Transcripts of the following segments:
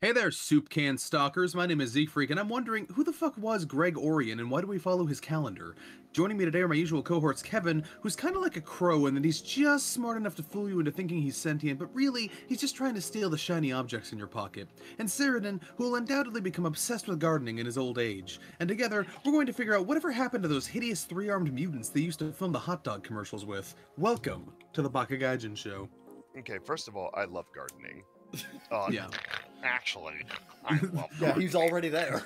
Hey there, soup can stalkers. My name is Zeke Freak, and I'm wondering who the fuck was Greg Orion, and why do we follow his calendar? Joining me today are my usual cohorts, Kevin, who's kind of like a crow, and that he's just smart enough to fool you into thinking he's sentient, but really, he's just trying to steal the shiny objects in your pocket. And Ceridan, who will undoubtedly become obsessed with gardening in his old age. And together, we're going to figure out whatever happened to those hideous three-armed mutants they used to film the hot dog commercials with. Welcome to the Baka Gaijin show. Okay, first of all, I love gardening. Yeah. Actually, I love Yeah, he's already there.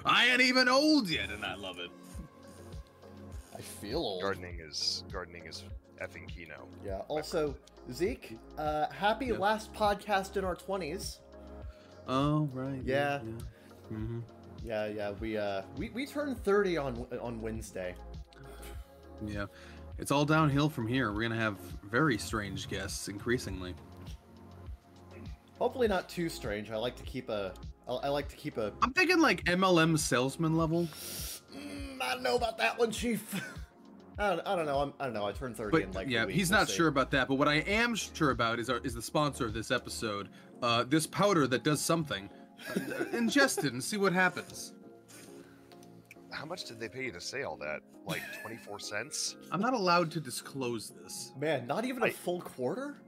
I ain't even old yet, and I love it. I feel old. gardening is effing kino. Yeah. Also, Zeke, happy last podcast in our 20s. Oh, right. Yeah. Mm-hmm. Yeah. We turned 30 on Wednesday. Yeah. It's all downhill from here. We're gonna have very strange guests, increasingly. Hopefully not too strange. I like to keep a. I'm thinking like MLM salesman level. I don't know about that one, Chief. I don't know. I don't know. I turned 30 But in like yeah, a week. he's We'll not see. sure about that. But what I am sure about is the sponsor of this episode. This powder that does something. Ingest it and see what happens. How much did they pay you to say all that? Like 24 cents? I'm not allowed to disclose this. Man, not even a full quarter.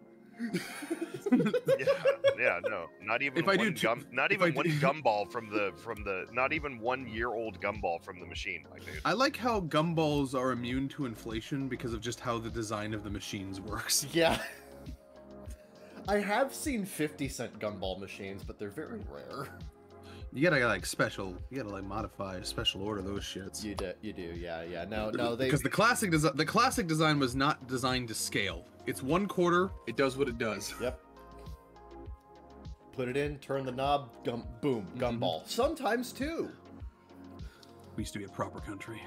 Yeah, no, not even If I one do not even one gumball from the not even 1 year old gumball from the machine, my dude. I like how gumballs are immune to inflation because of just how the design of the machines works. Yeah. I have seen 50-cent gumball machines, but they're very rare. You gotta like modify, special order those shits. You do, yeah. No, they Because the classic design was not designed to scale. It's 1/4. It does what it does. Yep. Put it in, turn the knob, boom, gumball. Sometimes two. We used to be a proper country.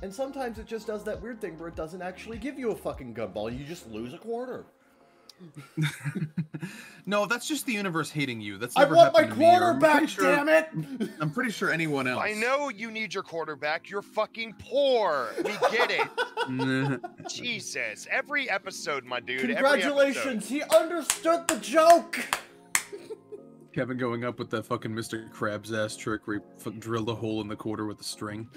And sometimes it just does that weird thing where it doesn't actually give you a fucking gumball. You just lose a quarter. No, that's just the universe hating you. That's I never want my happened to me, or quarter I'm back, pretty sure- damn it! I'm pretty sure anyone else. I know you need your quarterback. You're fucking poor. We get it. Nah. Jesus. Every episode, my dude. Congratulations, he understood the joke! Kevin going up with that fucking Mr. Krabs ass trick where he drilled a hole in the quarter with a string.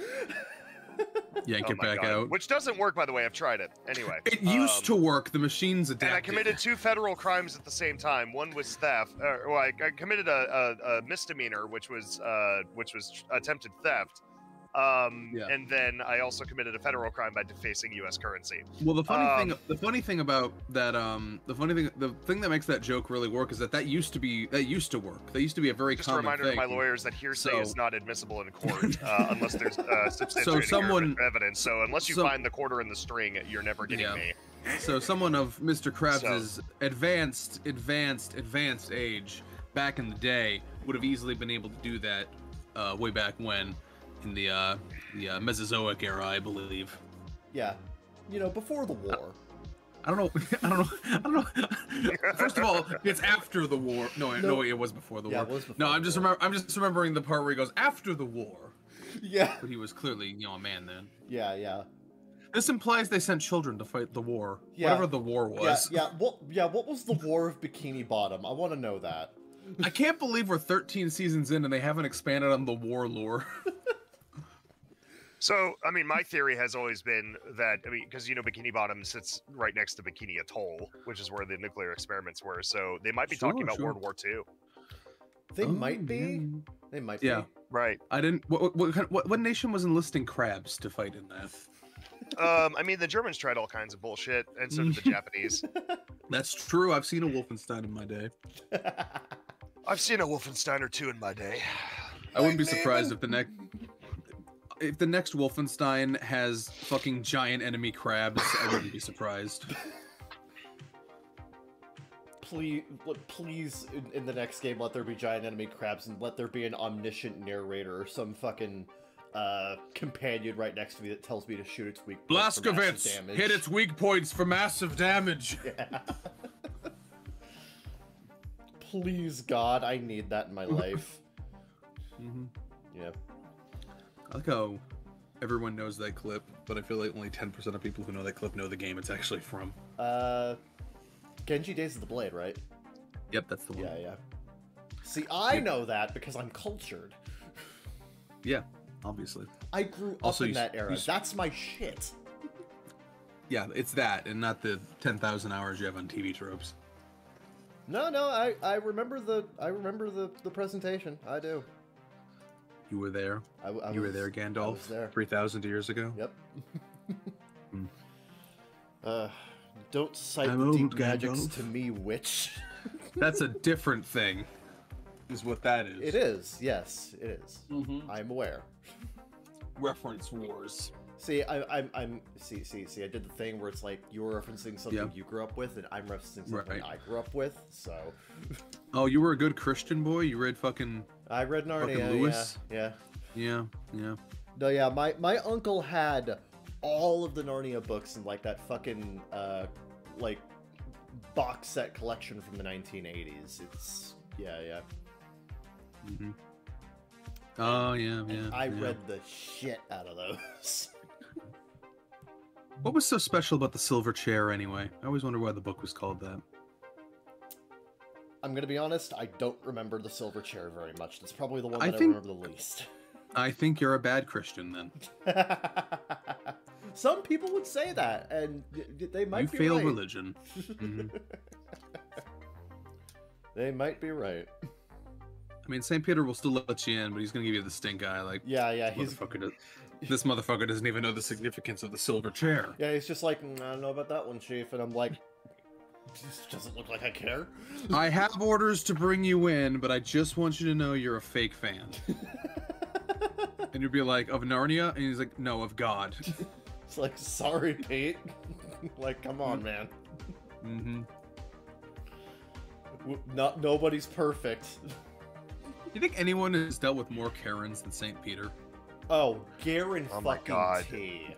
Yank Oh it my back God. out. Which doesn't work, by the way. I've tried it. Anyway. It used to work. The machine's adapted. And I committed 2 federal crimes at the same time. One was theft. I committed a misdemeanor, which was attempted theft. And then I also committed a federal crime by defacing U.S. currency. Well, the funny thing about that, the thing that makes that joke really work is that used to work. That used to be a very Just a common reminder thing. to my lawyers that hearsay is not admissible in court unless there's someone- evidence. So unless you find the quarter in the string, you're never getting me. So someone of Mr. Krabs' advanced age back in the day would have easily been able to do that way back when, in the Mesozoic era, I believe. Yeah. You know, before the war. I don't know. First of all, it's after the war. No, it was before the war. It was before no, the I'm just remembering the part where he goes after the war. Yeah. But he was clearly, a man then. Yeah. This implies they sent children to fight the war. Yeah. Whatever the war was. What was the War of Bikini Bottom? I want to know that. I can't believe we're 13 seasons in and they haven't expanded on the war lore. So, I mean, my theory has always been that, because, Bikini Bottom sits right next to Bikini Atoll, which is where the nuclear experiments were. So they might be talking about World War II. They might be. Yeah. They might be. Yeah. Right. I didn't. What nation was enlisting crabs to fight in that? The Germans tried all kinds of bullshit, and so did the Japanese. That's true. I've seen a Wolfenstein in my day. I've seen a Wolfenstein or 2 in my day. I wouldn't be surprised if the next Wolfenstein has fucking giant enemy crabs. I wouldn't be surprised. Please, in the next game, let there be giant enemy crabs and let there be an omniscient narrator or some fucking companion right next to me that tells me to shoot its weak points for massive Blaskovitz, damage. hit its weak points for massive damage. Yeah. Please, God, I need that in my life. Yeah. I like how everyone knows that clip, but I feel like only 10% of people who know that clip know the game it's actually from. Genji Days of the Blade, right? Yep, that's the one. Yeah. See, I know that because I'm cultured. Yeah, obviously. I grew up in that era. That's my shit. Yeah, it's that, and not the 10,000 hours you have on TV tropes. No, I remember the presentation. I do. You were there. You were there, Gandalf. I was there 3,000 years ago. Yep. Don't cite the deep magics to me, witch. That's a different thing, is what that is. It is. Yes, it is. I'm aware. Reference wars. See, I'm see. I did the thing where it's like you're referencing something you grew up with, and I'm referencing something I grew up with. So. Oh, you were a good Christian boy. You read fucking. I read Narnia. Lewis. Yeah. No, yeah. My uncle had all of the Narnia books in like that fucking like box set collection from the 1980s. It's yeah. Oh yeah. I read the shit out of those. What was so special about the silver chair anyway? I always wonder why the book was called that. I'm gonna be honest, I don't remember the silver chair very much. That's probably the one that I remember the least. I think you're a bad Christian then. Some people would say that, and they might be right. You fail religion. They might be right. I mean, St. Peter will still let you in, but he's gonna give you the stink eye. Like, this motherfucker doesn't even know the significance of the silver chair. Yeah, he's just like, I don't know about that one, Chief, and I'm like, this doesn't look like I care. I have orders to bring you in, but I just want you to know you're a fake fan. And you'd be like, of Narnia? And he's like, no, of God. It's like, sorry, Pete. Like, come on, man. Nobody's perfect. You think anyone has dealt with more Karens than St. Peter? Oh, Garen fucking T.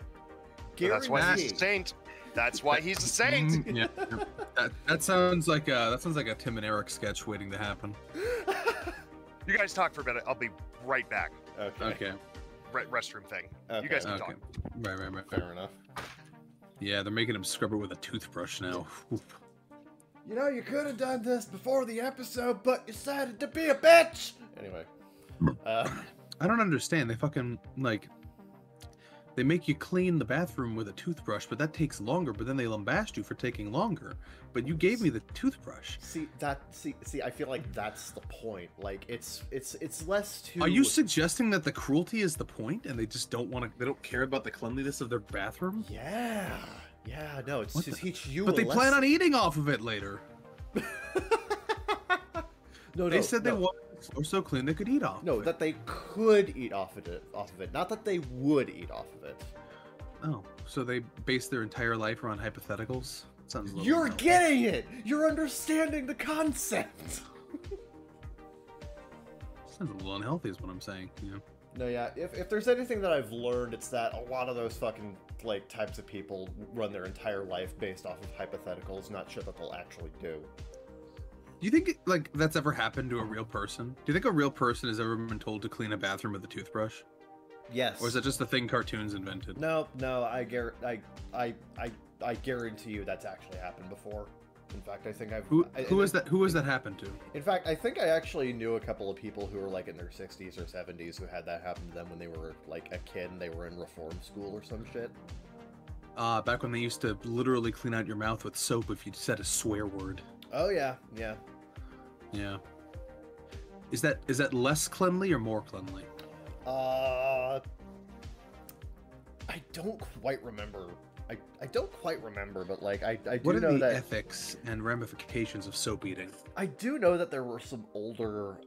That's why he's a saint. That's why he's a saint. Yeah, that sounds like a Tim and Eric sketch waiting to happen. You guys talk for a minute. I'll be right back. Okay. Restroom thing. Okay. You guys can talk. Right. Fair enough. Yeah, they're making him scrub it with a toothbrush now. You know, you could have done this before the episode, but you decided to be a bitch. Anyway, I don't understand. They fucking they make you clean the bathroom with a toothbrush, but that takes longer. But then they lambast you for taking longer. But you gave me the toothbrush. See, I feel like that's the point. Like, it's less to. Are you suggesting that the cruelty is the point, and they just don't want to? They don't care about the cleanliness of their bathroom? Yeah. No, it's to teach you. But they plan on eating off of it later. No, they said they wanted the floor so clean they could eat off. No, that they could eat off of it, not that they would eat off of it. Oh, so they base their entire life around hypotheticals? Sounds a little You're getting it! You're understanding the concept! Sounds a little unhealthy is what I'm saying, you know? No, yeah, if there's anything that I've learned, it's that a lot of those fucking, like, types of people run their entire life based off of hypotheticals, not shit that they'll actually do. Do you think, like, that's ever happened to a real person? Do you think a real person has ever been told to clean a bathroom with a toothbrush? Yes. Or is that just a thing cartoons invented? No, I guarantee you that's actually happened before. In fact, I think Who has that happened to? In fact, I think I actually knew a couple of people who were like in their 60s or 70s who had that happen to them when they were like a kid and they were in reform school or some shit. Back when they used to literally clean out your mouth with soap if you said a swear word. Oh yeah. Is that less cleanly or more cleanly? I don't quite remember. I don't quite remember, but like I do know that. What are the ethics and ramifications of soap eating? I do know that there were some older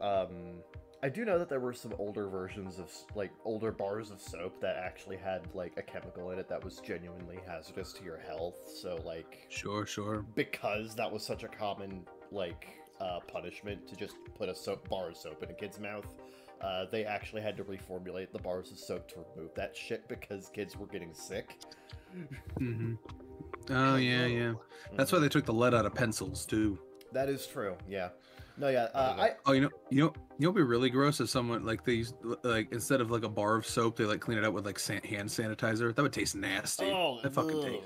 versions of like older bars of soap that actually had like a chemical in it that was genuinely hazardous to your health. So like Sure. Because that was such a common like punishment to just put a bar of soap in a kid's mouth. They actually had to reformulate the bars of soap to remove that shit because kids were getting sick. Oh yeah. That's why they took the lead out of pencils too. That is true. Yeah. No, yeah. You know, it'd be really gross if someone like they used, like instead of like a bar of soap, they like clean it out with like hand sanitizer. That would taste nasty. Oh, that fucking taste.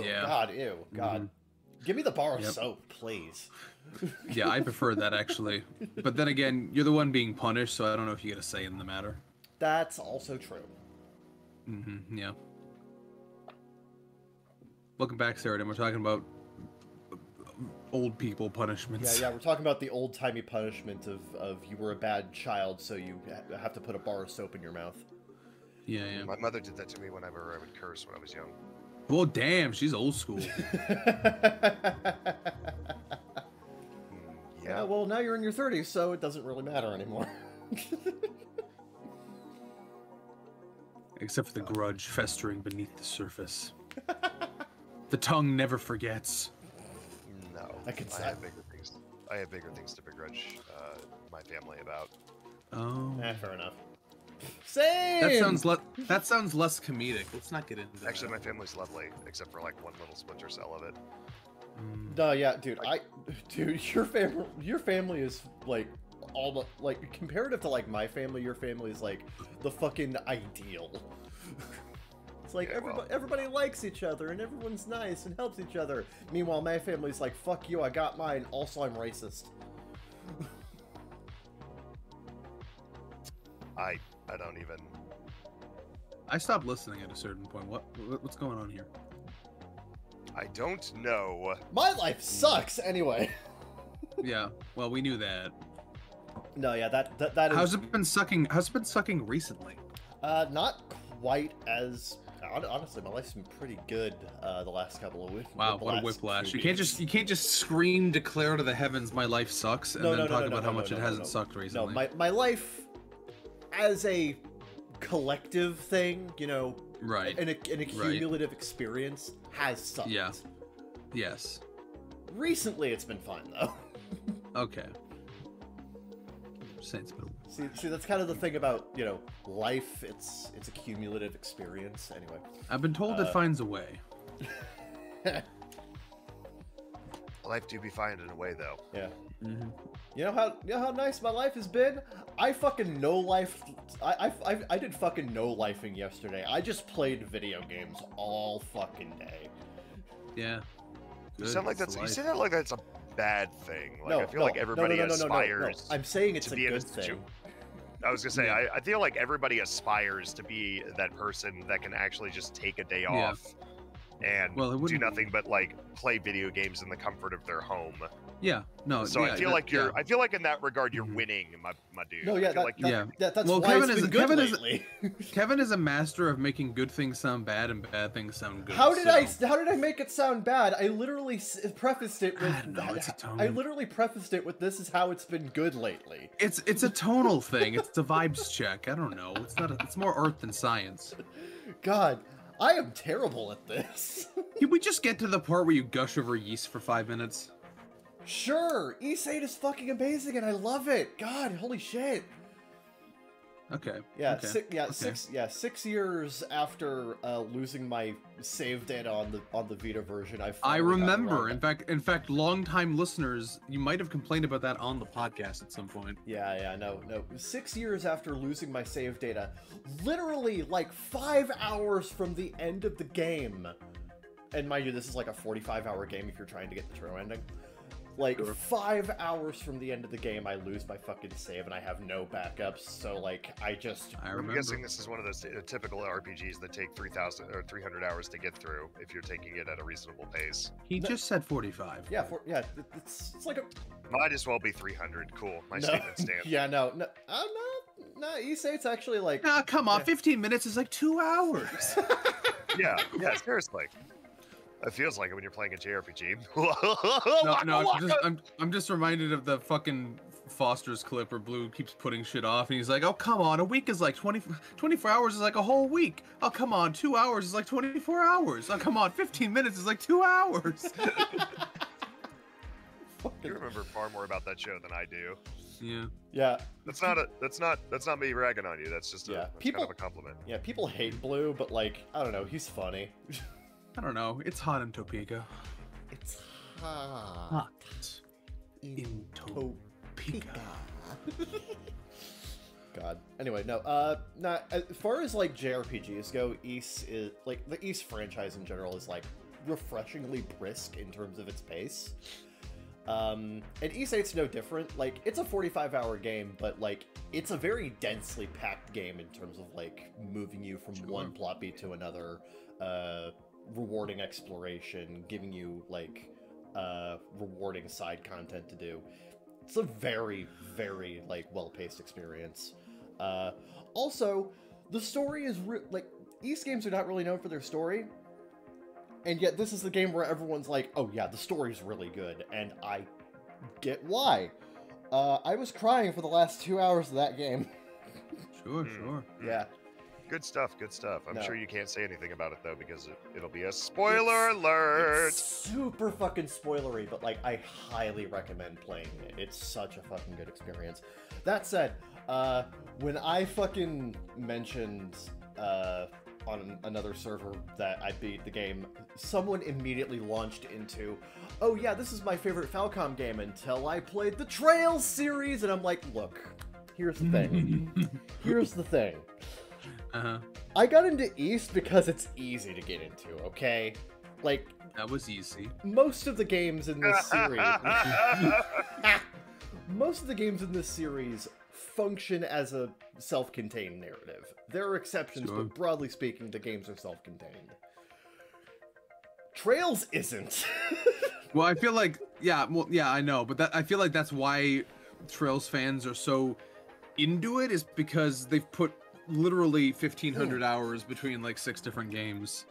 Yeah. God, ew. God. Give me the bar of soap, please. Yeah, I prefer that, actually. But then again, you're the one being punished, so I don't know if you get a say in the matter. That's also true. Mm-hmm, yeah. Welcome back, Sarah, and we're talking about old people punishments. Yeah, we're talking about the old-timey punishment of you were a bad child, so you have to put a bar of soap in your mouth. Yeah, yeah. My mother did that to me whenever I would curse when I was young. Well, damn, she's old school. Yeah, well, now you're in your 30s, so it doesn't really matter anymore. Except for the grudge festering beneath the surface. The tongue never forgets. No, I have bigger things. I have bigger things to begrudge my family about. Oh. Fair enough. Same. That sounds less comedic. Let's not get into Actually, that. my family's lovely, except for like one little splinter cell of it. No, yeah, dude. Dude, your family is like almost like comparative to like my family. Your family is like the fucking ideal. It's like everybody likes each other and everyone's nice and helps each other. Meanwhile, my family's like, fuck you, I got mine. Also, I'm racist. I don't even. I stopped listening at a certain point. What's going on here? I don't know. My life sucks anyway. Yeah, well, we knew that. No, yeah, that is. How's it been sucking? How's it been sucking recently? Not quite as. Honestly, my life's been pretty good the last couple of weeks. Wow, what a whiplash! You can't just scream, declare to the heavens, "My life sucks," and then talk about how much it hasn't sucked recently. No, my life, as a collective thing, you know, right, an accumulative experience has sucked. Yeah. Yes. Recently, it's been fine though. Okay. See, that's kind of the thing about, you know, life. It's a cumulative experience. Anyway, I've been told it finds a way. Life do be finding a way, though. Yeah. Mm-hmm. You know how nice my life has been. I fucking no life. I did fucking no lifing yesterday. I just played video games all fucking day. Yeah. Good. You sound like that's. You say that like that's a bad thing. Like, I feel like everybody aspires. I'm saying it's a good thing. I was gonna say, I feel like everybody aspires to be that person that can actually just take a day off and do nothing but like play video games in the comfort of their home. Yeah, no. So I feel like I feel like in that regard you're winning, my dude. No, yeah, that's well, why it's been good lately. Kevin is a master of making good things sound bad and bad things sound good. How did I make it sound bad? I literally prefaced it with. I literally prefaced it with, "This is how it's been good lately." It's a tonal thing. It's a vibes check. I don't know. It's not. It's more art than science. God, I am terrible at this. Can we just get to the part where you gush over yeast for 5 minutes? Sure, E8 is fucking amazing and I love it. God, holy shit. Okay. Yeah, okay. 6 years after losing my save data on the Vita version, I remember. In fact, longtime listeners, you might have complained about that on the podcast at some point. Yeah, no. 6 years after losing my save data, literally like 5 hours from the end of the game. And mind you, this is like a 45-hour game if you're trying to get the true ending. Like, 5 hours from the end of the game, I lose my fucking save, and I have no backups, so, like, I'm guessing this is one of those typical RPGs that take 3,000 or 300 hours to get through, if you're taking it at a reasonable pace. He just said 45. Yeah, it's like a... Might as well be 300. Cool. My statement stands. Yeah, no, E8's actually, like... Nah, come on, 15 minutes is like 2 hours. Yeah, seriously. It feels like it when you're playing a JRPG. I'm just reminded of the fucking Foster's clip where Blue keeps putting shit off, and he's like, "Oh, come on, a week is like 24 hours is like a whole week. Oh, come on, 2 hours is like 24 hours. Oh, come on, 15 minutes is like 2 hours." You remember far more about that show than I do. Yeah. That's not me ragging on you. That's just kind of a compliment. Yeah, people hate Blue, but like, I don't know, he's funny. I don't know. It's hot in Topeka. It's hot in Topeka. God. Anyway, no. As far as like JRPGs go, Ys is like the Ys franchise in general is like refreshingly brisk in terms of its pace. And Ys 8's no different. Like, it's a 45-hour game, but, like, it's a very densely packed game in terms of, like, moving you from one plot beat to another, rewarding exploration, giving you, like, rewarding side content to do. It's a very, very, like, well-paced experience. Also, the story is, like, Ys games are not really known for their story, and yet this is the game where everyone's like, oh yeah, the story's really good, and I get why. I was crying for the last 2 hours of that game. Sure. Yeah. Good stuff, good stuff. I'm sure you can't say anything about it, though, because it'll be a spoiler alert! It's super fucking spoilery, but, like, I highly recommend playing it. It's such a fucking good experience. That said, when I fucking mentioned, on another server that I beat the game, someone immediately launched into, oh yeah, this is my favorite Falcom game until I played the Trails series, and I'm like, look, here's the thing. Here's the thing. I got into East because it's easy to get into, okay? Like, that was easy. Most of the games in this series function as a self-contained narrative. There are exceptions, but broadly speaking, the games are self-contained. Trails isn't. Well, I feel like, yeah, I know, but I feel like that's why Trails fans are so into it, is because they've put literally 1,500 hours between like 6 different games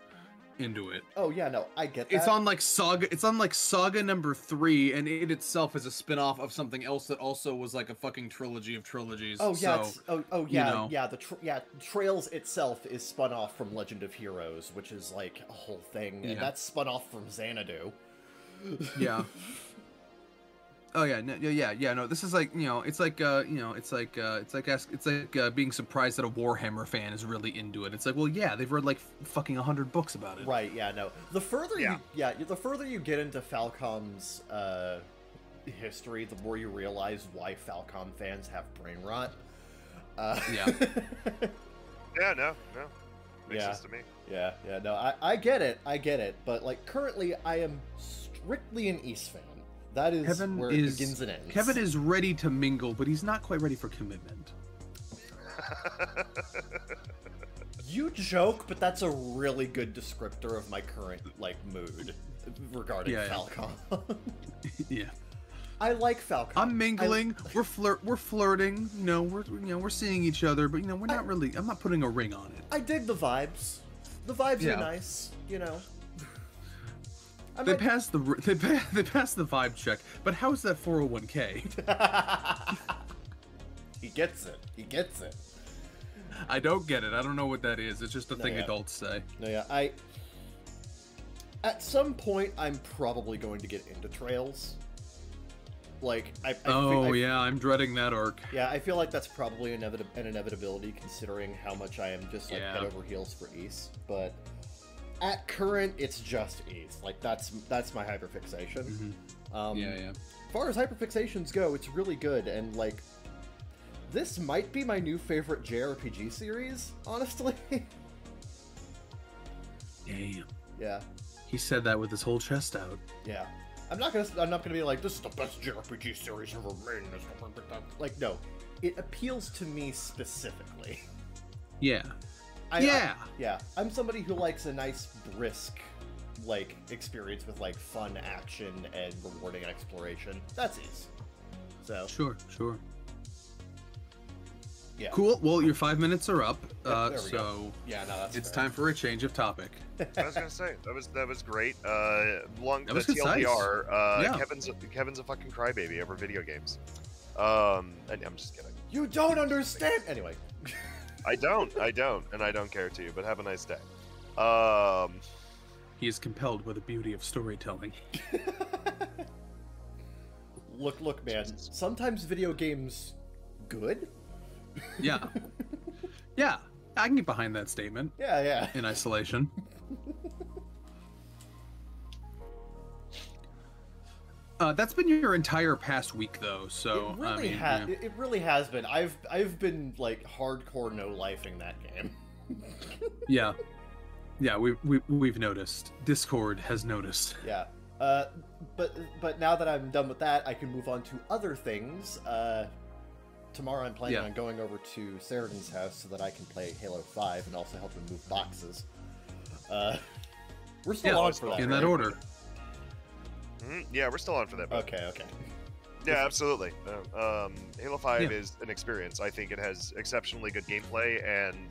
into it. Oh yeah, no, I get that. It's on like Saga number 3, and it itself is a spin-off of something else that also was like a fucking trilogy of trilogies. Oh yeah, so, Trails itself is spun off from Legend of Heroes, which is like a whole thing, and that's spun off from Xanadu. Yeah. Oh yeah, no. This is like, it's like being surprised that a Warhammer fan is really into it. It's like, well, yeah, they've read like fucking 100 books about it. Right? Yeah. No. The further you get into Falcom's history, the more you realize why Falcom fans have brain rot. Yeah. No. Makes sense to me. Yeah. No, I get it. But like currently, I am strictly an Ys fan. That is where it begins and ends. Kevin is ready to mingle, but he's not quite ready for commitment. You joke, but that's a really good descriptor of my current like mood regarding Falcom. Yeah. I like Falcom. I'm mingling. We're flirting. We're seeing each other, but we're not really. I'm not putting a ring on it. I dig the vibes. The vibes are nice. They passed the vibe check, but how's that 401k? He gets it. I don't get it. I don't know what that is. It's just a thing adults say. No, yeah. At some point, I'm probably going to get into Trails. Like, I'm dreading that arc. Yeah, I feel like that's probably an inevitability, considering how much I am just like head over heels for Ys. But at current, it's just Ys. Like, that's my hyperfixation. Mm-hmm. As far as hyperfixations go, it's really good, and like, this might be my new favorite JRPG series, honestly. Damn. Yeah. He said that with his whole chest out. Yeah. I'm not gonna be like, this is the best JRPG series ever made. Like, no. It appeals to me specifically. Yeah. I'm somebody who likes a nice, brisk, like, experience with, like, fun action and rewarding exploration. That's Ys. So. Sure. Yeah. Cool. Well, your 5 minutes are up. There we so go. Yeah, no, that's it's fair. time for a change of topic. I was gonna say that was great. That was TLDR. Kevin's a fucking crybaby over video games. And I'm just kidding. You don't understand. Anyway. I don't, and I don't care to. But have a nice day. He is compelled by the beauty of storytelling. Look, man. Sometimes video games good. Yeah, I can get behind that statement. Yeah. In isolation. That's been your entire past week, though. So it really has been. I've been like hardcore no-lifing that game. Yeah. Yeah, we've noticed. Discord has noticed. Yeah. But now that I'm done with that, I can move on to other things. Tomorrow I'm planning on going over to Sheridan's house so that I can play Halo 5 and also help him move boxes. We're still on for that, in right? that order. Yeah, we're still on for that. Okay. Yeah, absolutely. Halo 5 is an experience. I think it has exceptionally good gameplay, and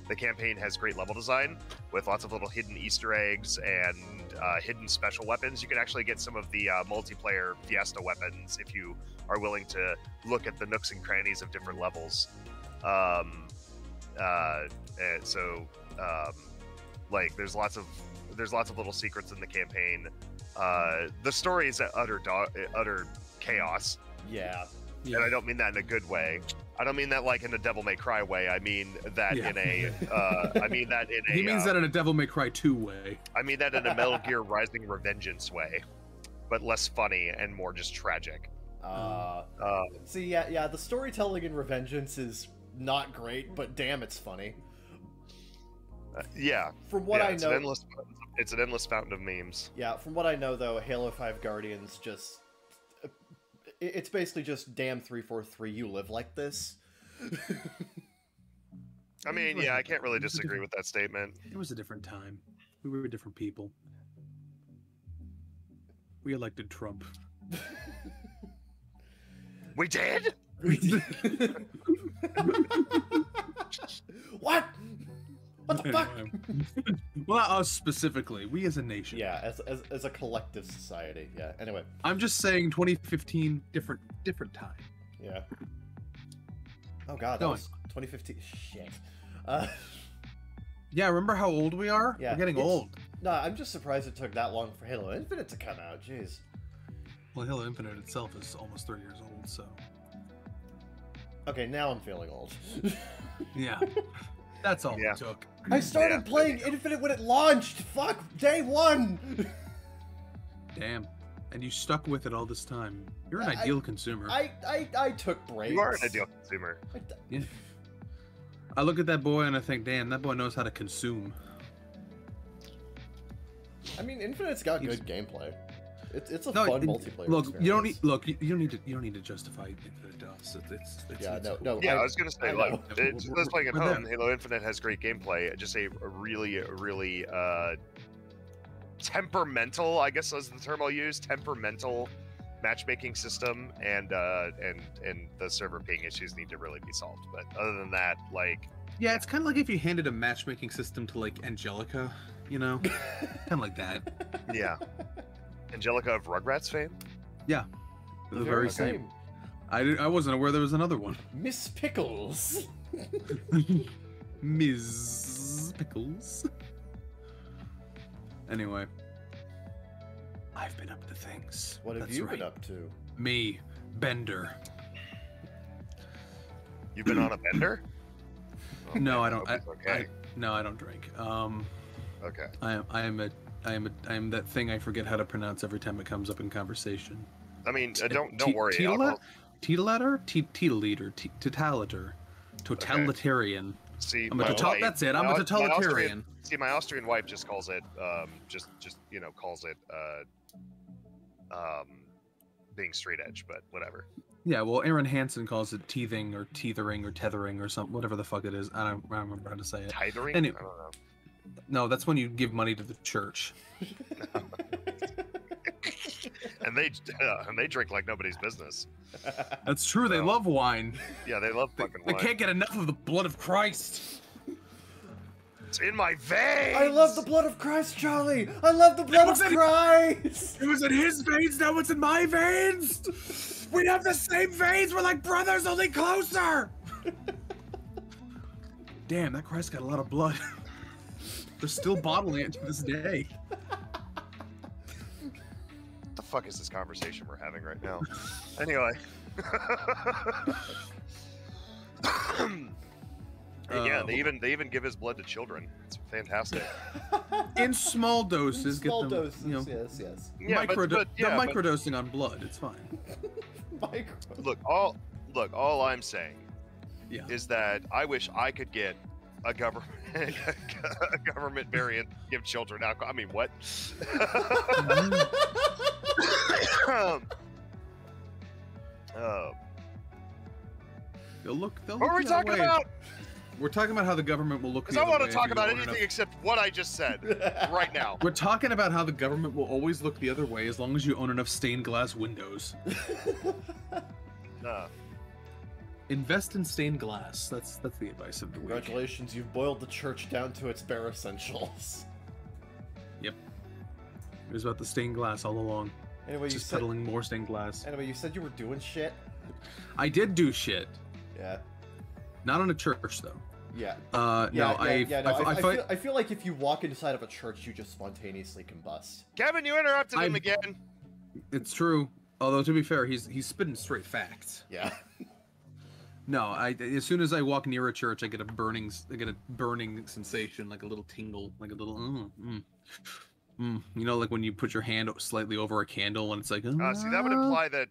the campaign has great level design with lots of little hidden Easter eggs and hidden special weapons. You can actually get some of the multiplayer Fiesta weapons if you are willing to look at the nooks and crannies of different levels. Like there's lots of little secrets in the campaign. The story is utter chaos. Yeah. And I don't mean that in a good way. I don't mean that like in a Devil May Cry way. I mean that in a. He means that in a Devil May Cry 2 way. I mean that in a Metal Gear Rising Revengeance way, but less funny and more just tragic. See, yeah. The storytelling in Revengeance is not great, but damn, it's funny. Yeah. From what I know, it's an endless fountain of memes. Yeah, from what I know though, Halo 5 Guardians just. It's basically just, damn 343, you live like this. I mean, yeah, I can't really disagree with that statement. It was a different time. We were different people. We elected Trump. We did? What? What the fuck? Well, not us specifically. We as a nation. Yeah, as a collective society. Yeah. Anyway. I'm just saying 2015, different time. Yeah. Oh god, that was 2015. Shit. Yeah, remember how old we are? Yeah, We're getting old. No, I'm just surprised it took that long for Halo Infinite to come out. Jeez. Well, Halo Infinite itself is almost 3 years old, so. Okay, now I'm feeling old. Yeah. That's all it took. I started playing Infinite when it launched! Fuck! Day one! Damn. And you stuck with it all this time. You're an ideal consumer. I took breaks. You are an ideal consumer. Yeah. I look at that boy and I think, damn, that boy knows how to consume. I mean, Infinite's got good gameplay. It's a fun multiplayer. Look, experience. you don't need to justify Infinite to us. I was gonna say, like, just playing at home, Halo Infinite has great gameplay. Just a really temperamental, I guess is the term I'll use, temperamental matchmaking system, and the server ping issues need to really be solved. But other than that, like, yeah, it's kind of like if you handed a matchmaking system to like Angelica, you know, kind of like that. Yeah. Angelica of Rugrats fame? Yeah, the very same. I wasn't aware there was another one. Miss Pickles. Ms. Pickles. Anyway, I've been up to things. What have you been up to? Me, Bender. You've been on a bender? Okay, no, I don't. No, I don't drink. Okay. I am that thing I forget how to pronounce every time it comes up in conversation. I mean, don't worry. Teetolator? Totalitarian. Okay. See, that's it. I'm a totalitarian. My Austrian wife just calls it, being straight edge, but whatever. Yeah, well, Aaron Hansen calls it teething or teethering or tethering or something, whatever the fuck it is. I don't remember how to say it. Tithering? Anyway, I don't know. No, that's when you give money to the church. and they drink like nobody's business. That's true. They love wine. Yeah, they love fucking wine. They can't get enough of the blood of Christ. It's in my veins. I love the blood of Christ, Charlie. I love the blood of Christ. It was in his veins. Now it's in my veins. We have the same veins. We're like brothers, only closer. Damn, that Christ got a lot of blood. They're still bottling it to this day. What the fuck is this conversation we're having right now? Anyway. Yeah, they even give his blood to children. It's fantastic. In small doses. In small doses, you know, yes. Yeah, microdosing on blood. It's fine. Look, all I'm saying is that I wish I could get a government a government variant give children alcohol. I mean, what? They'll look. What are we talking about? We're talking about how the government will look. Because I want to talk about anything except what I just said right now. We're talking about how the government will always look the other way as long as you own enough stained glass windows. Invest in stained glass. That's the advice of the week. Congratulations, you've boiled the church down to its bare essentials. Yep. It was about the stained glass all along. Anyway, just peddling more stained glass. Anyway, you said you were doing shit. I did do shit. Yeah. Not on a church though. Yeah. I feel like if you walk inside of a church, you just spontaneously combust. Kevin, you interrupted him again. It's true. Although to be fair, he's spitting straight facts. Yeah. No, as soon as I walk near a church, I get a burning sensation, like a little tingle, like a little you know, like when you put your hand slightly over a candle and it's like. See, that would imply that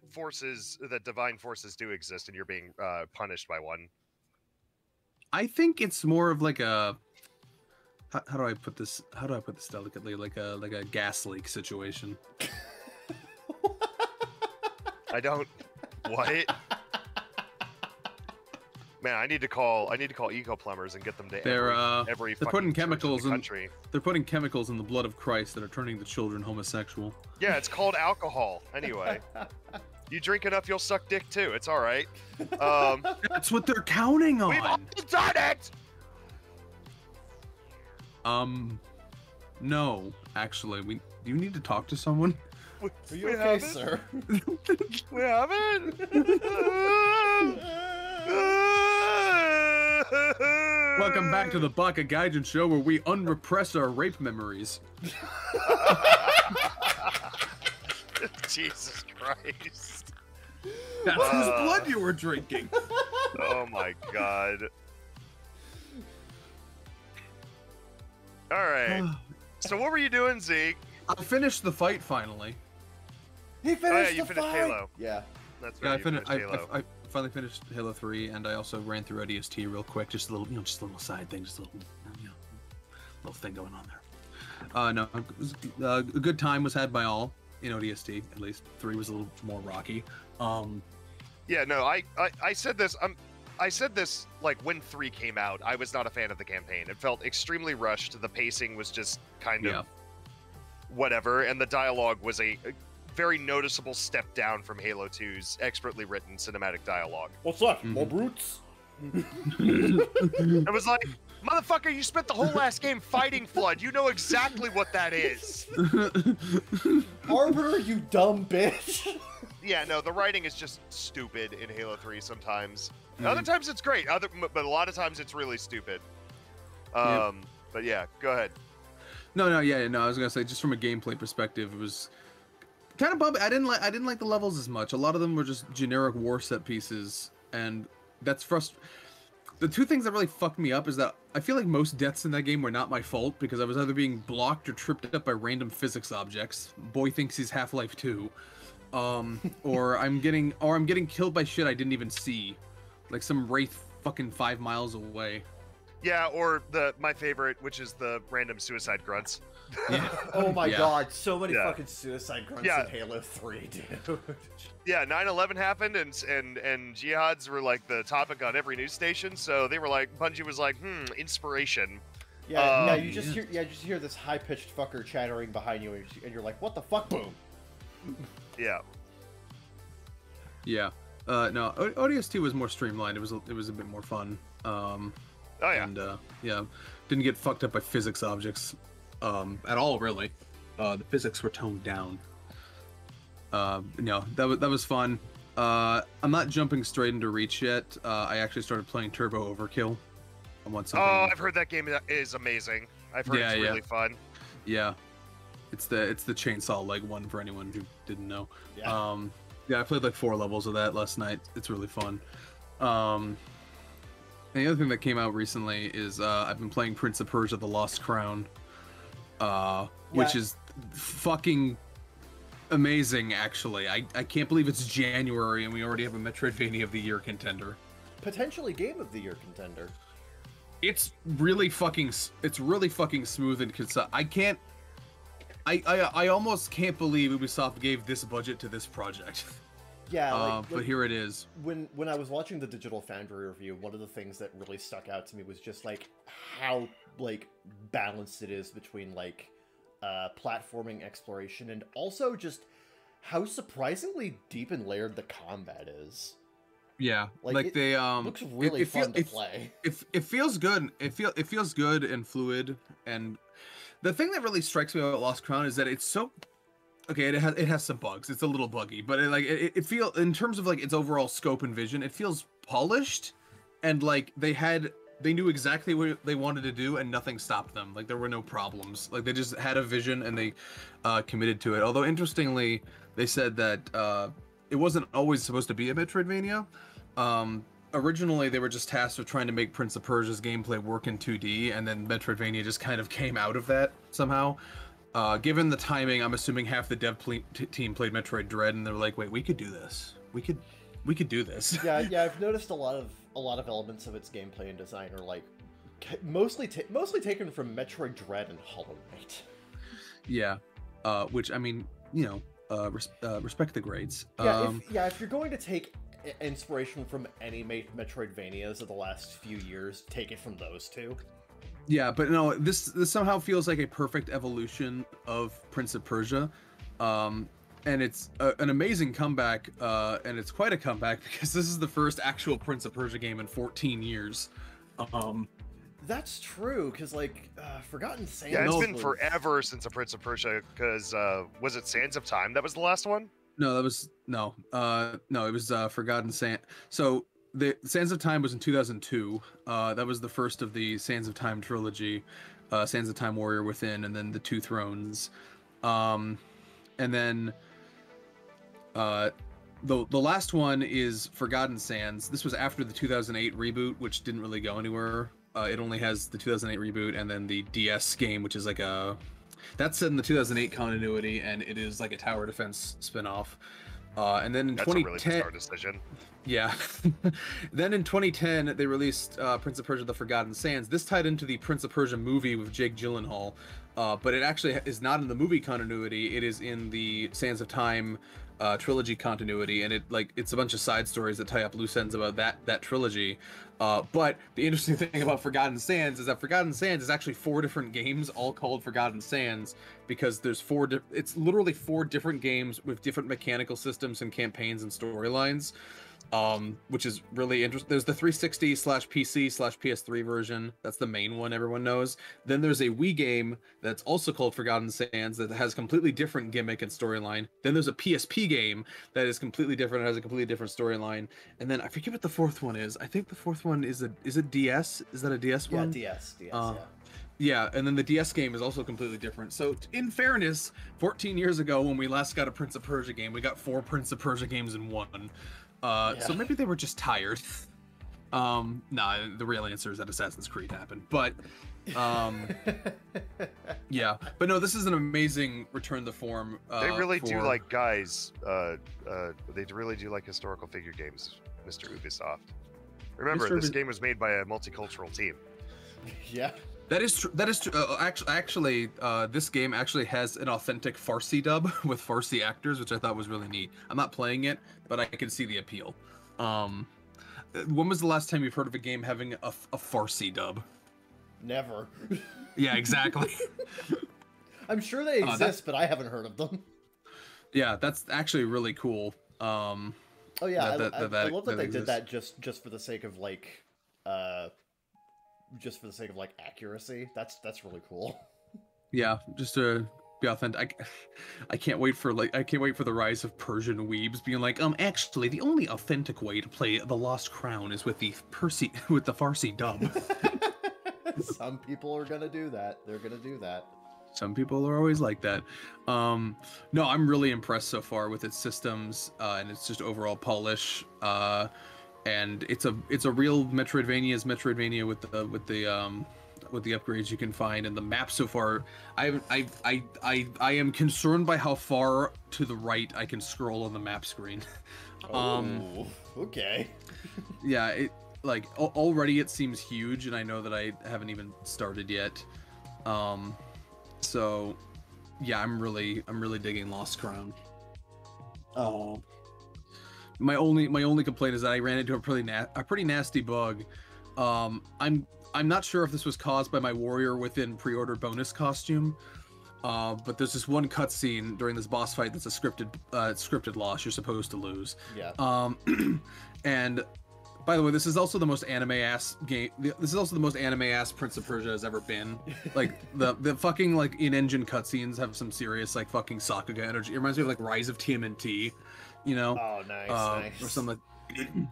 divine forces do exist, and you're being punished by one. I think it's more of like a. How do I put this? How do I put this delicately? Like a gas leak situation. I don't. What? Man, I need to call eco plumbers and get them to every they're putting chemicals in the country. They're putting chemicals in the blood of Christ that are turning the children homosexual. Yeah, it's called alcohol. Anyway, you drink enough, you'll suck dick too. It's all right. That's what they're counting on. We've all done it. No, actually, do you need to talk to someone? Are you okay, sir? We haven't. Welcome back to the Baka Gaijin show, where we unrepress our rape memories. Jesus Christ. That's whose blood you were drinking. Oh my god. Alright. So what were you doing, Zeke? I finished the fight finally. He finished you finished Halo. Yeah. That's right. I finally finished Halo 3, and I also ran through ODST real quick, just a little, just a little side thing, just a little, little thing going on there. No, it was, a good time was had by all in ODST. At least 3 was a little more rocky. Yeah, no, I said this. I said this like when 3 came out. I was not a fan of the campaign. It felt extremely rushed. The pacing was just kind of whatever, and the dialogue was a very noticeable step down from Halo 2's expertly written cinematic dialogue. What's up, more brutes? It was like, motherfucker, you spent the whole last game fighting Flood. You know exactly what that is. Arbiter, you dumb bitch. Yeah, no, the writing is just stupid in Halo 3 sometimes. Other times it's great, but a lot of times it's really stupid. But yeah, go ahead. No, I was gonna say, just from a gameplay perspective, it was kind of bumpy. I didn't like the levels as much. A lot of them were just generic war set pieces, and that's frustrating. The two things that really fucked me up is that I feel like most deaths in that game were not my fault, because I was either being blocked or tripped up by random physics objects. Boy thinks he's Half-Life 2. Or I'm getting killed by shit I didn't even see. Like some wraith fucking 5 miles away. Yeah, or my favorite, which is the random suicide grunts. Yeah. Oh my god, so many fucking suicide grunts in Halo 3, dude. Yeah, 9/11 happened, and jihads were like the topic on every news station. So they were like, Bungie was like, inspiration. Yeah, you just hear this high pitched fucker chattering behind you, and you're like, what the fuck, boom. Yeah. Yeah. No, ODST was more streamlined. It was a bit more fun. Oh yeah. And didn't get fucked up by physics objects at all, really. The physics were toned down. No, that was fun. I'm not jumping straight into Reach yet. I actually started playing Turbo Overkill. I want something. Oh, I've heard that game is amazing. I've heard it's really fun. Yeah, it's the chainsaw leg one for anyone who didn't know. Yeah. Yeah, I played like 4 levels of that last night. It's really fun. And the other thing that came out recently is I've been playing Prince of Persia: The Lost Crown, which is fucking amazing, actually. I can't believe it's January and we already have a Metroidvania of the Year contender. Potentially Game of the Year contender. It's really fucking smooth and concise. I almost can't believe Ubisoft gave this budget to this project. Yeah, but here it is. When I was watching the Digital Foundry review, one of the things that really stuck out to me was just like how like balanced it is between like platforming, exploration, and also just how surprisingly deep and layered the combat is. Yeah, like they looks really fun to play. It feels good. It feels good and fluid. And the thing that really strikes me about Lost Crown is that it's so okay. It has some bugs. It's a little buggy, but it feels in terms of like its overall scope and vision, it feels polished, and like they knew exactly what they wanted to do, and nothing stopped them. Like there were no problems. Like they just had a vision and they committed to it. Although interestingly, they said that it wasn't always supposed to be a Metroidvania. Originally, they were just tasked with trying to make Prince of Persia's gameplay work in 2D, and then Metroidvania just kind of came out of that somehow. Given the timing, I'm assuming half the dev team played Metroid Dread, and they're like, "Wait, we could do this. We could do this." Yeah, I've noticed a lot of elements of its gameplay and design are like mostly taken from Metroid Dread and Hollow Knight. Yeah, which I mean, you know, respect the grades. If you're going to take inspiration from any Metroidvanias of the last few years, take it from those two. Yeah, but no, this somehow feels like a perfect evolution of Prince of Persia, and it's an amazing comeback, and it's quite a comeback because this is the first actual Prince of Persia game in 14 years. That's true, because like Forgotten Sands. Yeah, it's been forever since a Prince of Persia. Because was it Sands of Time that was the last one? No, that was no, it was Forgotten Sand. So the Sands of Time was in 2002. That was the first of the Sands of Time trilogy, Sands of Time Warrior Within, and then the Two Thrones, and then the last one is Forgotten Sands. This was after the 2008 reboot, which didn't really go anywhere. It only has the 2008 reboot and then the DS game, which is like that's set in the 2008 continuity, and it is like a tower defense spinoff. And then in That's 2010, a really bizarre decision. Yeah. Then in 2010, they released Prince of Persia: The Forgotten Sands. This tied into the Prince of Persia movie with Jake Gyllenhaal, but it actually is not in the movie continuity. It is in the Sands of Time trilogy continuity, and it's a bunch of side stories that tie up loose ends about that trilogy. But the interesting thing about Forgotten Sands is that Forgotten Sands is actually 4 different games, all called Forgotten Sands, because there's it's literally 4 different games with different mechanical systems and campaigns and storylines. Which is really interesting. There's the 360/PC/PS3 version. That's the main one everyone knows. Then there's a Wii game that's also called Forgotten Sands that has completely different gimmick and storyline. Then there's a PSP game that is completely different and has a completely different storyline. And then I forget what the 4th one is. I think the 4th one is it DS? Is that a DS one? Yeah, DS, Yeah, and then the DS game is also completely different. So, in fairness, 14 years ago when we last got a Prince of Persia game, we got 4 Prince of Persia games in one. So maybe they were just tired. Nah, the real answer is that Assassin's Creed happened. But, yeah. But no, this is an amazing return to form. They really do like, guys, they really do like historical figure games, Mr. Ubisoft. Remember, this game was made by a multicultural team. Yeah. That is true. That is true. Actually, this game actually has an authentic Farsi dub with Farsi actors, which I thought was really neat. I'm not playing it, but I can see the appeal. When was the last time you've heard of a game having a Farsi dub? Never. Yeah, exactly. I'm sure they exist, but I haven't heard of them. Yeah, that's actually really cool. Oh yeah, I love that they did that just for the sake of like, accuracy. That's really cool. Yeah, just to be authentic. I can't wait for the rise of Persian weebs being like, actually the only authentic way to play The Lost Crown is with the Farsi dub. Some people are gonna do that. They're gonna do that. Some people are always like that. No, I'm really impressed so far with its systems and its just overall polish. And it's a real Metroidvania's Metroidvania with the upgrades you can find, and the map so far. I am concerned by how far to the right I can scroll on the map screen. Okay. Yeah, like already it seems huge, and I know that I haven't even started yet. So yeah, I'm really digging Lost Crown. Oh, my only complaint is that I ran into a pretty nasty bug. I'm not sure if this was caused by my Warrior Within pre-order bonus costume, but there's this one cutscene during this boss fight that's a scripted loss. You're supposed to lose. Yeah. And by the way, this is also the most anime-ass game. This is also the most anime-ass Prince of Persia has ever been. Like the fucking like in-engine cutscenes have some serious like fucking Sakuga energy. It reminds me of like Rise of TMNT, you know? Oh, nice. Or something.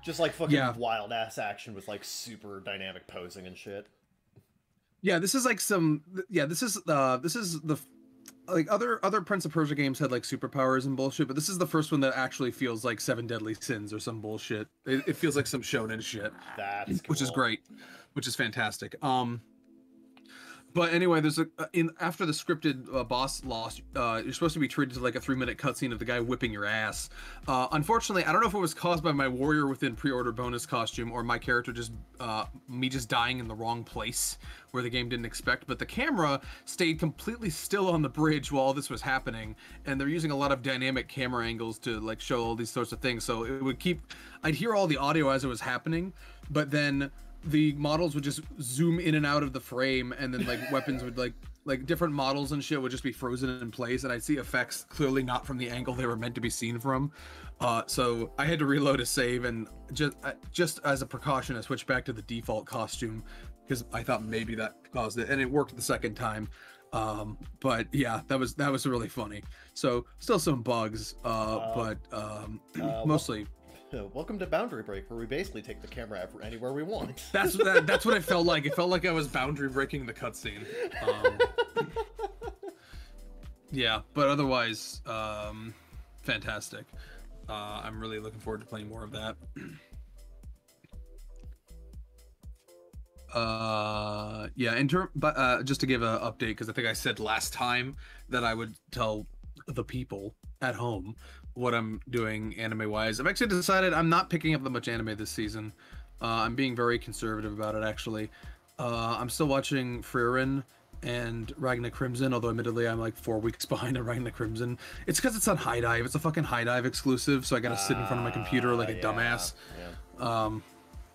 Just like fucking wild ass action with like super dynamic posing and shit. Yeah, this is like some. Yeah, this is the. Like other Prince of Persia games had like superpowers and bullshit, but this is the first one that actually feels like Seven Deadly Sins or some bullshit. It feels like some shonen shit. That's cool. Which is great, which is fantastic. But anyway, there's after the scripted boss loss, you're supposed to be treated to like a 3-minute cutscene of the guy whipping your ass. Unfortunately, I don't know if it was caused by my Warrior Within pre-order bonus costume or my character just dying in the wrong place where the game didn't expect. But the camera stayed completely still on the bridge while all this was happening, and they're using a lot of dynamic camera angles to like show all these sorts of things. So it would I'd hear all the audio as it was happening, but then the models would just zoom in and out of the frame, and then like weapons would like different models and shit would just be frozen in place, and I'd see effects clearly not from the angle they were meant to be seen from. So I had to reload a save, and just as a precaution, I switched back to the default costume because I thought maybe that caused it, and it worked the second time. But yeah, that was really funny. So still some bugs, but mostly. Welcome to Boundary Break, where we basically take the camera out anywhere we want. That's what it felt like. It felt like I was boundary breaking the cutscene. Yeah, but otherwise, fantastic. I'm really looking forward to playing more of that. Yeah, just to give an update, because I think I said last time that I would tell the people at home what I'm doing anime-wise. I've actually decided I'm not picking up that much anime this season. I'm being very conservative about it, actually. I'm still watching Frieren and Ragna Crimson, although admittedly I'm like 4 weeks behind on Ragna Crimson. It's because it's on High Dive. It's a fucking High Dive exclusive, so I gotta sit in front of my computer like a dumbass.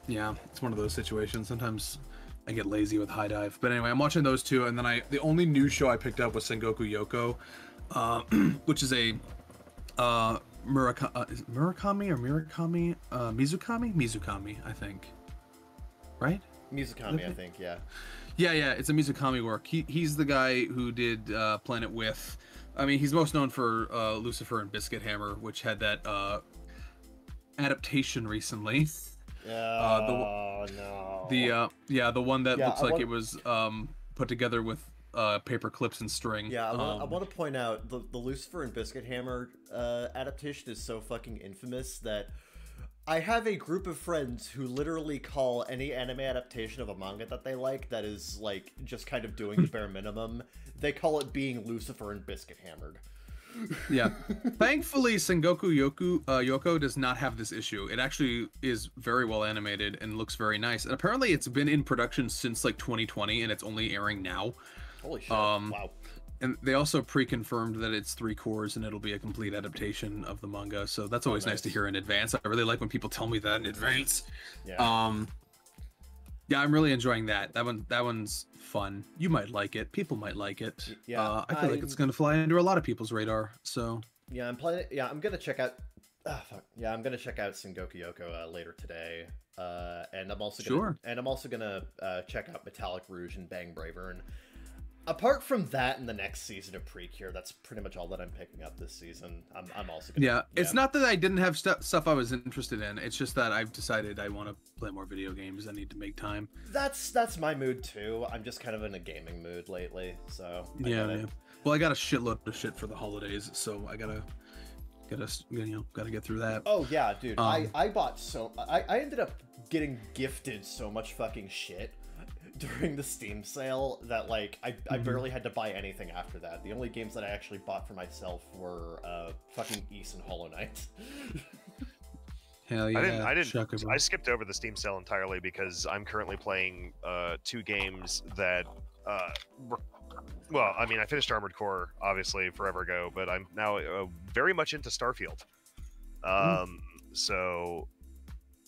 Yeah, it's one of those situations. Sometimes I get lazy with High Dive. But anyway, I'm watching those two, and then the only new show I picked up was Sengoku Yoko, which is a Mizukami, I think. Right? Mizukami, I think, yeah. Yeah, it's a Mizukami work. He's the guy who did Planet With. I mean, he's most known for Lucifer and Biscuit Hammer, which had that adaptation recently. No. The one that looks like it was put together with paper clips and string. Yeah, I want to point out the Lucifer and Biscuit Hammer adaptation is so fucking infamous that I have a group of friends who literally call any anime adaptation of a manga that they like that is like just kind of doing the bare minimum, they call it being Lucifer and Biscuit Hammered. Yeah. Thankfully, Sengoku Yoko does not have this issue. It actually is very well animated and looks very nice. And apparently it's been in production since like 2020 and it's only airing now. Holy shit. Wow. And they also pre-confirmed that it's 3 cores and it'll be a complete adaptation of the manga. So that's always nice to hear in advance. I really like when people tell me that in advance. Yeah. Yeah, I'm really enjoying that. That one's fun. You might like it. People might like it. Yeah. I feel like it's gonna fly under a lot of people's radar. So. Yeah, I'm playing. Yeah, I'm gonna check out. Yeah, I'm gonna check out Sengoku Yoko later today. And I'm also gonna check out Metallic Rouge and Bang Braver. And apart from that, and the next season of Precure, that's pretty much all that I'm picking up this season. I'm also gonna. Yeah, it's not that I didn't have stuff I was interested in. It's just that I've decided I want to play more video games. I need to make time. That's my mood too. I'm just kind of in a gaming mood lately, so. Yeah. Well, I got a shitload of shit for the holidays, so I gotta get through that. Oh yeah, dude. I bought I ended up getting gifted so much fucking shit during the Steam sale that like I barely had to buy anything after that. The only games that I actually bought for myself were fucking Ys and Hollow Knight. Hell yeah. I skipped over the Steam sale entirely because I'm currently playing 2 games that well, I mean, I finished Armored Core obviously forever ago, but I'm now very much into Starfield. So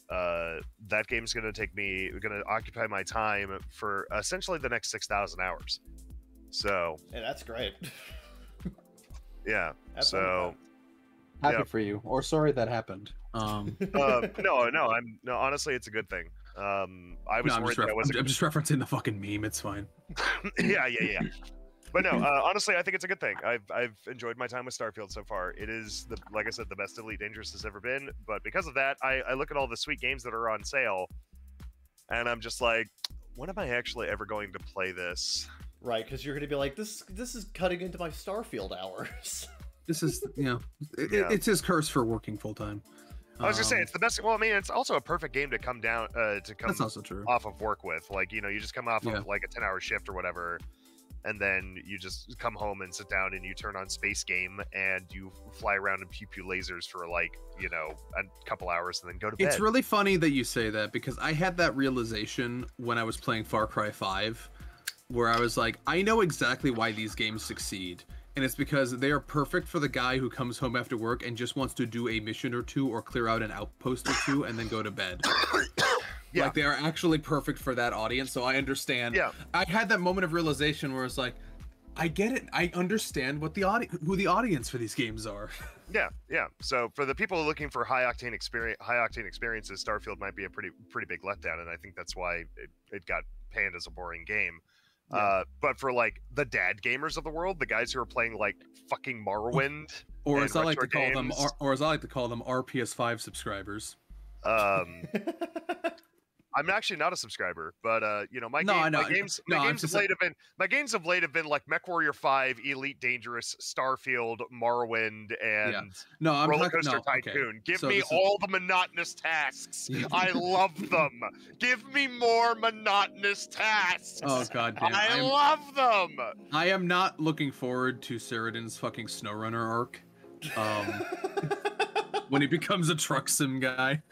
that game's going to occupy my time for essentially the next 6,000 hours. So hey, that's great. Yeah. So happy for you, or sorry that happened. No, honestly, it's a good thing. I was worried that I wasn't. I'm just referencing the fucking meme. It's fine. Yeah. But no, honestly, I think it's a good thing. I've enjoyed my time with Starfield so far. It is, like I said, the best Elite Dangerous has ever been. But because of that, I look at all the sweet games that are on sale, and I'm just like, when am I actually ever going to play this? Right, because you're going to be like, this is cutting into my Starfield hours. This is, it's his curse for working full time. I was gonna say it's the best. Well, I mean, it's also a perfect game to come down That's also true. off of work with. Like, you just come off of like a 10-hour shift or whatever, and then you just come home and sit down and you turn on Space Game and you fly around and pew lasers for like a couple hours and then go to bed. It's really funny that you say that because I had that realization when I was playing Far Cry 5, where I was like, I know exactly why these games succeed. And it's because they are perfect for the guy who comes home after work and just wants to do a mission or two or clear out an outpost or two and then go to bed. Yeah. Like, they are actually perfect for that audience, so I understand. Yeah. I had that moment of realization where it's like, I get it. I understand what who the audience for these games are. Yeah. So for the people looking for high octane experiences, Starfield might be a pretty big letdown, and I think that's why it got panned as a boring game. Yeah. But for like the dad gamers of the world, the guys who are playing like fucking Morrowind, or as I like to call them, RPS5 subsubscribers. I'm actually not a subscriber, but my games of late have been like MechWarrior 5, Elite Dangerous, Starfield, Morrowind, and Roller Coaster Tycoon. Okay. Give me all the monotonous tasks. I love them. Give me more monotonous tasks. Oh god damn. I love them. I am not looking forward to Ceridan's fucking SnowRunner arc. When he becomes a truck sim guy.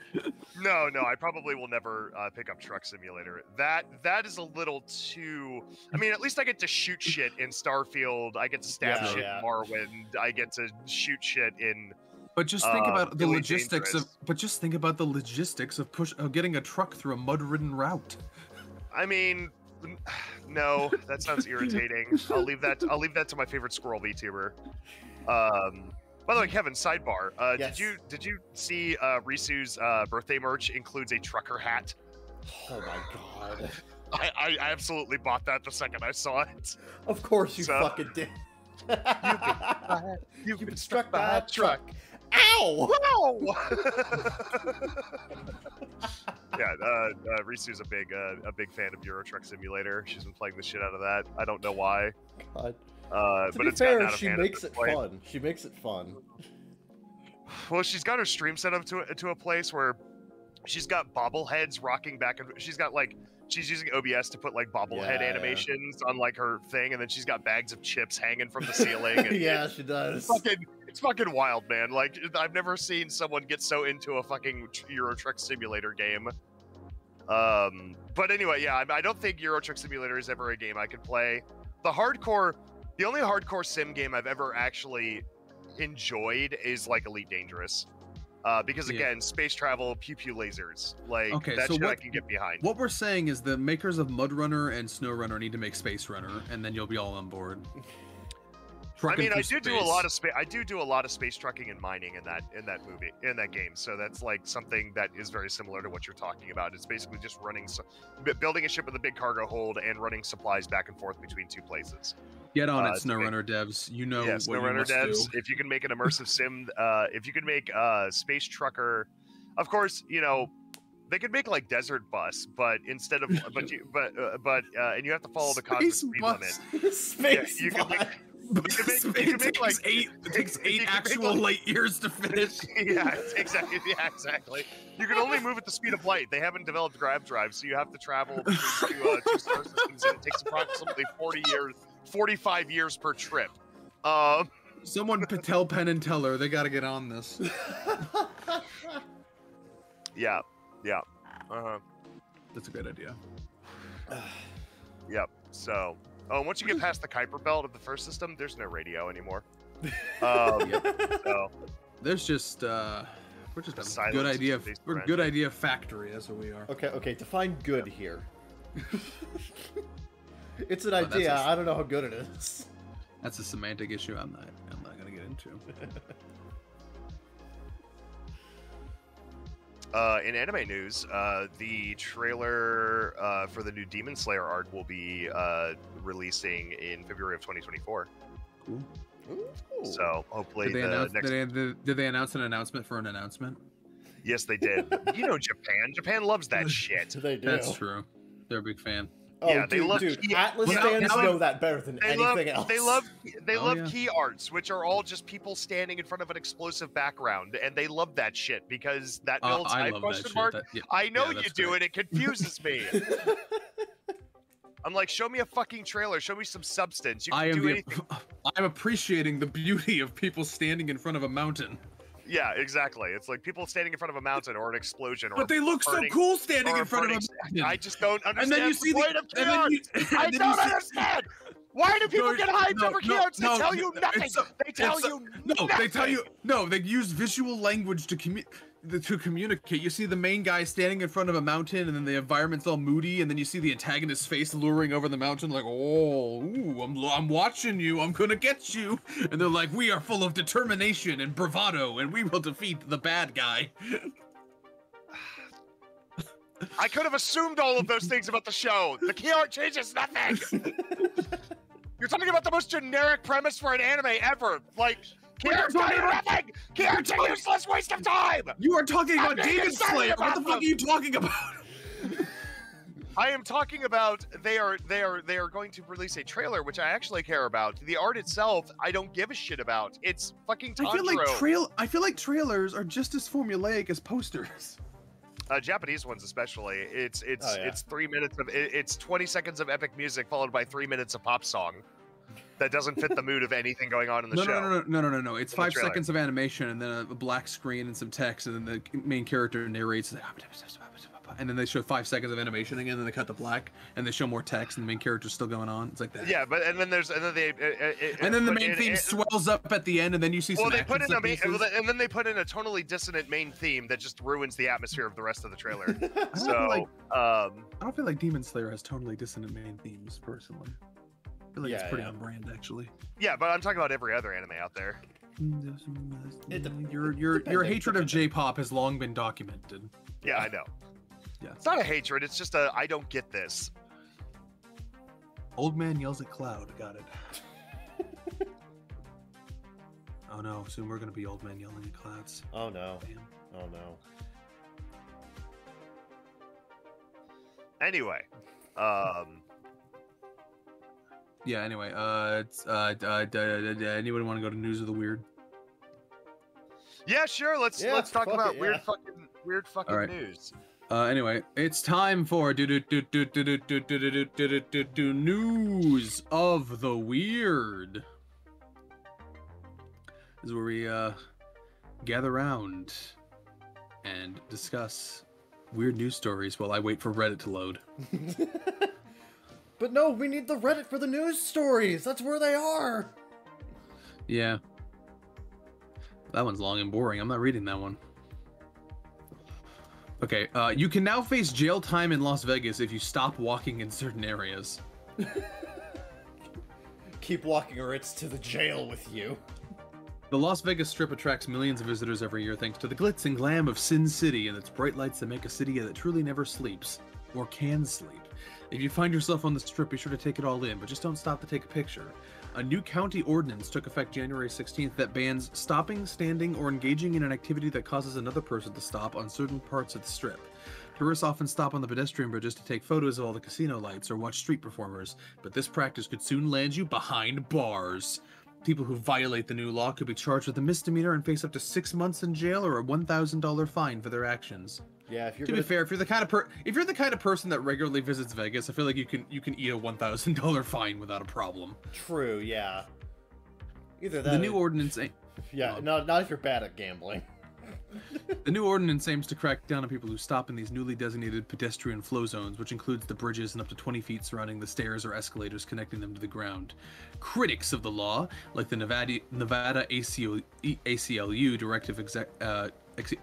No, I probably will never pick up Truck Simulator. That is a little too. I mean, at least I get to shoot shit in Starfield. I get to stab shit in Morrowind. I get to shoot shit in. But just think about the Elite logistics Dangerous. of. But just think about the logistics of getting a truck through a mud-ridden route. I mean, no, that sounds irritating. I'll leave that to my favorite squirrel VTuber. By the way, Kevin, sidebar. Yes. Did you see Risu's birthday merch includes a trucker hat? Oh my god. I absolutely bought that the second I saw it. Of course you fucking did. You've been struck by a truck. Ow! Wow! Yeah, Risu's a big fan of Euro Truck Simulator. She's been playing the shit out of that. I don't know why. God. But to be it's fair, she makes it fun. She makes it fun. Well, she's got her stream set up to a place where she's got bobbleheads rocking back and she's using OBS to put like bobblehead animations on like her thing, and then she's got bags of chips hanging from the ceiling. And yeah, she does. It's fucking wild, man. Like, I've never seen someone get so into a fucking Euro Truck Simulator game. But anyway, yeah, I don't think Euro Truck Simulator is ever a game I could play. The only hardcore sim game I've ever actually enjoyed is like Elite Dangerous. Because again, space travel, pew lasers, like that shit I can get behind. What we're saying is the makers of MudRunner and SnowRunner need to make Space Runner, and then you'll be all on board. I mean, I do a lot of space trucking and mining in that game. So that's like something that is very similar to what you're talking about. It's basically just building a ship with a big cargo hold and running supplies back and forth between two places. Get on it, SnowRunner devs. You know what SnowRunner you must devs. do. If you can make an immersive sim, if you can make Space Trucker, of course, they could make like Desert Bus, but instead of and you have to follow the cosmic speed limit. Space you bus. can make like it takes eight actual light years to finish. Yeah, exactly. You can only move at the speed of light. They haven't developed grav drive, so you have to travel between two star systems, and it takes approximately 45 years per trip. Someone tell Penn and Teller they got to get on this. Yeah. Yeah. That's a good idea. Yep. So, once you get past the Kuiper belt of the first system, there's no radio anymore. So there's just we're just a silence good idea. is We're a good idea factory. That's what we are. Okay. Define good here. It's an idea. I don't know how good it is. That's a semantic issue. I'm not gonna get into. In anime news, the trailer for the new Demon Slayer arc will be releasing in February of 2024. Cool. Ooh. So hopefully did they announce an announcement for an announcement? Yes, they did. You know Japan. Japan loves that shit. They do. That's true. They're a big fan. Oh, yeah, they love Atlas fans know that better than anything else. They love key arts, which are all just people standing in front of an explosive background, and they love that shit because that builds hype question mark. I know you do, and it confuses me. I'm like, show me a fucking trailer. Show me some substance. You can do anything. I'm appreciating the beauty of people standing in front of a mountain. Yeah, exactly. It's like people standing in front of a mountain or an explosion. But they look so cool standing in front of a mountain. I just don't understand. And then you see I don't understand. Why do people get hyped over key arts? They tell you nothing. They tell you nothing. They tell you They use visual language to communicate. You see the main guy standing in front of a mountain, and then the environment's all moody, and then you see the antagonist's face luring over the mountain, like, oh, ooh, I'm watching you, I'm gonna get you. And they're like, we are full of determination and bravado, and we will defeat the bad guy. I could have assumed all of those things about the show. The key art changes nothing. You're talking about the most generic premise for an anime ever. Like, key art's not even nothing. Key art's a useless waste of time. You are talking about Demon Slayer. What the fuck are you talking about? I am talking about they are going to release a trailer, which I actually care about. The art itself, I don't give a shit about. It's fucking Tanjiro. I feel like trailers are just as formulaic as posters. Japanese ones especially. It's 3 minutes of it's 20 seconds of epic music followed by 3 minutes of pop song. That doesn't fit the mood of anything going on in the show. No. It's 5 seconds of animation and then a black screen and some text, and then the main character narrates, and then they show 5 seconds of animation again, and then they cut to black, and they show more text, and the main character's still going on. It's like that. Yeah, but and then the main theme swells up at the end, and then you see some they put in and then they put in a tonally dissonant main theme that just ruins the atmosphere of the rest of the trailer. I don't feel like Demon Slayer has tonally dissonant main themes personally. I feel like it's pretty on brand, actually. Yeah, but I'm talking about every other anime out there. Your hatred of J-pop has long been documented. Yeah, I know. Yeah. It's not a hatred, it's just I don't get this. Old man yells at cloud. Got it. Oh no, soon we're gonna be old men yelling at clouds. Oh no. Damn. Oh no. Anyway, yeah, anyway, anyone want to go to News of the Weird? Yeah, sure. Let's talk about weird fucking news. Anyway, it's time for News of the Weird. This is where we gather around and discuss weird news stories while I wait for Reddit to load. But no, we need the Reddit for the news stories. That's where they are. Yeah. That one's long and boring. I'm not reading that one. Okay, you can now face jail time in Las Vegas if you stop walking in certain areas. Keep walking or it's to the jail with you. The Las Vegas Strip attracts millions of visitors every year thanks to the glitz and glam of Sin City and its bright lights that make a city that truly never sleeps. Or can sleep. If you find yourself on the Strip, be sure to take it all in, but just don't stop to take a picture. A new county ordinance took effect January 16th that bans stopping, standing, or engaging in an activity that causes another person to stop on certain parts of the Strip. Tourists often stop on the pedestrian bridges to take photos of all the casino lights or watch street performers, but this practice could soon land you behind bars. People who violate the new law could be charged with a misdemeanor and face up to 6 months in jail or a $1,000 fine for their actions. Yeah, if you're to be fair, if you're the kind of person that regularly visits Vegas, I feel like you can eat a $1,000 fine without a problem. True, yeah. Either that. The new ordinance ain't. Yeah, not if you're bad at gambling. The new ordinance aims to crack down on people who stop in these newly designated pedestrian flow zones, which includes the bridges and up to 20 feet surrounding the stairs or escalators connecting them to the ground. Critics of the law, like the Nevada ACLU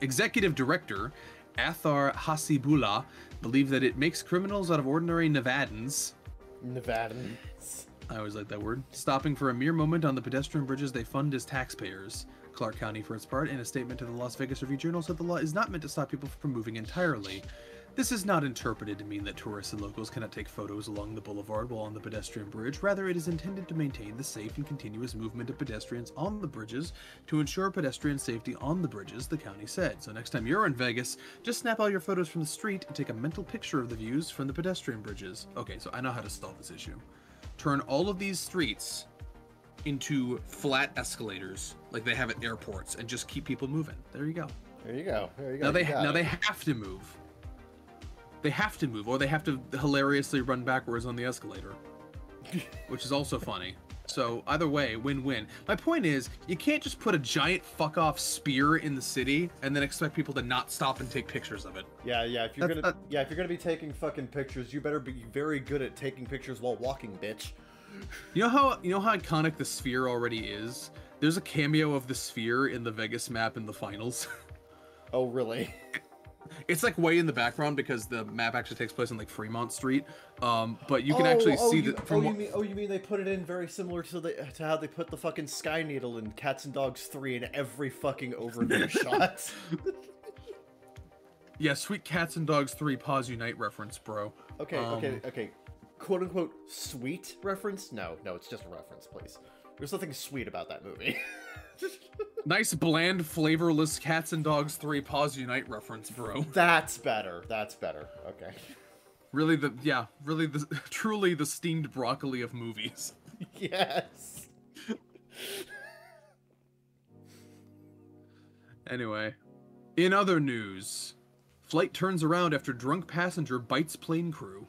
Executive Director Athar Hasibullah, believe that it makes criminals out of ordinary Nevadans. I always like that word. Stopping for a mere moment on the pedestrian bridges they fund as taxpayers. Clark County, for its part, in a statement to the Las Vegas Review-Journal, said the law is not meant to stop people from moving entirely. This is not interpreted to mean that tourists and locals cannot take photos along the boulevard while on the pedestrian bridge. Rather, it is intended to maintain the safe and continuous movement of pedestrians on the bridges to ensure pedestrian safety on the bridges, the county said. So next time you're in Vegas, just snap all your photos from the street and take a mental picture of the views from the pedestrian bridges. Okay, so I know how to solve this issue. Turn all of these streets into flat escalators like they have at airports and just keep people moving. There you go. There you go. There you go. Now they have to move. They have to move, or they have to hilariously run backwards on the escalator, which is also funny. So either way, win-win. My point is, you can't just put a giant fuck-off spear in the city and then expect people to not stop and take pictures of it. Yeah. If you're gonna be taking fucking pictures, you better be very good at taking pictures while walking, bitch. You know how iconic the sphere already is? There's a cameo of the sphere in the Vegas map in the finals. Oh, really? It's like way in the background because the map actually takes place on like Fremont Street. But you can actually see that from you mean they put it in very similar to how they put the fucking Sky Needle in Cats and Dogs 3 in every fucking overview shot. Yeah, sweet Cats and Dogs 3 Pause Unite reference, bro. Okay. Quote unquote sweet reference? No, it's just a reference, please. There's nothing sweet about that movie. Nice, bland, flavorless Cats and Dogs 3 Pause Unite reference, bro. That's better. Okay. Truly the steamed broccoli of movies. Yes. Anyway, in other news, flight turns around after drunk passenger bites plane crew.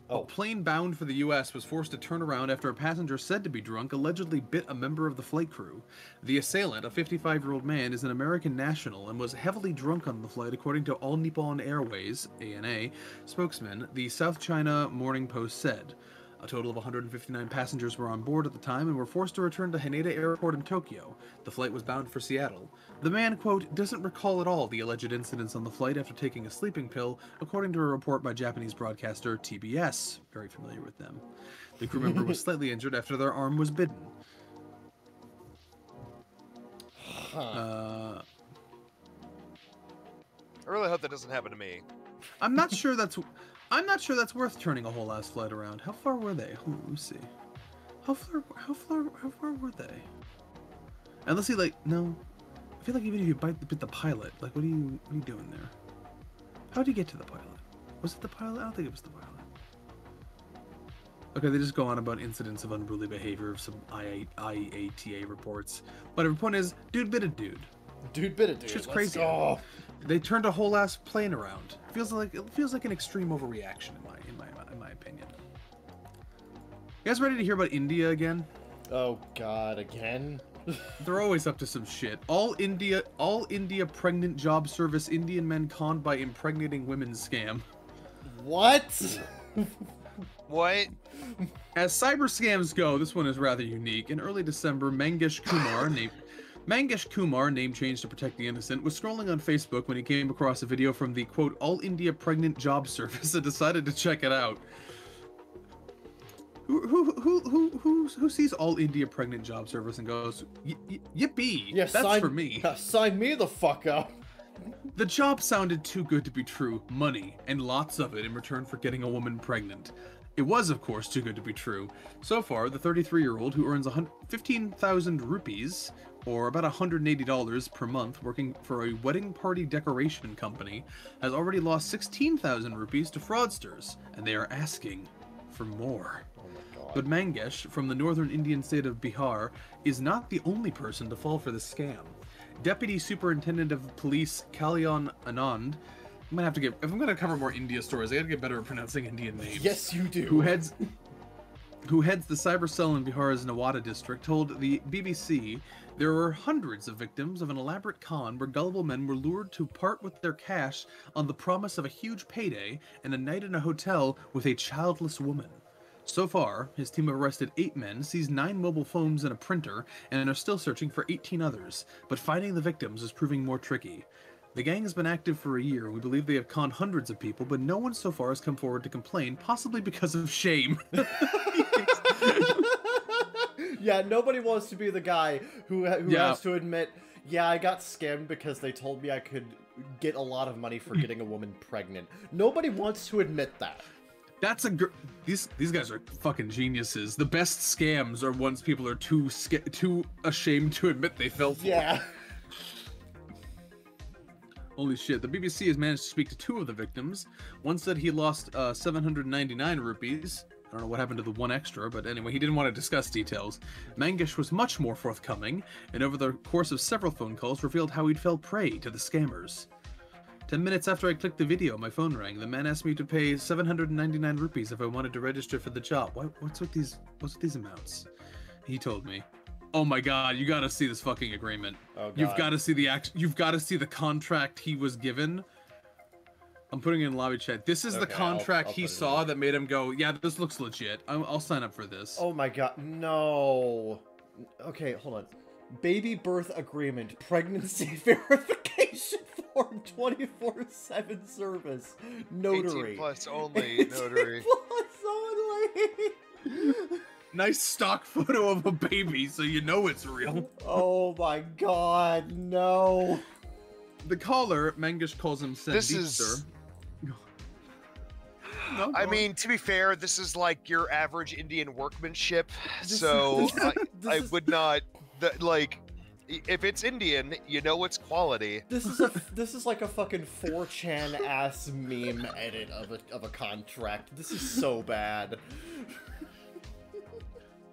A plane bound for the U.S. was forced to turn around after a passenger said to be drunk allegedly bit a member of the flight crew. The assailant, a 55-year-old man, is an American national and was heavily drunk on the flight, according to All Nippon Airways (ANA) spokesman, the South China Morning Post said. A total of 159 passengers were on board at the time and were forced to return to Haneda Airport in Tokyo. The flight was bound for Seattle. The man, quote, doesn't recall at all the alleged incidents on the flight after taking a sleeping pill, according to a report by Japanese broadcaster TBS. Very familiar with them. The crew member was slightly injured after their arm was bitten. I really hope that doesn't happen to me. I'm not sure that's worth turning a whole ass flight around. How far were they? Let me see. How far were they? Unless he no. I feel like even if you bit the pilot, like what are you doing there? How did you get to the pilot? Was it the pilot? I don't think it was the pilot. Okay, they just go on about incidents of unruly behavior of some IATA reports. Whatever. Point is, dude bit a dude. Dude bit a dude. Shit's crazy. They turned a whole ass plane around. It feels like an extreme overreaction in my opinion. You guys ready to hear about India again? Oh God, again? They're always up to some shit. All India pregnant job service Indian men conned by impregnating women scam. What? What? As cyber scams go, this one is rather unique. In early December, Mangesh Kumar, name changed to protect the innocent, was scrolling on Facebook when he came across a video from the, quote, All India Pregnant Job Service and decided to check it out. Who sees All India Pregnant Job Service and goes, yippee, yeah, that's for me. Sign me the fuck up. The job sounded too good to be true. Money, and lots of it in return for getting a woman pregnant. It was, of course, too good to be true. So far, the 33-year-old, who earns 15,000 rupees, or about $180 per month, working for a wedding party decoration company, has already lost 16,000 rupees to fraudsters, and they are asking for more. But Mangesh, from the northern Indian state of Bihar, is not the only person to fall for this scam. Deputy Superintendent of Police Kalyan Anand, I'm gonna have to if I'm gonna cover more India stories, I gotta get better at pronouncing Indian names. Yes, you do. Who heads the cyber cell in Bihar's Nawada district, told the BBC There were hundreds of victims of an elaborate con where gullible men were lured to part with their cash on the promise of a huge payday and a night in a hotel with a childless woman. So far, his team have arrested 8 men, seized 9 mobile phones and a printer, and are still searching for 18 others, but finding the victims is proving more tricky. The gang has been active for a year, and we believe they have conned hundreds of people, but no one so far has come forward to complain, possibly because of shame. Yeah, nobody wants to be the guy who has to admit, yeah, I got scammed because they told me I could get a lot of money for getting a woman pregnant. Nobody wants to admit that. That's these guys are fucking geniuses. The best scams are ones people are too ashamed to admit they fell for. Yeah. Holy shit, the BBC has managed to speak to 2 of the victims. One said he lost 799 rupees. I don't know what happened to the 1 extra, but anyway, he didn't want to discuss details. Mangesh was much more forthcoming, and over the course of several phone calls revealed how he'd fell prey to the scammers. 10 minutes after I clicked the video, my phone rang. The man asked me to pay 799 rupees if I wanted to register for the job. What's with these amounts? He told me. Oh my god, you gotta see this fucking agreement. Oh god. You've gotta see the contract he was given. I'm putting it in lobby chat. This is the contract he saw that made him go, yeah, this looks legit. I'll sign up for this. Oh my god, no. Okay, hold on. Baby birth agreement, pregnancy verification form, 24/7 service, notary. 18+ only, notary. 18+ only. Nice stock photo of a baby, so you know it's real. Oh my god, no. The caller, Mangesh calls him Sandeep, sir. No, I mean, to be fair, this is like your average Indian workmanship, I would not, like, if it's Indian, you know it's quality. This is like a fucking 4chan ass meme edit of a contract. This is so bad.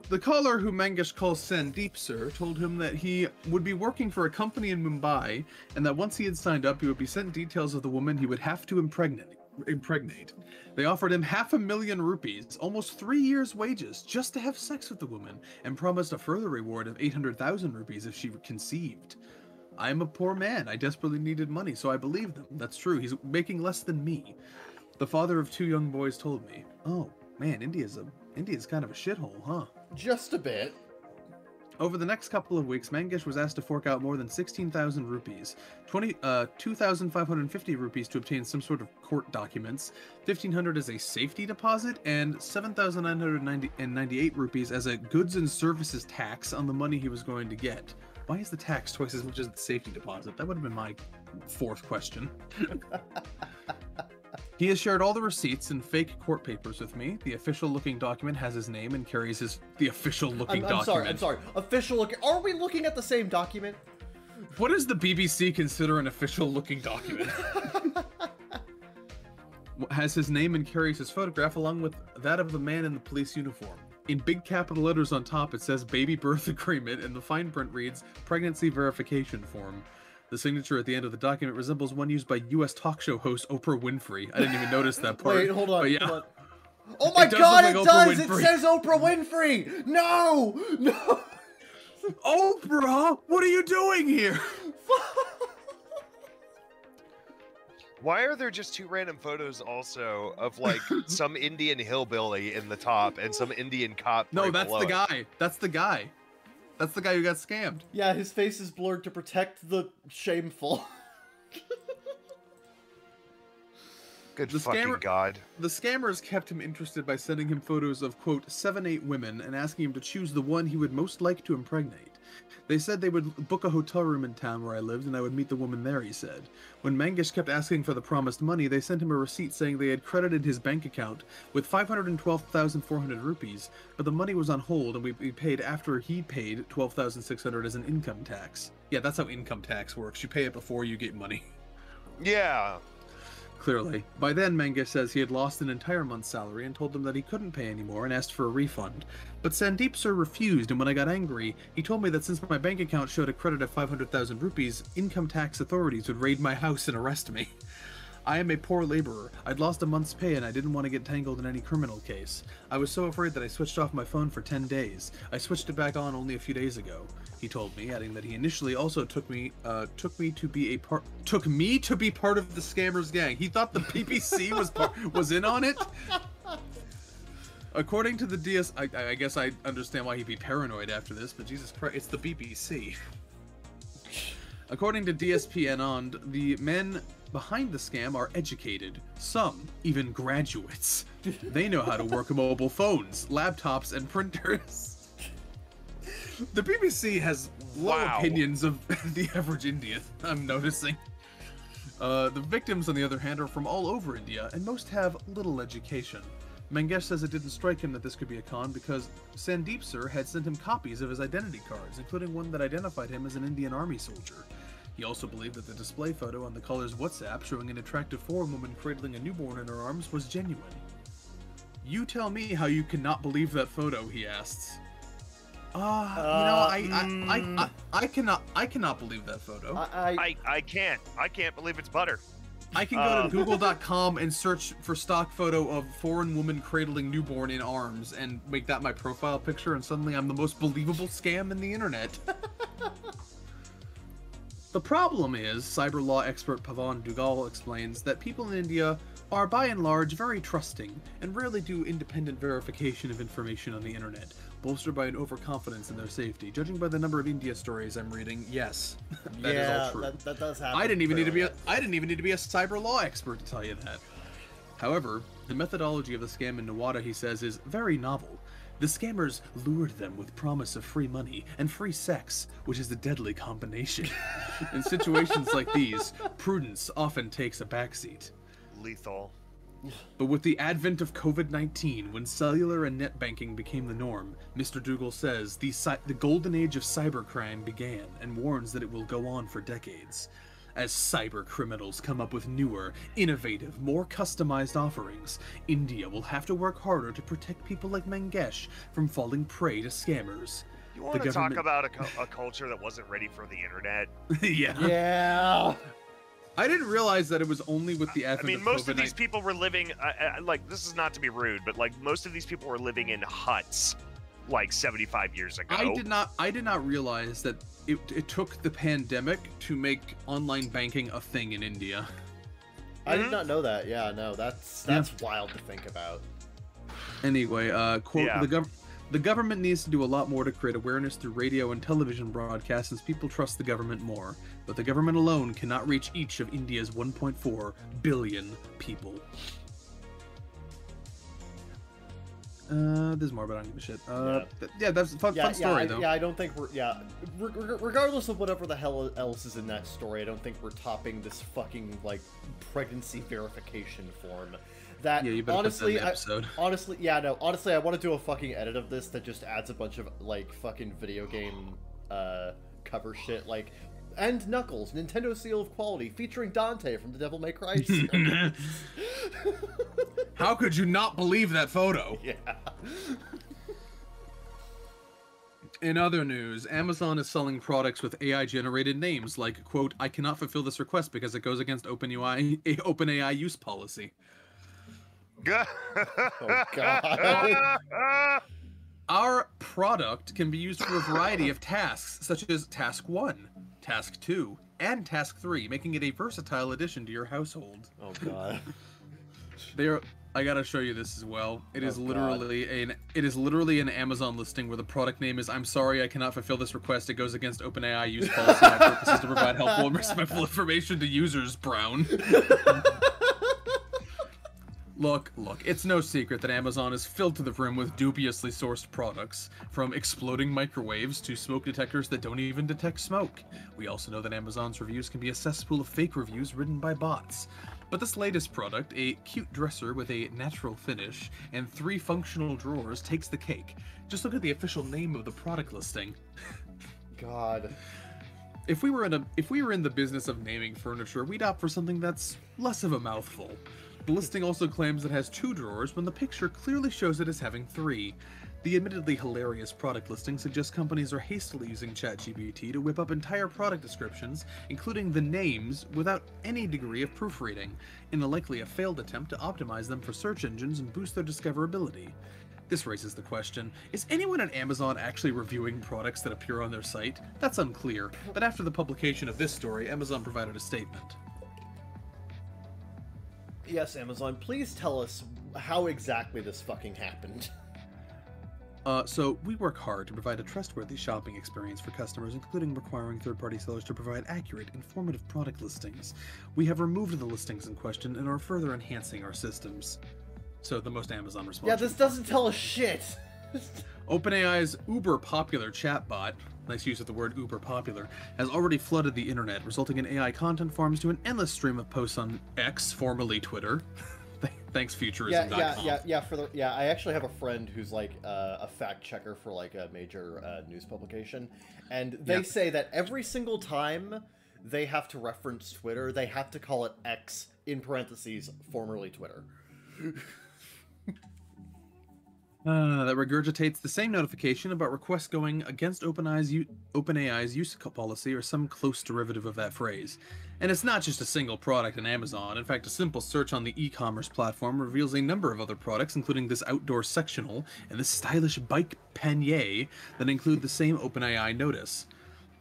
The caller, who Mangesh calls Sandeep, sir, told him that he would be working for a company in Mumbai, and that once he had signed up, he would be sent details of the woman he would have to impregnate. They offered him 500,000 rupees, almost 3 years' wages, just to have sex with the woman, and promised a further reward of 800,000 rupees if she conceived. I am a poor man. I desperately needed money, so I believed them. That's true. He's making less than me. The father of 2 young boys told me, "Oh man, India's kind of a shithole, huh?" Just a bit. Over the next couple of weeks, Mangesh was asked to fork out more than 16,000 rupees, 2,550 rupees to obtain some sort of court documents, 1,500 as a safety deposit, and 7,998 rupees as a goods and services tax on the money he was going to get. Why is the tax twice as much as the safety deposit? That would have been my 4th question. He has shared all the receipts and fake court papers with me. The official-looking document has his name and carries the official-looking document. I'm sorry. Official-looking... Are we looking at the same document? What does the BBC consider an official-looking document? Has his name and carries his photograph along with that of the man in the police uniform. In big capital letters on top, it says baby birth agreement, and the fine print reads pregnancy verification form. The signature at the end of the document resembles one used by U.S. talk show host Oprah Winfrey. I didn't even notice that part. Wait, hold on. But yeah. Hold on. Oh my god, it does! It Winfrey. says Oprah Winfrey! No! No! Oprah! What are you doing here? Why are there just 2 random photos also of, like, some Indian hillbilly in the top and some Indian cop? No, right that's below the it? guy. That's the guy. That's the guy who got scammed. Yeah, his face is blurred to protect the shameful. Good fucking god. The scammers kept him interested by sending him photos of, quote, 7-8 women and asking him to choose the one he would most like to impregnate. They said they would book a hotel room in town where I lived and I would meet the woman there, he said. When Mangesh kept asking for the promised money, they sent him a receipt saying they had credited his bank account with 512,400 rupees, but the money was on hold and we paid after he paid 12,600 as an income tax. Yeah, that's how income tax works. You pay it before you get money. Yeah. Clearly. By then, Mangesh says he had lost an entire month's salary and told them that he couldn't pay anymore and asked for a refund. But Sandeep sir refused, and when I got angry, he told me that since my bank account showed a credit of 500,000 rupees, income tax authorities would raid my house and arrest me. I am a poor laborer. I'd lost a month's pay and I didn't want to get tangled in any criminal case. I was so afraid that I switched off my phone for 10 days. I switched it back on only a few days ago. He told me, adding that he initially also took me to be part of the scammers gang. He thought the BBC was in on it. According to the DS, I guess I understand why he'd be paranoid after this, but Jesus Christ, it's the BBC. According to DSP the men behind the scam are educated, some even graduates. They know how to work mobile phones, laptops, and printers. The BBC has low opinions of the average Indian, I'm noticing. The victims, on the other hand, are from all over India, and most have little education. Mangesh says it didn't strike him that this could be a con because Sandeep Sir had sent him copies of his identity cards, including one that identified him as an Indian Army soldier. He also believed that the display photo on the caller's WhatsApp showing an attractive foreign woman cradling a newborn in her arms was genuine. You tell me how you cannot believe that photo, he asks. I cannot believe that photo. I can't believe it's butter. I can go to google.com and search for stock photo of foreign woman cradling newborn in arms and make that my profile picture, and suddenly I'm the most believable scam in the internet. The problem is, cyber law expert Pavan Dugal explains that people in India are by and large very trusting and rarely do independent verification of information on the internet, bolstered by an overconfidence in their safety. Judging by the number of India stories I'm reading, yes, that is all true. That does happen. I didn't even need to be a cyber law expert to tell you that. However, the methodology of the scam in Nawada, he says, is very novel. The scammers lured them with promise of free money and free sex, which is a deadly combination. In situations like these, prudence often takes a backseat. Lethal. But with the advent of COVID-19, when cellular and net banking became the norm, Mr. Dougal says the golden age of cybercrime began and warns that it will go on for decades. As cyber criminals come up with newer, innovative, more customized offerings, India will have to work harder to protect people like Mangesh from falling prey to scammers. You want to talk about a culture that wasn't ready for the internet? Yeah. I didn't realize that it was only with the advent of COVID-19. Most of these people were living, like, this is not to be rude, but, like, most of these people were living in huts, like, 75 years ago. I did not realize that it took the pandemic to make online banking a thing in India. I did not know that. Yeah, no, that's wild to think about. Anyway, quote, the government needs to do a lot more to create awareness through radio and television broadcasts since people trust the government more. But the government alone cannot reach each of India's 1.4 billion people. There's more, but I don't give a shit. Yeah, that's a fun story, though. Yeah, I don't think we're... Yeah, regardless of whatever the hell else is in that story, I don't think we're topping this fucking, like, pregnancy verification form. That, yeah, you better honestly, put that in the episode. Honestly, I want to do a fucking edit of this that just adds a bunch of, like, fucking video game, cover shit, like... And Knuckles, Nintendo Seal of Quality, featuring Dante from the Devil May Cry series. How could you not believe that photo? Yeah. In other news, Amazon is selling products with AI-generated names like, quote, I cannot fulfill this request because it goes against OpenAI use policy. Oh, God. Our product can be used for a variety of tasks, such as Task 1, Task 2, and Task 3, making it a versatile addition to your household. Oh, God. I gotta show you this as well. It is literally an Amazon listing where the product name is, I'm sorry, I cannot fulfill this request. It goes against OpenAI use policy. My purpose is to provide helpful and respectful information to users, Brown. Look, it's no secret that Amazon is filled to the brim with dubiously sourced products, from exploding microwaves to smoke detectors that don't even detect smoke. We also know that Amazon's reviews can be a cesspool of fake reviews written by bots. But this latest product, a cute dresser with a natural finish and 3 functional drawers, takes the cake. Just look at the official name of the product listing. God. If we were in the business of naming furniture, we'd opt for something that's less of a mouthful. The listing also claims it has 2 drawers when the picture clearly shows it as having 3. The admittedly hilarious product listing suggests companies are hastily using ChatGPT to whip up entire product descriptions, including the names, without any degree of proofreading, in a likely a failed attempt to optimize them for search engines and boost their discoverability. This raises the question, is anyone at Amazon actually reviewing products that appear on their site? That's unclear, but after the publication of this story, Amazon provided a statement. Yes, Amazon, please tell us how exactly this fucking happened. So we work hard to provide a trustworthy shopping experience for customers, including requiring third-party sellers to provide accurate, informative product listings. We have removed the listings in question and are further enhancing our systems. So the most Amazon response. Yeah, this doesn't tell us shit. OpenAI's uber-popular chatbot, nice use of the word uber-popular, has already flooded the internet, resulting in AI content forums to an endless stream of posts on X, formerly Twitter. Thanks, futurism.com. Yeah. I actually have a friend who's like a fact checker for like a major news publication, and they say that every single time they have to reference Twitter, they have to call it X in parentheses, formerly Twitter. That regurgitates the same notification about requests going against OpenAI's use policy or some close derivative of that phrase. And it's not just a single product on Amazon. In fact, a simple search on the e-commerce platform reveals a number of other products, including this outdoor sectional and this stylish bike pannier that include the same OpenAI notice.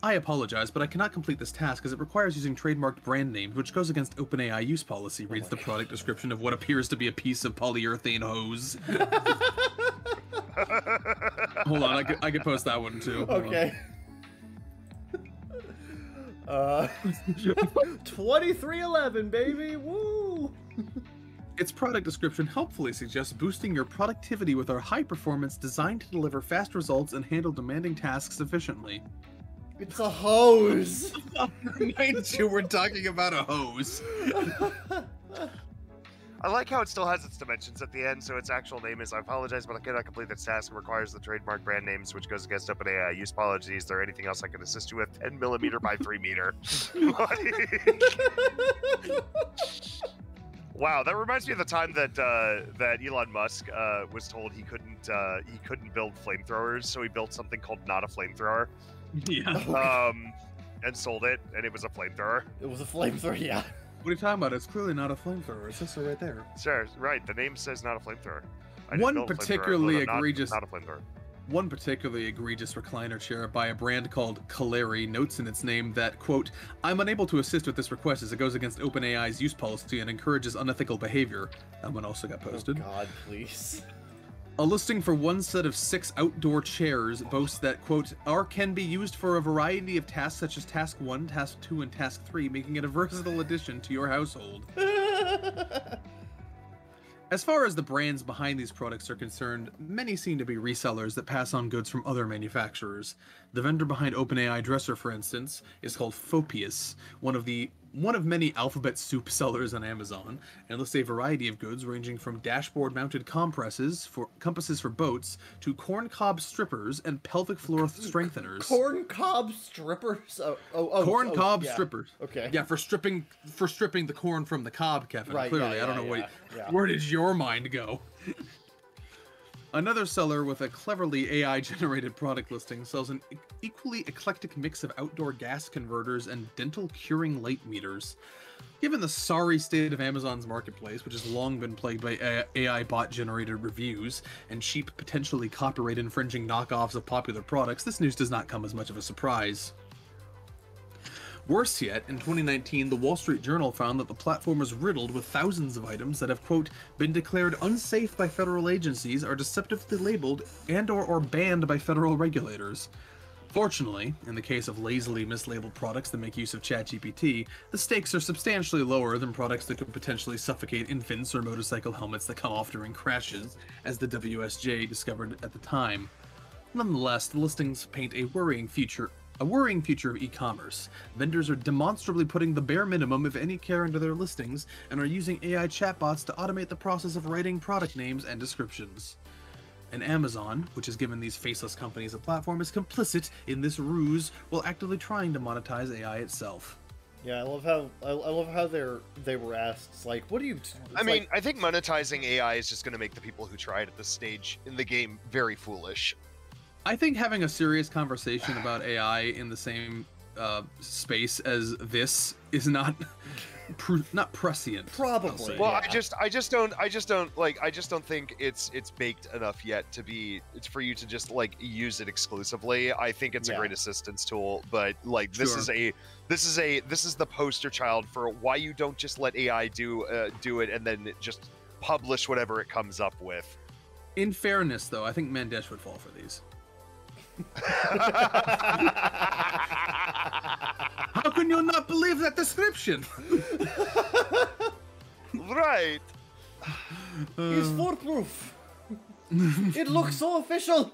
I apologize, but I cannot complete this task as it requires using trademarked brand names, which goes against OpenAI use policy, reads the product description of what appears to be a piece of polyurethane hose. Hold on, I could post that one too. Okay. 2311, baby, woo! Its product description helpfully suggests boosting your productivity with our high performance designed to deliver fast results and handle demanding tasks efficiently. It's a hose! Reminds you we're talking about a hose. I like how it still has its dimensions at the end, so its actual name is, I apologize, but I cannot complete this task. It requires the trademark brand names, which goes against OpenAI use policies. Is there anything else I can assist you with? 10 millimeter by 3 meter. Wow, that reminds me of the time that that Elon Musk was told he couldn't build flamethrowers, so he built something called Not a Flamethrower. Yeah. And sold it, and it was a flamethrower. It was a flamethrower, yeah. What are you talking about? It's clearly not a flamethrower. It says so right there. Sure, right. The name says Not a Flamethrower. One particularly egregious not a flamethrower. One particularly egregious recliner chair by a brand called Kaleri notes in its name that, quote, I'm unable to assist with this request as it goes against OpenAI's use policy and encourages unethical behavior. That one also got posted. Oh God, please. A listing for one set of 6 outdoor chairs boasts that, quote, can be used for a variety of tasks such as Task 1, Task 2, and Task 3, making it a versatile addition to your household. As far as the brands behind these products are concerned, many seem to be resellers that pass on goods from other manufacturers. The vendor behind OpenAI Dresser, for instance, is called Phopius, one of many alphabet soup sellers on Amazon, and lists a variety of goods ranging from dashboard-mounted compasses for boats to corncob strippers and pelvic floor strengtheners. Corncob strippers? Corncob yeah. strippers. Okay. Yeah, for stripping the corn from the cob, Kevin. Right, Clearly, yeah, I don't know yeah. where did your mind go? Another seller with a cleverly AI-generated product listing sells an equally eclectic mix of outdoor gas converters and dental curing light meters. Given the sorry state of Amazon's marketplace, which has long been plagued by AI bot-generated reviews and cheap, potentially copyright-infringing knockoffs of popular products, this news does not come as much of a surprise. Worse yet, in 2019, the Wall Street Journal found that the platform was riddled with thousands of items that have, quote, been declared unsafe by federal agencies, are deceptively labeled, and/or banned by federal regulators. Fortunately, in the case of lazily mislabeled products that make use of ChatGPT, the stakes are substantially lower than products that could potentially suffocate infants or motorcycle helmets that come off during crashes, as the WSJ discovered at the time. Nonetheless, the listings paint a worrying future of e-commerce. Vendors are demonstrably putting the bare minimum of any care into their listings and are using AI chatbots to automate the process of writing product names and descriptions. And Amazon, which has given these faceless companies a platform, is complicit in this ruse while actively trying to monetize AI itself. Yeah, I love how they were asked, it's like, what do you? I mean, I think monetizing AI is just going to make the people who try it at this stage in the game very foolish. I think having a serious conversation about AI in the same space as this is not prescient. Probably. Well, yeah. I just don't think it's baked enough yet it's for you to just like use it exclusively. I think it's a great assistance tool, but like this is the poster child for why you don't just let AI do it and then just publish whatever it comes up with. In fairness, though, I think Mandesh would fall for these. How can you not believe that description? Right. It's foolproof. It looks so official.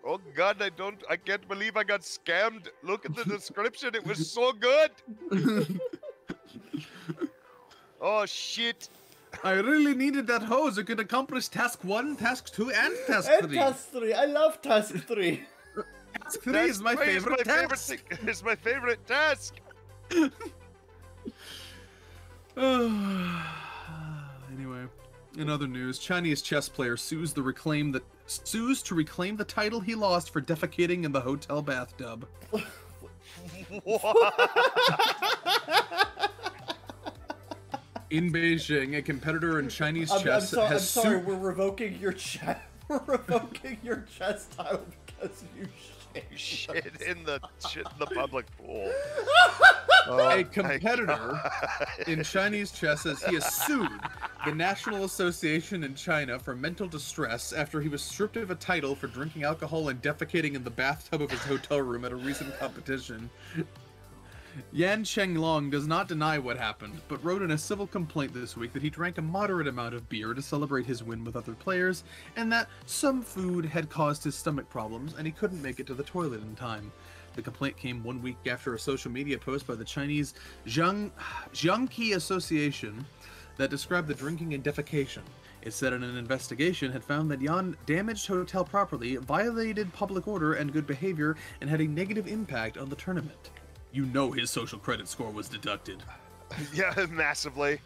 Oh God, I can't believe I got scammed. Look at the description. It was so good. Oh shit. I really needed that hose. It could accomplish task 1, task 2, and task 3. And task 3. I love task 3. Task 3 is my favorite task. It's my favorite task. Anyway, in other news, Chinese chess player sues to reclaim the title he lost for defecating in the hotel bathtub. In Beijing, a competitor in Chinese chess has sued. I'm sorry, we're revoking your chess title because you shit in the public pool. A competitor in Chinese chess says he has sued the National Association in China for mental distress after he was stripped of a title for drinking alcohol and defecating in the bathtub of his hotel room at a recent competition. Yan Chenglong does not deny what happened, but wrote in a civil complaint this week that he drank a moderate amount of beer to celebrate his win with other players, and that some food had caused his stomach problems and he couldn't make it to the toilet in time. The complaint came 1 week after a social media post by the Chinese Jiangqi Association that described the drinking and defecation. It said an investigation had found that Yan damaged hotel property, violated public order and good behavior, and had a negative impact on the tournament. You know his social credit score was deducted. Yeah, massively.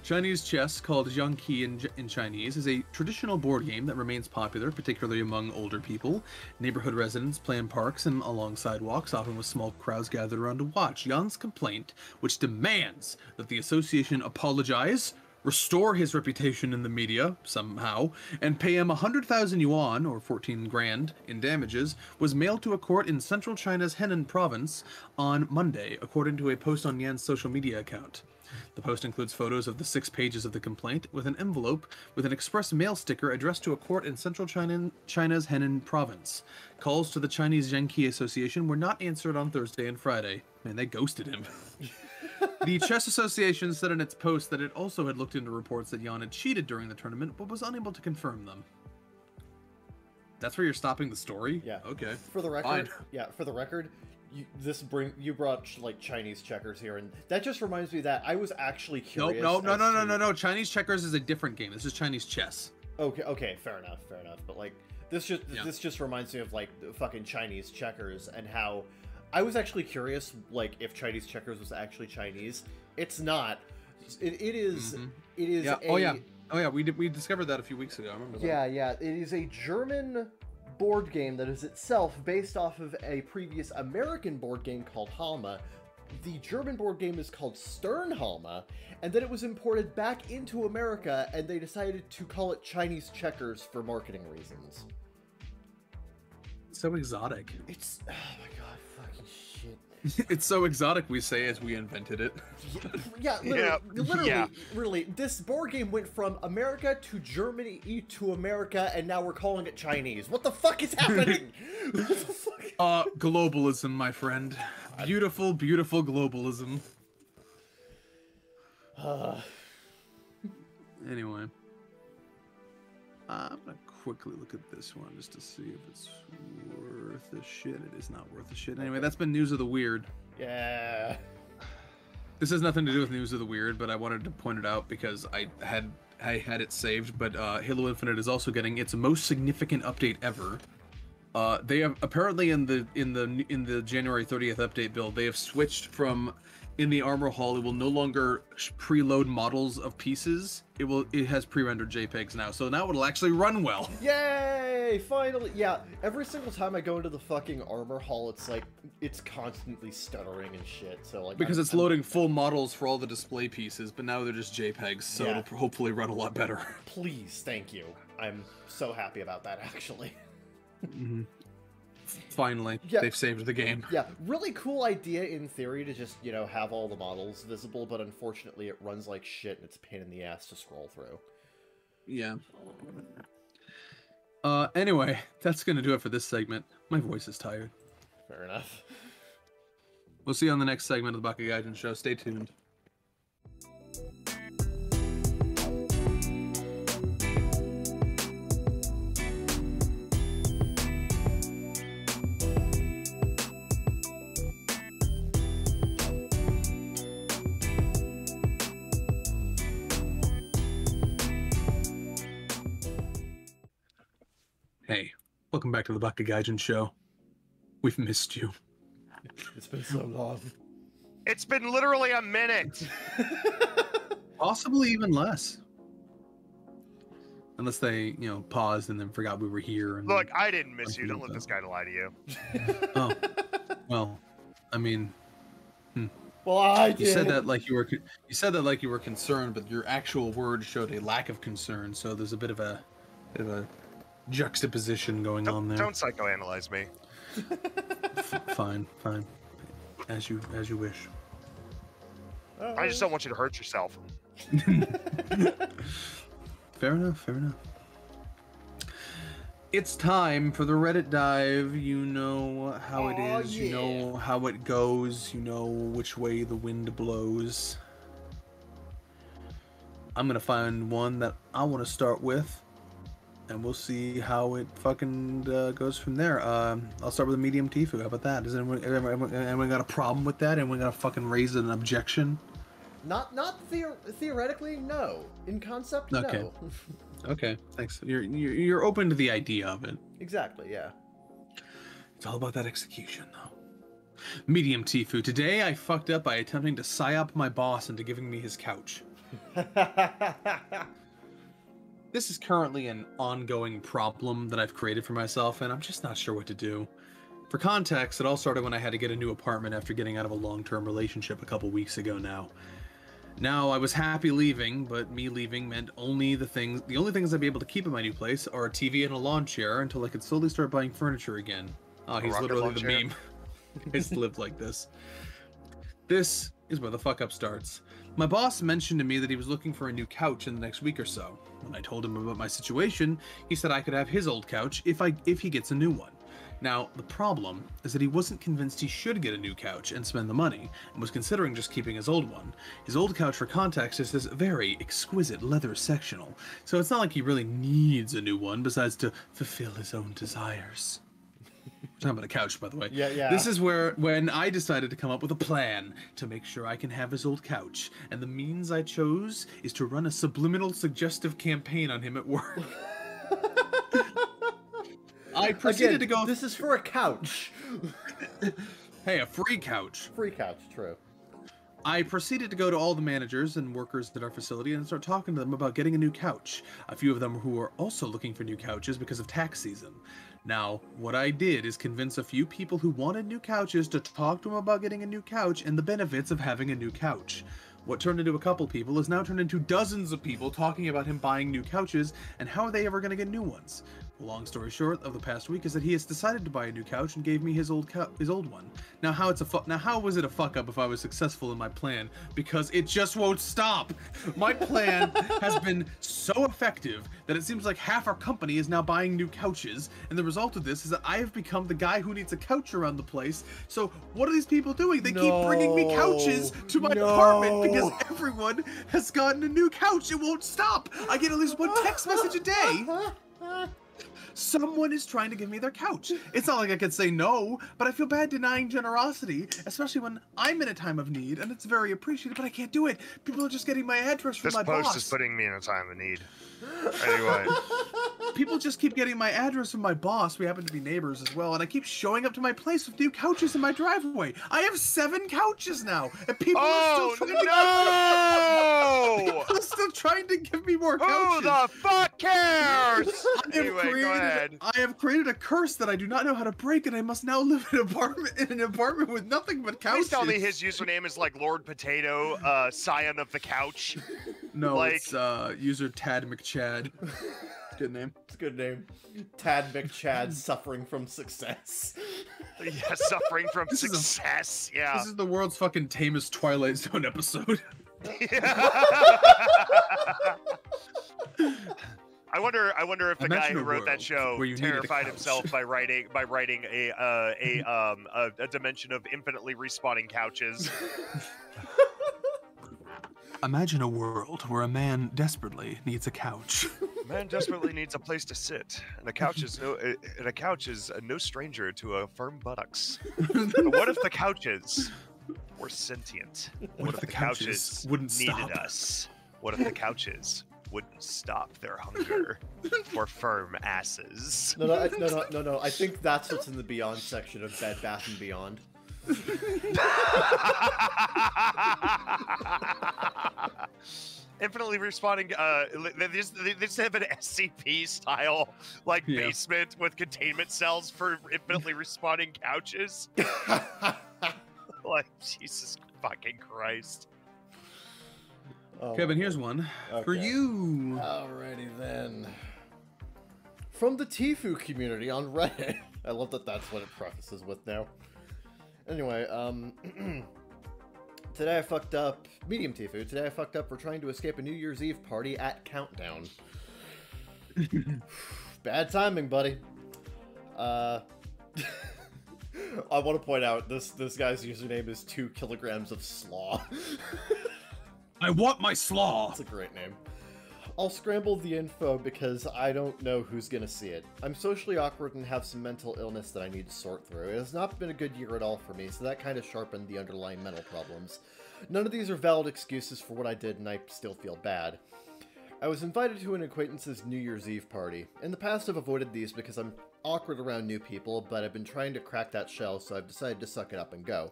Chinese chess, called Jiangqi in Chinese, is a traditional board game that remains popular, particularly among older people. Neighborhood residents play in parks and along sidewalks, often with small crowds gathered around to watch. Yan's complaint, which demands that the association apologize, restore his reputation in the media, somehow, and pay him 100,000 yuan, or 14 grand, in damages, was mailed to a court in central China's Henan province on Monday, according to a post on Yan's social media account. The post includes photos of the 6 pages of the complaint, with an envelope with an express mail sticker addressed to a court in central China's Henan province. Calls to the Chinese Jiangqi Association were not answered on Thursday and Friday. Man, they ghosted him. The Chess Association said in its post that it also had looked into reports that Yan had cheated during the tournament, but was unable to confirm them. That's where you're stopping the story? Yeah. Okay. For the record, fine. Yeah, for the record, you brought like Chinese checkers here, and that just reminds me that I was actually curious. No. Chinese checkers is a different game. This is Chinese chess. Okay, fair enough. But like this just reminds me of like the fucking Chinese checkers and how I was actually curious, like, if Chinese checkers was actually Chinese. It's not. It is. Mm-hmm. It is. Yeah. Oh yeah. We discovered that a few weeks ago. I remember that. Yeah. It is a German board game that is itself based off of a previous American board game called Halma. The German board game is called Sternhalma, and then it was imported back into America, and they decided to call it Chinese checkers for marketing reasons. So exotic. It's, oh my god, fucking shit. It's so exotic, we say, as we invented it. Literally, this board game went from America to Germany to America, and now we're calling it Chinese. What the fuck is happening? What the fuck? Globalism, my friend. Beautiful, beautiful globalism. Anyway. I'm gonna quickly look at this one just to see if it's worth a shit. It is not worth a shit. Anyway, that's been News of the Weird. Yeah. This has nothing to do with News of the Weird, but I wanted to point it out because I had it saved. But Halo Infinite is also getting its most significant update ever. They have apparently in the January 30th update build, they have switched from in the armor hall, it will no longer preload models of pieces. It has pre-rendered JPEGs now, so now it'll actually run well. Yay! Finally! Yeah, every single time I go into the fucking armor hall, it's like, it's constantly stuttering and shit, so like... Because it's loading full models for all the display pieces, but now they're just JPEGs, so Yeah. it'll hopefully run a lot better. Please, thank you. I'm so happy about that, actually. Mm-hmm. Finally, Yeah. they've saved the game. Yeah, really cool idea in theory to just, you know, have all the models visible, but unfortunately it runs like shit and it's a pain in the ass to scroll through. Yeah. Anyway, that's gonna do it for this segment. My voice is tired. Fair enough. We'll see you on the next segment of the Baka Show. Stay tuned. Hey, welcome back to the Baka Gaijin Show. We've missed you. It's been so long. It's been literally a minute. Possibly even less. Unless they, you know, paused and then forgot we were here. And Look, I didn't miss you. Don't let this guy lie to you. Oh, well, I mean, Well, I did. you said that like you were concerned, but your actual words showed a lack of concern. So there's a bit of a juxtaposition going on there. Don't psychoanalyze me. Fine. As you wish. I just don't want you to hurt yourself. Fair enough. It's time for the Reddit dive. You know how it is. Yeah. You know how it goes. You know which way the wind blows. I'm gonna find one that I want to start with, and we'll see how it fucking goes from there. I'll start with a medium Tifu. How about that? Does anyone got a problem with that? Anyone got to fucking raise an objection? Not theoretically, no. In concept, Okay. no. Okay, thanks. You're open to the idea of it. Exactly, yeah. It's all about that execution, though. Medium Tifu. Today I fucked up by attempting to psyop my boss into giving me his couch. This is currently an ongoing problem that I've created for myself, and I'm just not sure what to do. For context, it all started when I had to get a new apartment after getting out of a long-term relationship a couple weeks ago now. Now, I was happy leaving, but me leaving meant the only things I'd be able to keep in my new place are a TV and a lawn chair until I could slowly start buying furniture again. Oh, he's literally the meme. It's lived like this. This is where the fuck up starts. My boss mentioned to me that he was looking for a new couch in the next week or so. When I told him about my situation, he said I could have his old couch if he gets a new one. Now, the problem is that he wasn't convinced he should get a new couch and spend the money, and was considering just keeping his old one. His old couch, for context, is this very exquisite leather sectional, so it's not like he really needs a new one besides to fulfill his own desires. We're talking about a couch, by the way. Yeah. This is when I decided to come up with a plan to make sure I can have his old couch, and the means I chose is to run a subliminal suggestive campaign on him at work. I proceeded to go... This is for a couch. Hey, a free couch. Free couch, true. I proceeded to go to all the managers and workers at our facility and start talking to them about getting a new couch. A few of them who were also looking for new couches because of tax season. Now, what I did is convince a few people who wanted new couches to talk to them about getting a new couch and the benefits of having a new couch. What turned into a couple people has now turned into dozens of people talking about him buying new couches and how are they ever going to get new ones. The long story short of the past week is that he has decided to buy a new couch and gave me his old one. Now how was it a fuck up if I was successful in my plan? Because it just won't stop. My plan has been so effective that it seems like half our company is now buying new couches, and the result of this is that I have become the guy who needs a couch around the place. So what are these people doing? They keep bringing me couches to my apartment because everyone has gotten a new couch. It won't stop. I get at least one text message a day. Someone is trying to give me their couch. It's not like I could say no, but I feel bad denying generosity, especially when I'm in a time of need, and it's very appreciated, but I can't do it. People are just getting my address from my boss. This post is putting me in a time of need. Anyway. People just keep getting my address from my boss. We happen to be neighbors as well, and I keep showing up to my place with new couches in my driveway. I have 7 couches now, and people are still trying to give me more couches. Who the fuck cares? I have created a curse that I do not know how to break, and I must now live in an apartment with nothing but couches. Please tell me his username is like Lord Potato, Scion of the Couch. No, it's user Tad McChad. Good name. It's a good name. Tad McChad suffering from success. Yeah, suffering from success. Yeah. This is the world's fucking tamest Twilight Zone episode. I wonder if the guy who wrote that show terrified himself by writing a dimension of infinitely respawning couches. Imagine a world where a man desperately needs a couch. A man desperately needs a place to sit, and a couch is no stranger to a firm buttocks. But what if the couches were sentient? What if the couches needed us? What if the couches wouldn't stop their hunger for firm asses? No. I think that's what's in the Beyond section of Bed Bath & Beyond. Infinitely respawning. They have an SCP style basement with containment cells for infinitely respawning couches. Like, Jesus fucking Christ. Oh, Kevin, here's one for you. Alrighty then. From the Tifu community on Reddit. I love that that's what it prefaces with now. Anyway, today I fucked up. Medium Tifu. Today I fucked up for trying to escape a New Year's Eve party at Countdown. Bad timing, buddy. I want to point out this guy's username is 2 kilograms of slaw. I want my slaw. That's a great name. I'll scramble the info because I don't know who's gonna see it. I'm socially awkward and have some mental illness that I need to sort through. It has not been a good year at all for me, so that kind of sharpened the underlying mental problems. None of these are valid excuses for what I did, and I still feel bad. I was invited to an acquaintance's New Year's Eve party. In the past, I've avoided these because I'm awkward around new people, but I've been trying to crack that shell, so I've decided to suck it up and go.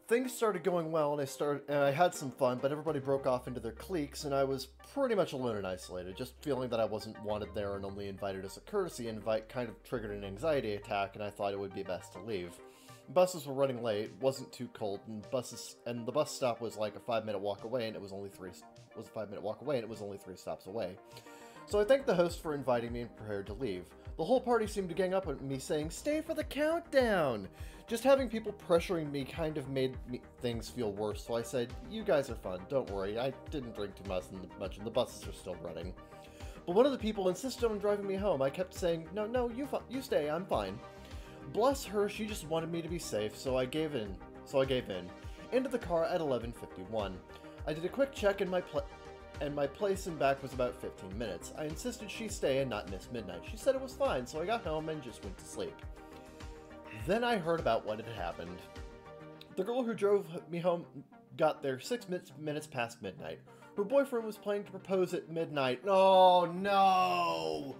Things started going well, and I had some fun, but everybody broke off into their cliques, and I was pretty much alone and isolated, just feeling that I wasn't wanted there and only invited as a courtesy invite kind of triggered an anxiety attack, and I thought it would be best to leave. Buses were running late, wasn't too cold, and the bus stop was like a 5-minute walk away, and it was only 3 stops away. So I thanked the host for inviting me and prepared to leave. The whole party seemed to gang up on me saying, "Stay for the countdown!" Just having people pressuring me kind of made things feel worse, so I said, "You guys are fun, don't worry, I didn't drink too much and the buses are still running." But one of the people insisted on driving me home. I kept saying, No, you stay, I'm fine. Bless her, she just wanted me to be safe, so I gave in. Into the car at 11:51. I did a quick check and my place and back was about 15 minutes. I insisted she stay and not miss midnight. She said it was fine, so I got home and just went to sleep. Then I heard about what had happened. The girl who drove me home got there 6 minutes past midnight. Her boyfriend was planning to propose at midnight. Oh, no!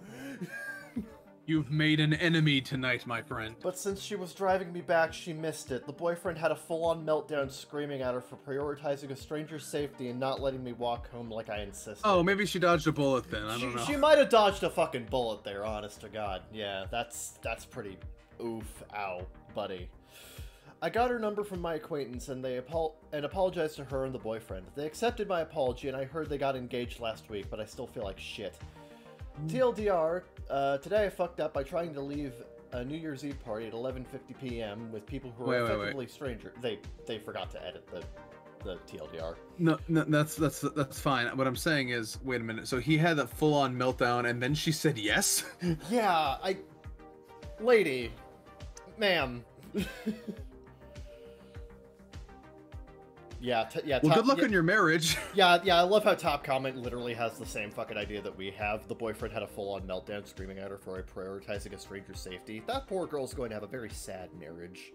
You've made an enemy tonight, my friend. But since she was driving me back, she missed it. The boyfriend had a full-on meltdown screaming at her for prioritizing a stranger's safety and not letting me walk home like I insisted. Oh, maybe she dodged a bullet then, I don't know. She might have dodged a fucking bullet there, honest to God. Yeah, that's pretty oof, ow, buddy. I got her number from my acquaintance and apologized to her and the boyfriend. They accepted my apology and I heard they got engaged last week, but I still feel like shit. TLDR, today I fucked up by trying to leave a New Year's Eve party at 11:50 p.m. with people who are effectively strangers. They forgot to edit the TLDR. No, that's fine. What I'm saying is, wait a minute. So he had that full-on meltdown, and then she said yes. Yeah, lady, ma'am. Yeah, yeah. Well, good luck on your marriage. Yeah, I love how top comment literally has the same fucking idea that we have. The boyfriend had a full-on meltdown screaming at her for prioritizing a stranger's safety. That poor girl's going to have a very sad marriage.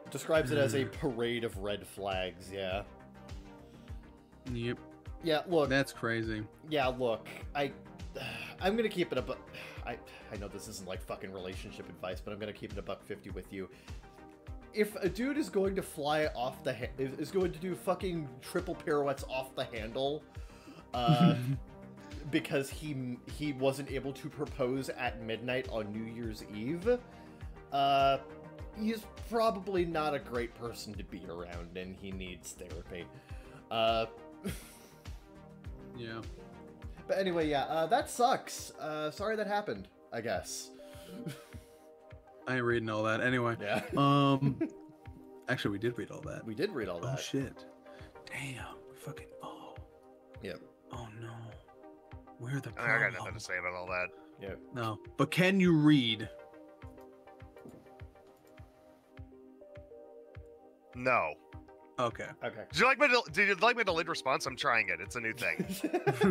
Describes it as a parade of red flags, yeah. Yep. Yeah, look. That's crazy. Yeah, look. I'm gonna keep it I know this isn't like fucking relationship advice, but I'm gonna keep it $1.50 with you. If a dude is going to fly off the is going to do fucking triple pirouettes off the handle, because he wasn't able to propose at midnight on New Year's Eve, he's probably not a great person to be around, and he needs therapy. Yeah. But anyway, yeah, that sucks. Sorry that happened, I guess. I ain't reading all that. Anyway. Yeah. Actually, we did read all that. We did read all that. Oh, shit. Damn. Fucking, oh. Yep. Oh, no. Where the I got nothing to say about all that. Yep. No. But can you read? No. Okay. Okay. Did you like my delayed response? I'm trying it. It's a new thing. It's a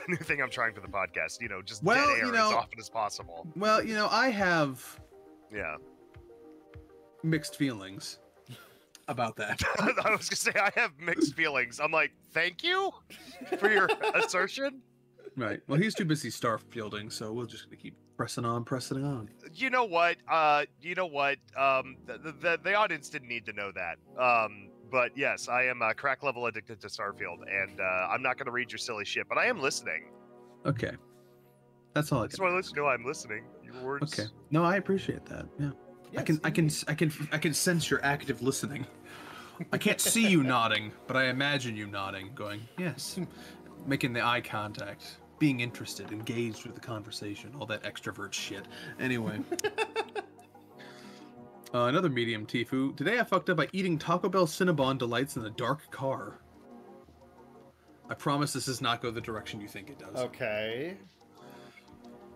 new thing I'm trying for the podcast. You know, just dead air as often as possible. Well, you know, I have mixed feelings about that. I was gonna say I have mixed feelings. I'm like, thank you for your assertion. Right. Well, he's too busy starfielding, so we're just gonna keep pressing on. You know what? The audience didn't need to know that. But yes, I am crack level addicted to Starfield, and I'm not gonna read your silly shit, but I am listening. Okay. That's all I can. That's why I listen to. I'm listening. Your words. Okay. No, I appreciate that. Yeah. Yes, I can sense your active listening. I can't see you nodding, but I imagine you nodding, going, yes, making the eye contact, being interested, engaged with the conversation, all that extrovert shit. Anyway. Another medium Tifu. Today I fucked up by eating Taco Bell Cinnabon Delights in a dark car. I promise this does not go the direction you think it does. Okay.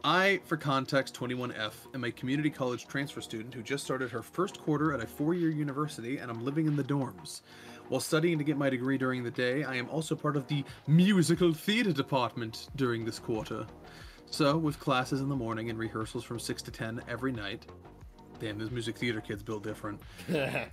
I, for context, 21F, am a community college transfer student who just started her first quarter at a 4-year university, and I'm living in the dorms. While studying to get my degree during the day, I am also part of the musical theater department during this quarter. So, with classes in the morning and rehearsals from 6 to 10 every night, damn, those music theater kids build different.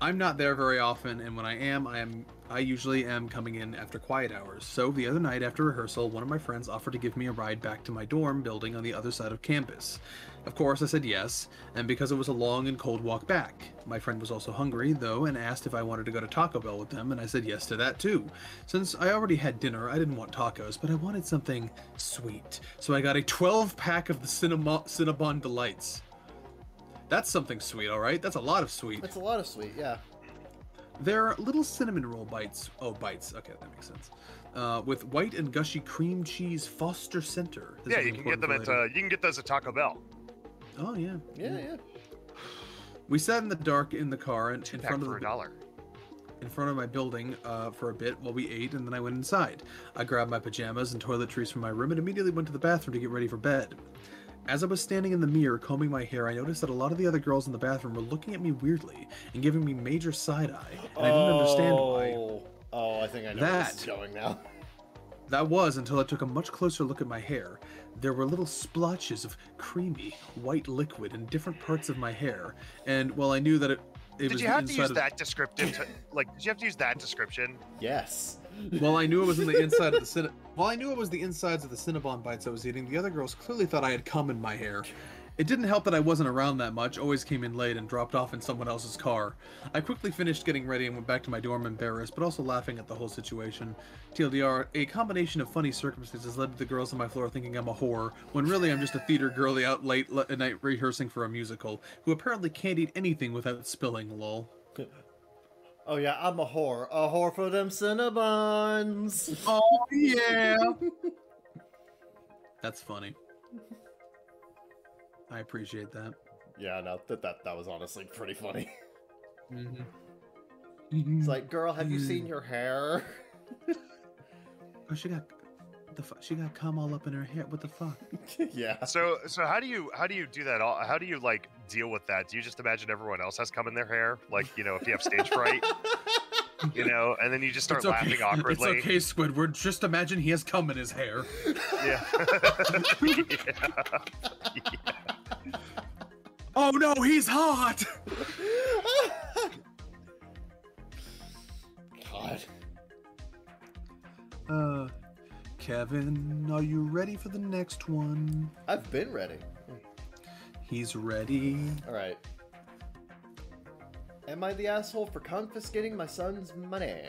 I'm not there very often, and when I am, I usually am coming in after quiet hours. So the other night after rehearsal, one of my friends offered to give me a ride back to my dorm building on the other side of campus. Of course, I said yes, and because it was a long and cold walk back. My friend was also hungry, though, and asked if I wanted to go to Taco Bell with them, and I said yes to that too. Since I already had dinner, I didn't want tacos, but I wanted something sweet. So I got a 12-pack of the Cinnabon Delights. That's something sweet, all right? That's a lot of sweet. That's a lot of sweet, yeah. They're little cinnamon roll bites. Oh, bites. Okay, that makes sense. With white and gushy cream cheese Foster Center. Yeah, you can get them at you can get those at Taco Bell. Oh yeah. Yeah. We sat in the dark in the car in front of $1 in front of my building for a bit while we ate, and then I went inside. I grabbed my pajamas and toiletries from my room and immediately went to the bathroom to get ready for bed. As I was standing in the mirror combing my hair, I noticed that a lot of the other girls in the bathroom were looking at me weirdly and giving me major side-eye, and I didn't understand why. Oh, I think I know where this is going now. That was until I took a much closer look at my hair. There were little splotches of creamy, white liquid in different parts of my hair, and while I knew that it did was you have to use that descriptive did you have to use that description? Yes. Well, I knew it was in the inside of the Well, I knew it was the insides of the Cinnabon bites I was eating. The other girls clearly thought I had cum in my hair. It didn't help that I wasn't around that much, always came in late and dropped off in someone else's car. I quickly finished getting ready and went back to my dorm embarrassed, but also laughing at the whole situation. TLDR, a combination of funny circumstances led to the girls on my floor thinking I'm a whore, when really I'm just a theater girly out late at night rehearsing for a musical, who apparently can't eat anything without spilling, lol. Oh yeah, I'm a whore for them Cinnabons. Oh yeah. That's funny. I appreciate that. Yeah, no, that was honestly pretty funny. Mm-hmm. It's like, girl, have you seen your hair? Oh, she got cum all up in her hair. What the fuck? Yeah. So how do you do that? How do you like deal with that, do you just imagine everyone else has cum in their hair? Like, you know, if you have stage fright, you know, and then you just start laughing awkwardly. It's okay, Squidward. Just imagine he has cum in his hair. Yeah. Yeah. Oh no, he's hot! God. Kevin, are you ready for the next one? I've been ready. He's ready. Alright. Am I the asshole for confiscating my son's money?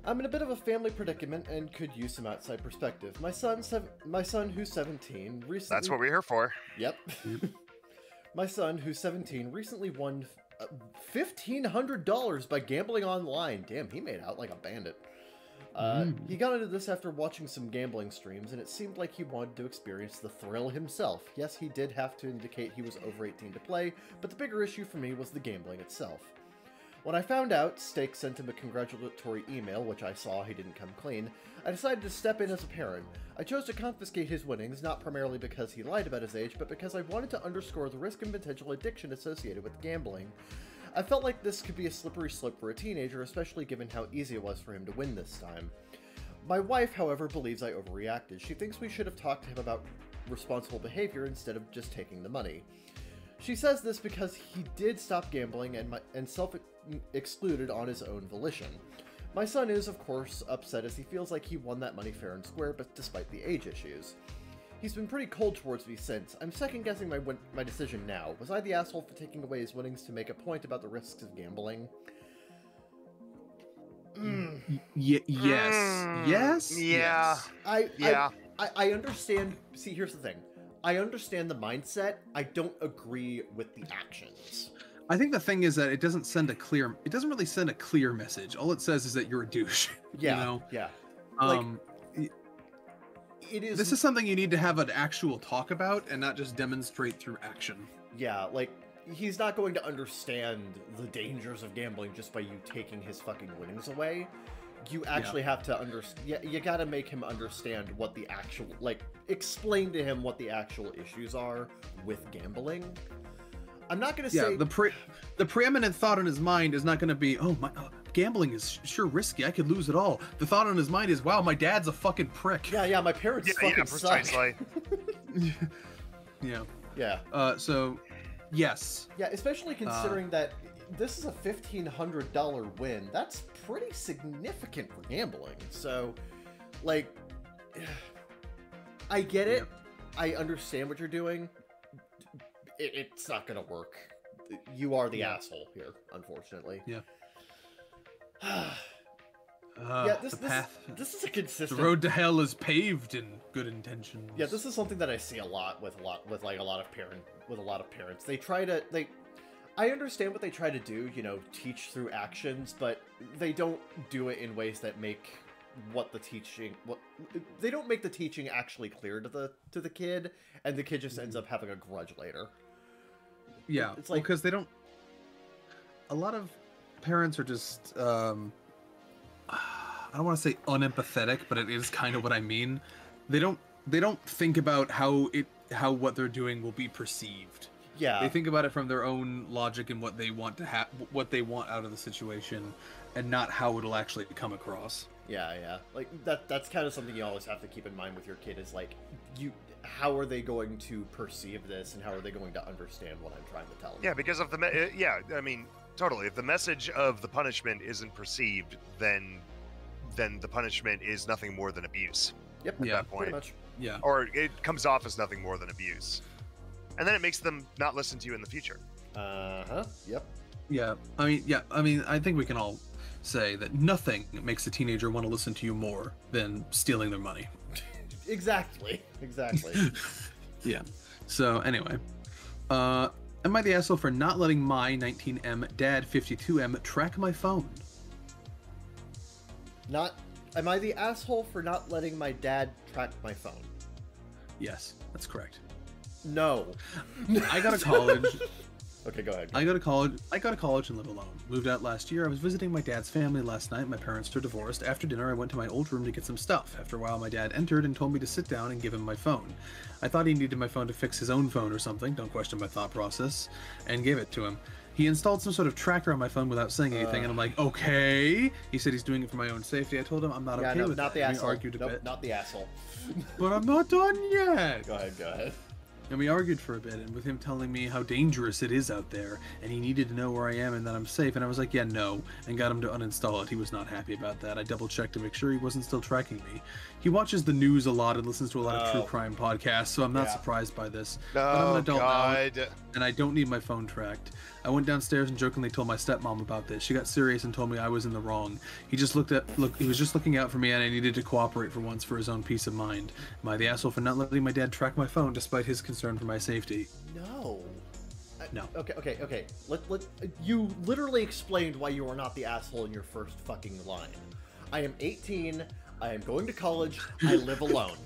I'm in a bit of a family predicament and could use some outside perspective. My son, who's 17, recently... That's what we're here for. Yep. My son, who's 17, recently won $1,500 by gambling online. Damn, he made out like a bandit. He got into this after watching some gambling streams, and it seemed like he wanted to experience the thrill himself. Yes, he did have to indicate he was over 18 to play, but the bigger issue for me was the gambling itself. When I found out, Stake sent him a congratulatory email, which I saw he didn't come clean, I decided to step in as a parent. I chose to confiscate his winnings, not primarily because he lied about his age, but because I wanted to underscore the risk and potential addiction associated with gambling. I felt like this could be a slippery slope for a teenager, especially given how easy it was for him to win this time. My wife, however, believes I overreacted. She thinks we should have talked to him about responsible behavior instead of just taking the money. She says this because he did stop gambling and self-excluded on his own volition. My son is, of course, upset as he feels like he won that money fair and square, but despite the age issues. He's been pretty cold towards me since. I'm second-guessing my decision now. Was I the asshole for taking away his winnings to make a point about the risks of gambling? Yes. Yes? Yeah. Yes. I understand. See, here's the thing. I understand the mindset. I don't agree with the actions. I think the thing is that it doesn't really send a clear message. All it says is that you're a douche. Yeah. You know? Yeah. This is something you need to have an actual talk about and not just demonstrate through action. Yeah, like, he's not going to understand the dangers of gambling just by you taking his fucking winnings away. You actually have to understand. You gotta make him understand what the actual, like, explain to him what the actual issues are with gambling. I'm not gonna say the preeminent thought in his mind is not gonna be, oh my, gambling is sure risky. I could lose it all. The thought on his mind is, wow, my dad's a fucking prick. Yeah, my parents fucking suck. Yeah. So, yes. Yeah, especially considering that this is a $1,500 win. That's pretty significant for gambling. So, like, I get it. I understand what you're doing. It's not gonna work. You are the asshole here, unfortunately. Yeah. This is a consistent. The road to hell is paved in good intentions. Yeah, this is something that I see a lot with a lot of parents. They try to I understand what they try to do, you know, teach through actions, but they don't do it in ways that make they don't make the teaching actually clear to the kid, and the kid just ends up having a grudge later. Yeah, it's like, because they don't. A lot of parents are just I don't want to say unempathetic, but it is kind of what I mean. They don't think about how what they're doing will be perceived. Yeah. They think about it from their own logic and what they want to what they want out of the situation, and not how it'll actually come across. Yeah. Like that's kind of something you always have to keep in mind with your kid is like, how are they going to perceive this, and how are they going to understand what I'm trying to tell them? Yeah, because of I mean, totally. If the message of the punishment isn't perceived, then the punishment is nothing more than abuse. Yep. At that point. Pretty much. Yeah. Or it comes off as nothing more than abuse. And then it makes them not listen to you in the future. Yep. Yeah. I mean, I think we can all say that nothing makes a teenager want to listen to you more than stealing their money. Exactly. Yeah. So anyway, am I the asshole for not letting my 19M dad 52M track my phone? Am I the asshole for not letting my dad track my phone? Yes, that's correct. No. I got to college. Okay, go ahead. I go to college and live alone. Moved out last year. I was visiting my dad's family last night. My parents are divorced. After dinner, I went to my old room to get some stuff. After a while, my dad entered and told me to sit down and give him my phone. I thought he needed my phone to fix his own phone or something, don't question my thought process, and gave it to him. He installed some sort of tracker on my phone without saying anything, and I'm like, okay. He said he's doing it for my own safety. I told him I'm not okay with not that. The asshole. We argued a bit. Not the asshole. But I'm not done yet. Go ahead. And we argued for a bit, and with him telling me how dangerous it is out there, and he needed to know where I am and that I'm safe, and I was like, yeah, no, and got him to uninstall it. He was not happy about that. I double-checked to make sure he wasn't still tracking me. He watches the news a lot and listens to a lot of true crime podcasts, so I'm not surprised by this. But I'm an adult now, and I don't need my phone tracked. I went downstairs and jokingly told my stepmom about this. She got serious and told me I was in the wrong. He was just looking out for me, and I needed to cooperate for once for his own peace of mind. Am I the asshole for not letting my dad track my phone despite his concern for my safety? No. No. Okay. You literally explained why you are not the asshole in your first fucking line. I am 18. I am going to college. I live alone.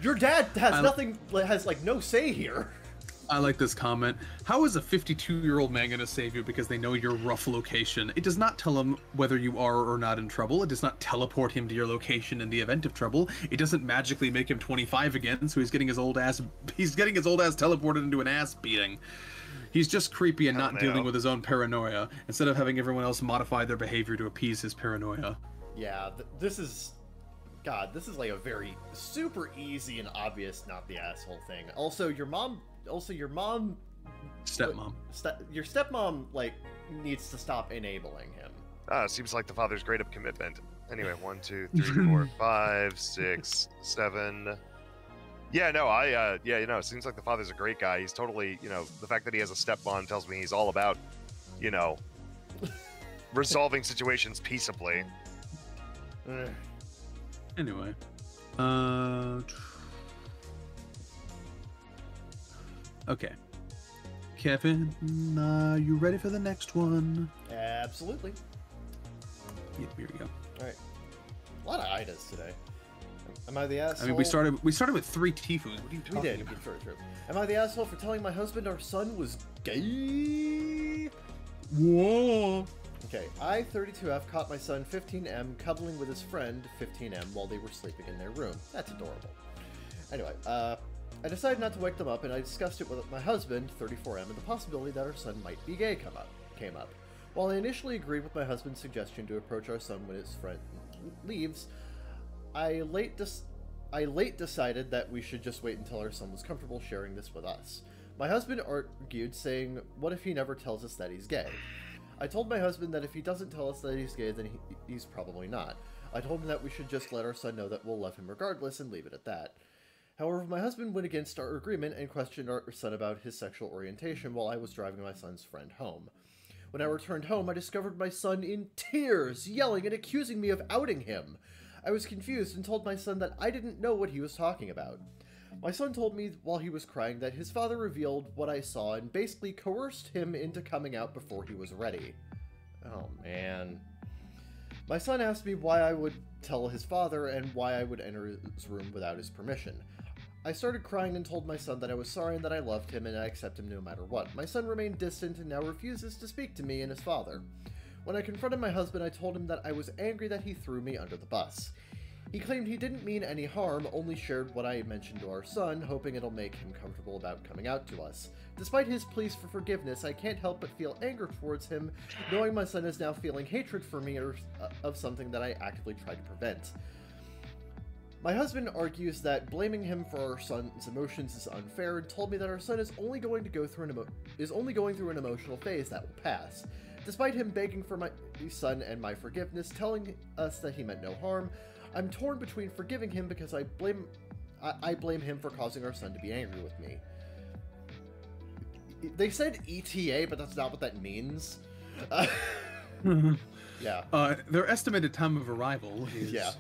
Your dad has like no say here. I like this comment. How is a 52-year-old man going to save you because they know your rough location? It does not tell him whether you are or not in trouble. It does not teleport him to your location in the event of trouble. It doesn't magically make him 25 again, so he's getting his old ass teleported into an ass beating. He's just creepy and not dealing with his own paranoia, instead of having everyone else modify their behavior to appease his paranoia. Yeah, this is like a very super easy and obvious not the asshole thing. Also, your stepmom like needs to stop enabling him. Seems like the father's great of commitment. Anyway, 1, 2, 3, 4, 5, 6, 7. Yeah, no, it seems like the father's a great guy. He's totally, the fact that he has a stepmom tells me he's all about, resolving situations peaceably. Anyway, okay. Kevin, you ready for the next one? Absolutely. Yep, here we go. All right. A lot of Idas today. Am I the asshole? I mean, we started with 3 Tifus. What are you talking about? True. Am I the asshole for telling my husband our son was gay? Whoa. Okay, I, 32F, caught my son, 15M, cuddling with his friend, 15M, while they were sleeping in their room. That's adorable. Anyway, I decided not to wake them up, and I discussed it with my husband, 34M, and the possibility that our son might be gay came up. While I initially agreed with my husband's suggestion to approach our son when his friend leaves, I late decided that we should just wait until our son was comfortable sharing this with us. My husband argued, saying, what if he never tells us that he's gay? I told my husband that if he doesn't tell us that he's gay, then he's probably not. I told him that we should just let our son know that we'll love him regardless and leave it at that. However, my husband went against our agreement and questioned our son about his sexual orientation while I was driving my son's friend home. When I returned home, I discovered my son in tears, yelling and accusing me of outing him. I was confused and told my son that I didn't know what he was talking about. My son told me while he was crying that his father revealed what I saw and basically coerced him into coming out before he was ready. Oh, man. My son asked me why I would tell his father and why I would enter his room without his permission. I started crying and told my son that I was sorry and that I loved him and I accept him no matter what. My son remained distant and now refuses to speak to me and his father. When I confronted my husband, I told him that I was angry that he threw me under the bus. He claimed he didn't mean any harm, only shared what I mentioned to our son, hoping it'll make him comfortable about coming out to us. Despite his pleas for forgiveness, I can't help but feel anger towards him, knowing my son is now feeling hatred for me of something that I actively tried to prevent. My husband argues that blaming him for our son's emotions is unfair and told me that our son is only going through an emotional phase that will pass. Despite him begging for my son and my forgiveness, telling us that he meant no harm, I'm torn between forgiving him because I blame him for causing our son to be angry with me. They said ETA, but that's not what that means. Yeah. Their estimated time of arrival is... Yeah.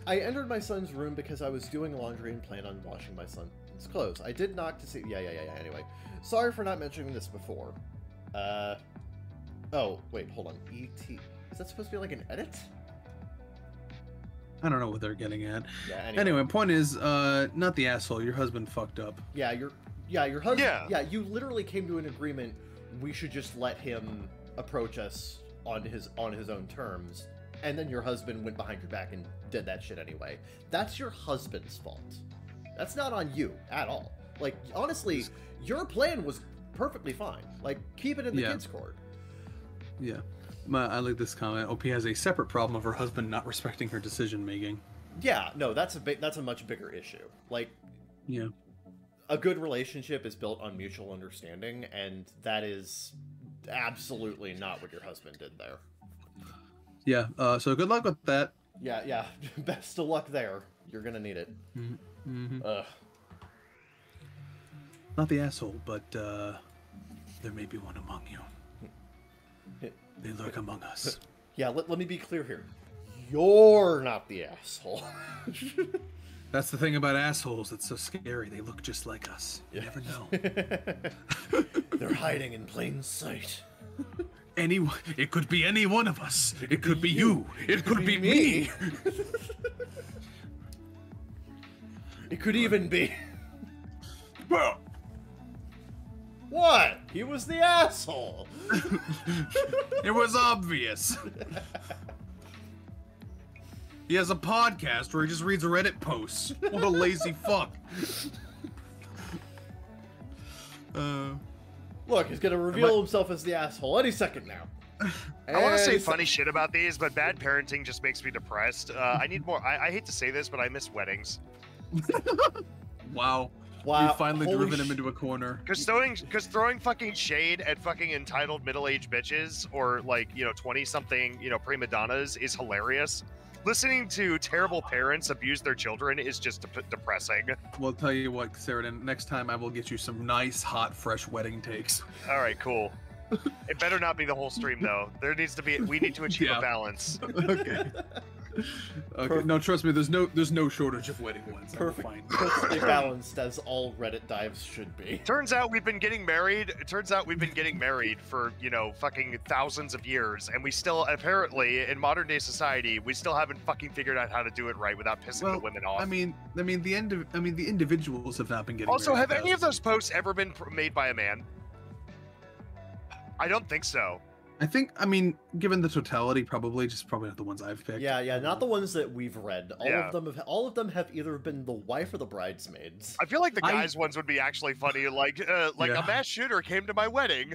I entered my son's room because I was doing laundry and planned on washing my son's clothes. I did knock to see... Yeah. Anyway. Sorry for not mentioning this before. Oh, wait, hold on. ET... Is that supposed to be like an edit? I don't know what they're getting at. Yeah, anyway, point is, not the asshole. Your husband fucked up. Yeah, your husband... Yeah, you literally came to an agreement we should just let him approach us on his own terms, and then your husband went behind your back and did that shit anyway. That's your husband's fault. That's not on you at all. Like, honestly, your plan was perfectly fine. Like, keep it in the kids' court. Yeah. I like this comment. OP has a separate problem of her husband not respecting her decision making. Yeah, no, that's a much bigger issue. Like, yeah, a good relationship is built on mutual understanding, and that is absolutely not what your husband did there. Yeah, so good luck with that. Yeah. Best of luck there. You're gonna need it. Mm-hmm. Not the asshole, but there may be one among you. They lurk among us. Yeah, let me be clear here. You're not the asshole. That's the thing about assholes that's so scary. They look just like us. You never know. They're hiding in plain sight. It could be any one of us. It could be you. It could be me. It could even be... What? He was the asshole. It was obvious. He has a podcast where he just reads Reddit posts. What a lazy fuck. Look, he's gonna reveal himself as the asshole any second now. I want to say funny shit about these, but bad parenting just makes me depressed. I need more. I hate to say this, but I miss weddings. Wow. You finally driven him into a corner. Because throwing fucking shade at fucking entitled middle-aged bitches or, like, 20-something, prima donnas is hilarious. Listening to terrible parents abuse their children is just depressing. Well, I'll tell you what, Sarah, next time I will get you some nice, hot, fresh wedding takes. All right, cool. It better not be the whole stream, though. We need to achieve a balance. Okay. Okay. No, trust me. There's no shortage of wedding ones. Perfectly balanced as all Reddit dives should be. Turns out we've been getting married. For fucking thousands of years, and we still apparently in modern day society we still haven't fucking figured out how to do it right without pissing the women off. I mean the individuals have not been getting. Also, married. Have any of those posts ever been made by a man? I don't think so. Given the totality, probably not the ones I've picked. Yeah, not the ones that we've read. All of them have either been the wife or the bridesmaids. I feel like the guys' ones would be actually funny, like a mass shooter came to my wedding,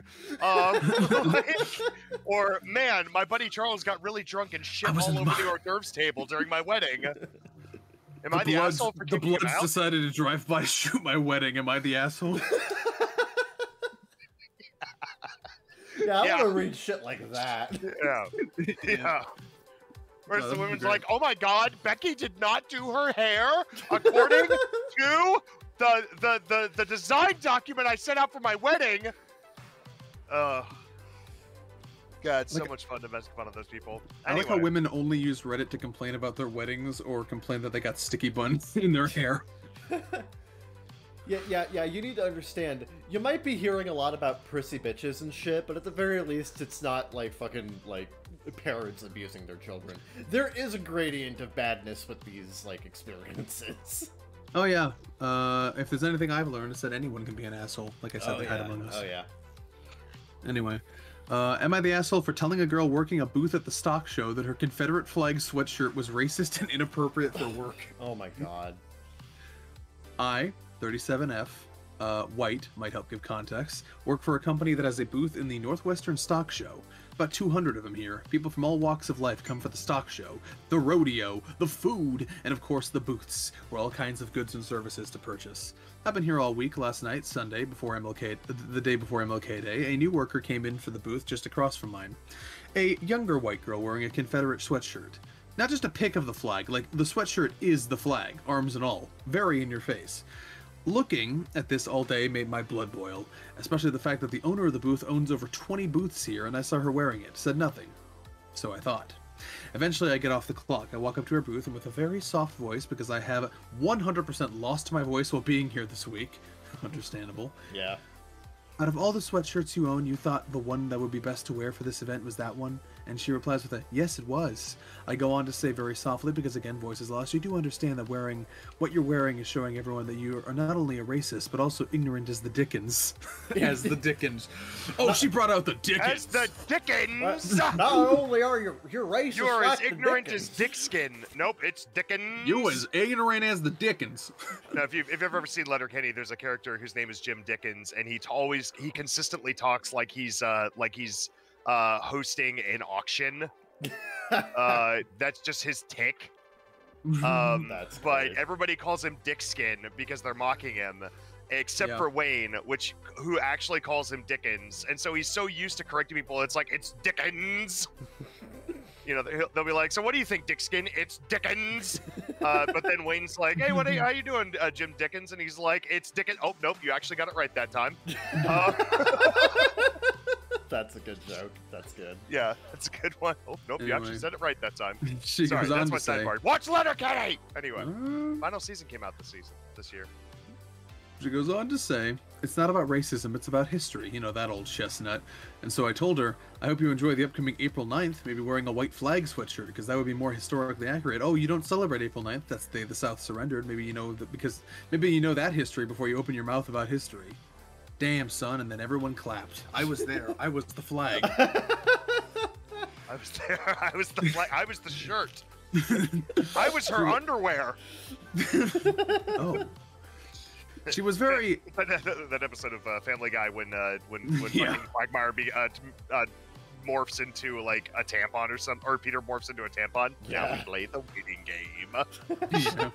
or man, my buddy Charles got really drunk and shit all over the hors d'oeuvres table during my wedding. Am I the asshole for kicking him out? The Bloods decided to drive by, shoot my wedding. Am I the asshole? Yeah, I want to read shit like that. Yeah. Whereas the woman's like, oh my god, Becky did not do her hair according to the design document I sent out for my wedding. God, it's so much fun to make fun of those people. Anyway. I like how women only use Reddit to complain about their weddings or complain that they got sticky buns in their hair. Yeah, you need to understand, you might be hearing a lot about prissy bitches and shit, but at the very least, it's not, like, fucking, like, parents abusing their children. There is a gradient of badness with these, like, experiences. Oh, yeah. If there's anything I've learned, it's that anyone can be an asshole. Like I said, they hide among us. Oh, yeah. Anyway. Am I the asshole for telling a girl working a booth at the stock show that her Confederate flag sweatshirt was racist and inappropriate for work? Oh, my God. 37F, white, might help give context, work for a company that has a booth in the Northwestern Stock Show. About 200 of them here. People from all walks of life come for the stock show, the rodeo, the food, and of course the booths, where all kinds of goods and services to purchase. I've been here all week. Last night, Sunday, the day before MLK Day, a new worker came in for the booth just across from mine. A younger white girl wearing a Confederate sweatshirt. Not just a pic of the flag, like the sweatshirt is the flag, arms and all. Very in your face. Looking at this all day made my blood boil, especially the fact that the owner of the booth owns over 20 booths here and I saw her wearing it. Said nothing. So I thought. Eventually I get off the clock. I walk up to her booth and with a very soft voice, because I have 100% lost my voice while being here this week. Understandable. Yeah. out of all the sweatshirts you own, you thought the one that would be best to wear for this event was that one? And she replies with a, yes, it was. I go on to say very softly, because again, voice is lost, you do understand that wearing what you're wearing is showing everyone that you are not only a racist, but also ignorant as the Dickens. As the Dickens. Oh, she brought out the Dickens! As the Dickens! Not only are you're racist, you are as like ignorant as Dickskin. Nope, it's Dickens. You as ignorant as the Dickens. Now, if you've ever seen Letterkenny, there's a character whose name is Jim Dickens, and he consistently talks like he's hosting an auction. That's just his tick. That's but great. everybody calls him Dickskin because they're mocking him, except for Wayne, who actually calls him Dickens, and so he's so used to correcting people. It's like, it's Dickens. You know, they'll be like, so what do you think, Dickskin? It's Dickens. But then Wayne's like, hey, how you doing, Jim Dickens? And he's like, it's Dickens. Oh, nope, you actually got it right that time. That's a good joke. That's good. Yeah, that's a good one. Oh, nope, you actually said it right that time. She Sorry, goes on that's to my say, side part. Watch Letterkenny! Anyway, final season came out this year. She goes on to say, it's not about racism, it's about history. You know, that old chestnut. And so I told her, I hope you enjoy the upcoming April 9th, maybe wearing a white flag sweatshirt, because that would be more historically accurate. Oh, you don't celebrate April 9th? That's the day the South surrendered. Maybe you know maybe you know that history before you open your mouth about history. Damn, son, and then everyone clapped. I was there. I was the flag. I was there. I was the flag. I was the shirt. I was her underwear. Oh. She was very... that episode of Family Guy when fucking Quagmire morphs into like a tampon or something, or Peter morphs into a tampon. Yeah. Now we play the winning game. Yeah.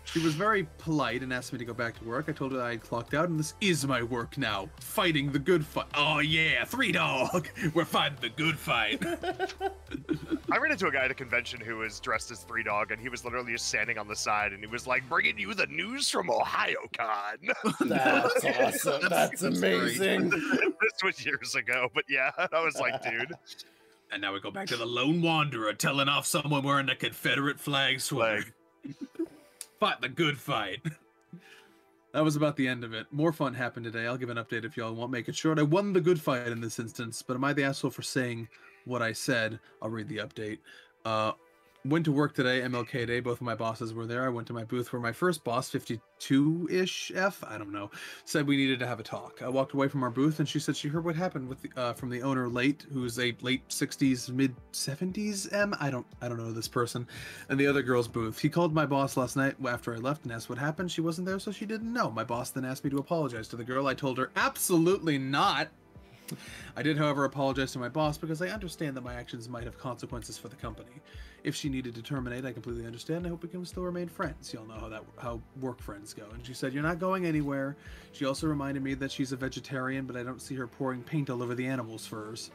She was very polite and asked me to go back to work. I told her I had clocked out, and this is my work now. Fighting the good fight. Oh yeah, 3 Dog. We're fighting the good fight. I ran into a guy at a convention who was dressed as 3 Dog, and he was literally just standing on the side, and he was like, bringing you the news from Ohio Con. That's awesome. That's amazing. This was years ago, but yeah, I was like, dude. And now we go back to the Lone Wanderer telling off someone wearing a Confederate flag sweater. Fight the good fight. That was about the end of it. More fun happened today. I'll give an update if y'all want. Make it short. I won the good fight in this instance, but am I the asshole for saying what I said? I'll read the update. Went to work today, MLK Day. Both of my bosses were there. I went to my booth where my first boss, 52-ish F, I don't know, said we needed to have a talk. I walked away from our booth, and she said she heard what happened with from the owner, Late, who's a late 60s, mid 70s M. I don't know this person, and the other girl's booth. He called my boss last night after I left and asked what happened. She wasn't there, so she didn't know. My boss then asked me to apologize to the girl. I told her absolutely not. I did, however, apologize to my boss because I understand that my actions might have consequences for the company. If she needed to terminate, I completely understand. I hope we can still remain friends. Y'all know how work friends go. And she said, you're not going anywhere. She also reminded me that she's a vegetarian, but I don't see her pouring paint all over the animals' furs.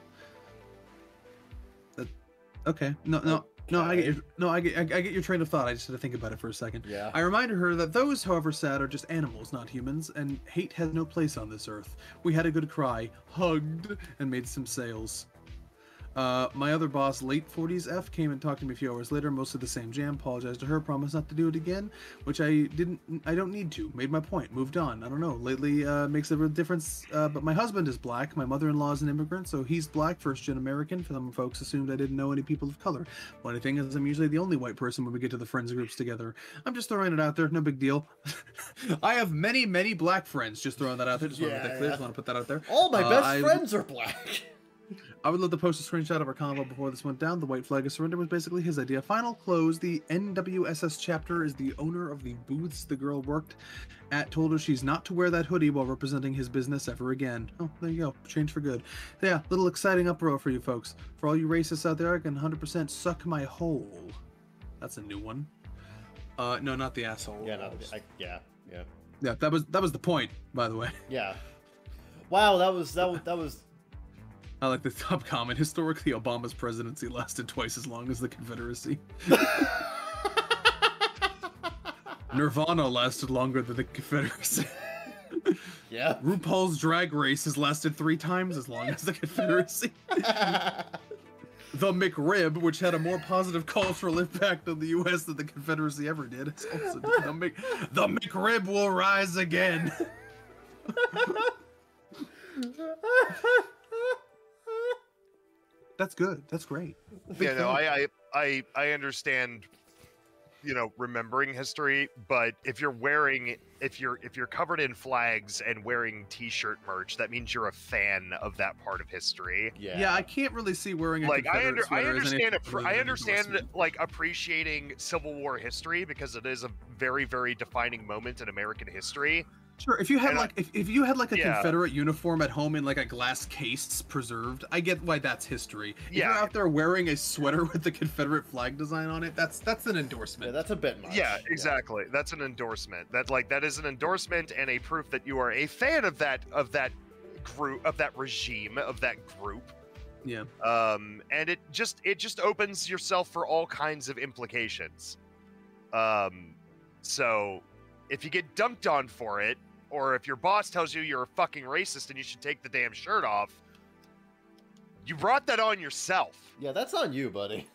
Okay. I get your train of thought. I just had to think about it for a second. Yeah. I reminded her that those, however sad, are just animals, not humans, and hate has no place on this earth. We had a good cry, hugged, and made some sales. My other boss, late 40s F, came and talked to me a few hours later, mostly the same jam. Apologized to her, promised not to do it again, which I don't need to. Made my point, moved on. I don't know, lately makes a real difference, but my husband is black, my mother-in-law is an immigrant, so he's black, first-gen American. Some folks assumed I didn't know any people of color. Funny thing is, I'm usually the only white person when we get to the friends groups together. I'm just throwing it out there, no big deal. I have many black friends, just throwing that out there, just want to make that clear, just want to put that out there. All my best friends are black. I would love to post a screenshot of our convo before this went down. The white flag of surrender was basically his idea. Final close. The NWSS chapter is the owner of the booths the girl worked at. Told her she's not to wear that hoodie while representing his business ever again. Oh, there you go. Change for good. Yeah, little exciting uproar for you folks. For all you racists out there, I can 100% suck my hole. That's a new one. No, not the asshole. Yeah, yeah. Yeah, that was the point, by the way. Yeah. Wow, that was. I like the top comment. Historically, Obama's presidency lasted twice as long as the Confederacy. Nirvana lasted longer than the Confederacy. Yeah. RuPaul's Drag Race has lasted 3 times as long as the Confederacy. The McRib, which had a more positive cultural impact on the U.S. than the Confederacy ever did. It's also the McRib will rise again. That's good. That's great. Yeah, no, I understand, remembering history, but if you're covered in flags and wearing t-shirt merch, that means you're a fan of that part of history. Yeah, I can't really see wearing a Confederate sweater I understand like appreciating Civil War history because it is a very, very defining moment in American history. Sure, if you had if you had like a Confederate uniform at home in like a glass case preserved, I get why that's history. If you're out there wearing a sweater with the Confederate flag design on it, that's an endorsement. Yeah, that's a bit much. Yeah, exactly. Yeah. That's an endorsement. That is an endorsement and a proof that you are a fan of that group, of that regime, of that group. Yeah. And it just opens yourself for all kinds of implications. So if you get dunked on for it, or if your boss tells you you're a fucking racist and you should take the damn shirt off, you brought that on yourself. Yeah, that's on you, buddy.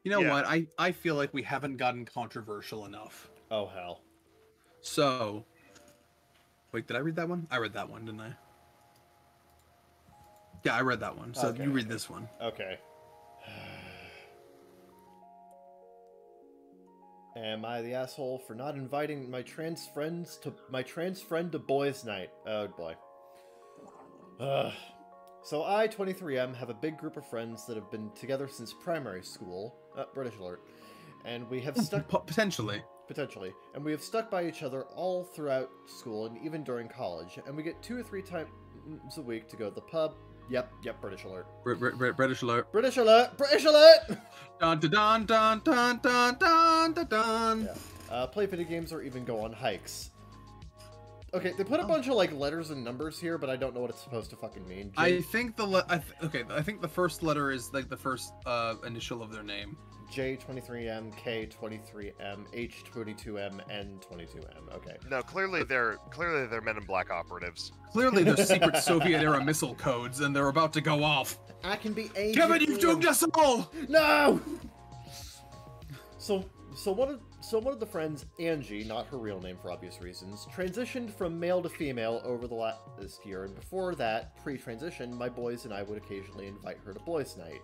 You know what? I feel like we haven't gotten controversial enough. Oh, hell. So, wait, did I read that one? I read that one, didn't I? Yeah, I read that one. So you read this one. Okay. Am I the asshole for not inviting my trans friend to boys' night? Oh boy. So I, 23M, have a big group of friends that have been together since primary school. British alert. And we have stuck... Potentially. Potentially. And we have stuck by each other all throughout school and even during college. And we get 2 or 3 times a week to go to the pub. Yep, British alert. British alert. British alert! British alert! Dun dun dun dun dun dun dun dun. Yeah. Play video games or even go on hikes. Okay, they put a bunch of like letters and numbers here, but I don't know what it's supposed to fucking mean. I think I think the first letter is like the first initial of their name. J23M, K23M, H22M, N22M. Okay. No, clearly they're Men in Black operatives. Clearly they're secret Soviet era missile codes, and they're about to go off. I can be Agent Kevin, you've doomed us all. No. So one of the friends, Angie, not her real name for obvious reasons, transitioned from male to female over the last year, and before that, pre-transition, my boys and I would occasionally invite her to boys' night.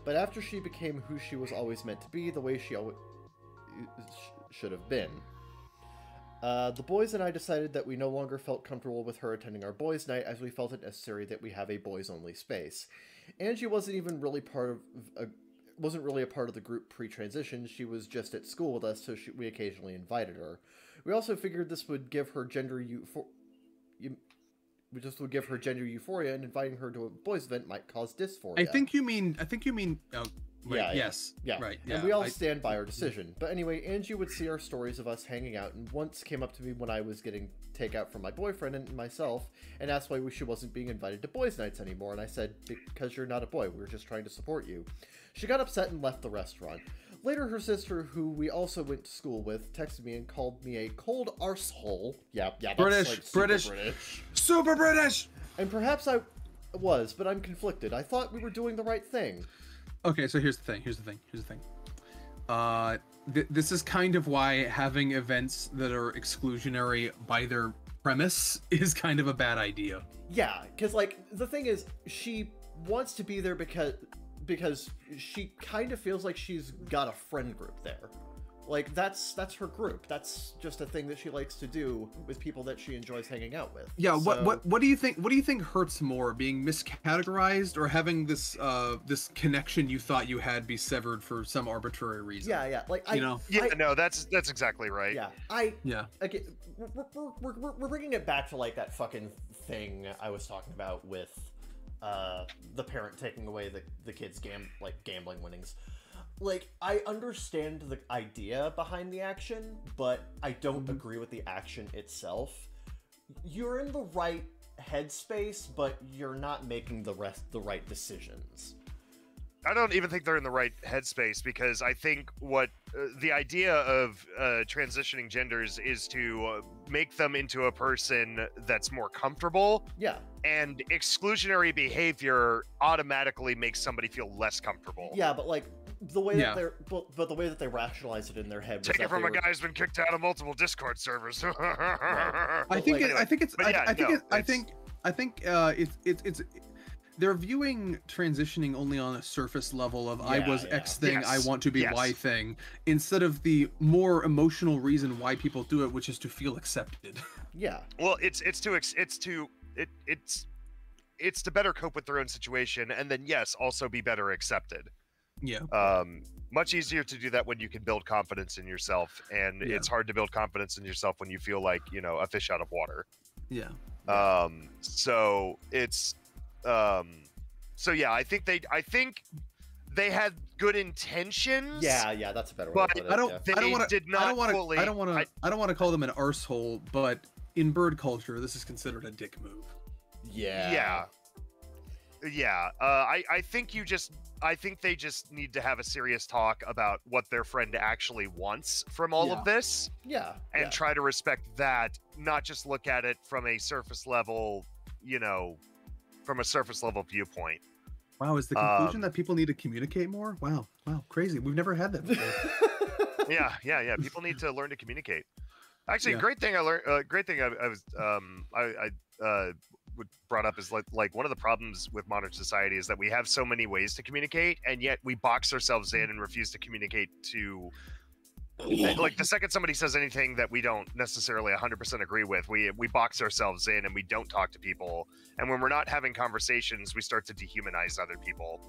But after she became who she was always meant to be, the way she always should have been. The boys and I decided that we no longer felt comfortable with her attending our boys' night, as we felt it necessary that we have a boys-only space. Angie wasn't really a part of the group pre-transition. She was just at school with us, so we occasionally invited her. We also figured this would give her gender euphoria, and inviting her to a boys' event might cause dysphoria. I think you mean. Oh, wait, yeah. Yes. Yeah. Right. And we all stand by our decision. But anyway, Angie would see our stories of us hanging out, and once came up to me when I was getting takeout from my boyfriend and myself, and asked why she wasn't being invited to boys' nights anymore. And I said, because you're not a boy. We were just trying to support you. She got upset and left the restaurant. Later, her sister, who we also went to school with, texted me and called me a cold arsehole. Yeah, that's British. Super British! And perhaps I was, but I'm conflicted. I thought we were doing the right thing. Okay, so here's the thing. This is kind of why having events that are exclusionary by their premise is kind of a bad idea. Yeah, because, like, the thing is, she wants to be there because she kind of feels like she's got a friend group there. Like, that's her group. That's just a thing that she likes to do with people that she enjoys hanging out with. Yeah, so... what do you think hurts more, being miscategorized or having this this connection you thought you had be severed for some arbitrary reason? Yeah, like that's exactly right. Okay, we're bringing it back to like that fucking thing I was talking about with the parent taking away the kids' gambling winnings. Like, I understand the idea behind the action, but I don't agree with the action itself. You're in the right headspace, but you're not making the right decisions. I don't even think they're in the right headspace, because I think what the idea of transitioning genders is to make them into a person that's more comfortable. Yeah. And exclusionary behavior automatically makes somebody feel less comfortable. Yeah, but like the way that the way that they rationalize it in their head. Take it from a guy who's been kicked out of multiple Discord servers. Right. I think I think it's they're viewing transitioning only on a surface level of I was X thing, I want to be Y thing, instead of the more emotional reason why people do it, which is to feel accepted. Yeah. Well, it's to better cope with their own situation, and then yes, also be better accepted. Yeah. Much easier to do that when you can build confidence in yourself, and it's hard to build confidence in yourself when you feel like, you know, a fish out of water. Yeah. So it's so yeah, I think they had good intentions. Yeah, that's a better way to put it. I don't want to call them an arsehole, but in bird culture, this is considered a dick move. Yeah. I think they just need to have a serious talk about what their friend actually wants from all of this. And try to respect that, not just look at it from a surface level, you know, from a surface level viewpoint. Wow, is the conclusion that people need to communicate more? Wow, crazy. We've never had that before. Yeah. People need to learn to communicate. Actually, great thing I learned. Great thing I brought up is like one of the problems with modern society is that we have so many ways to communicate, and yet we box ourselves in and refuse to communicate to. Like the second somebody says anything that we don't necessarily 100% agree with, we box ourselves in and we don't talk to people. And when we're not having conversations, we start to dehumanize other people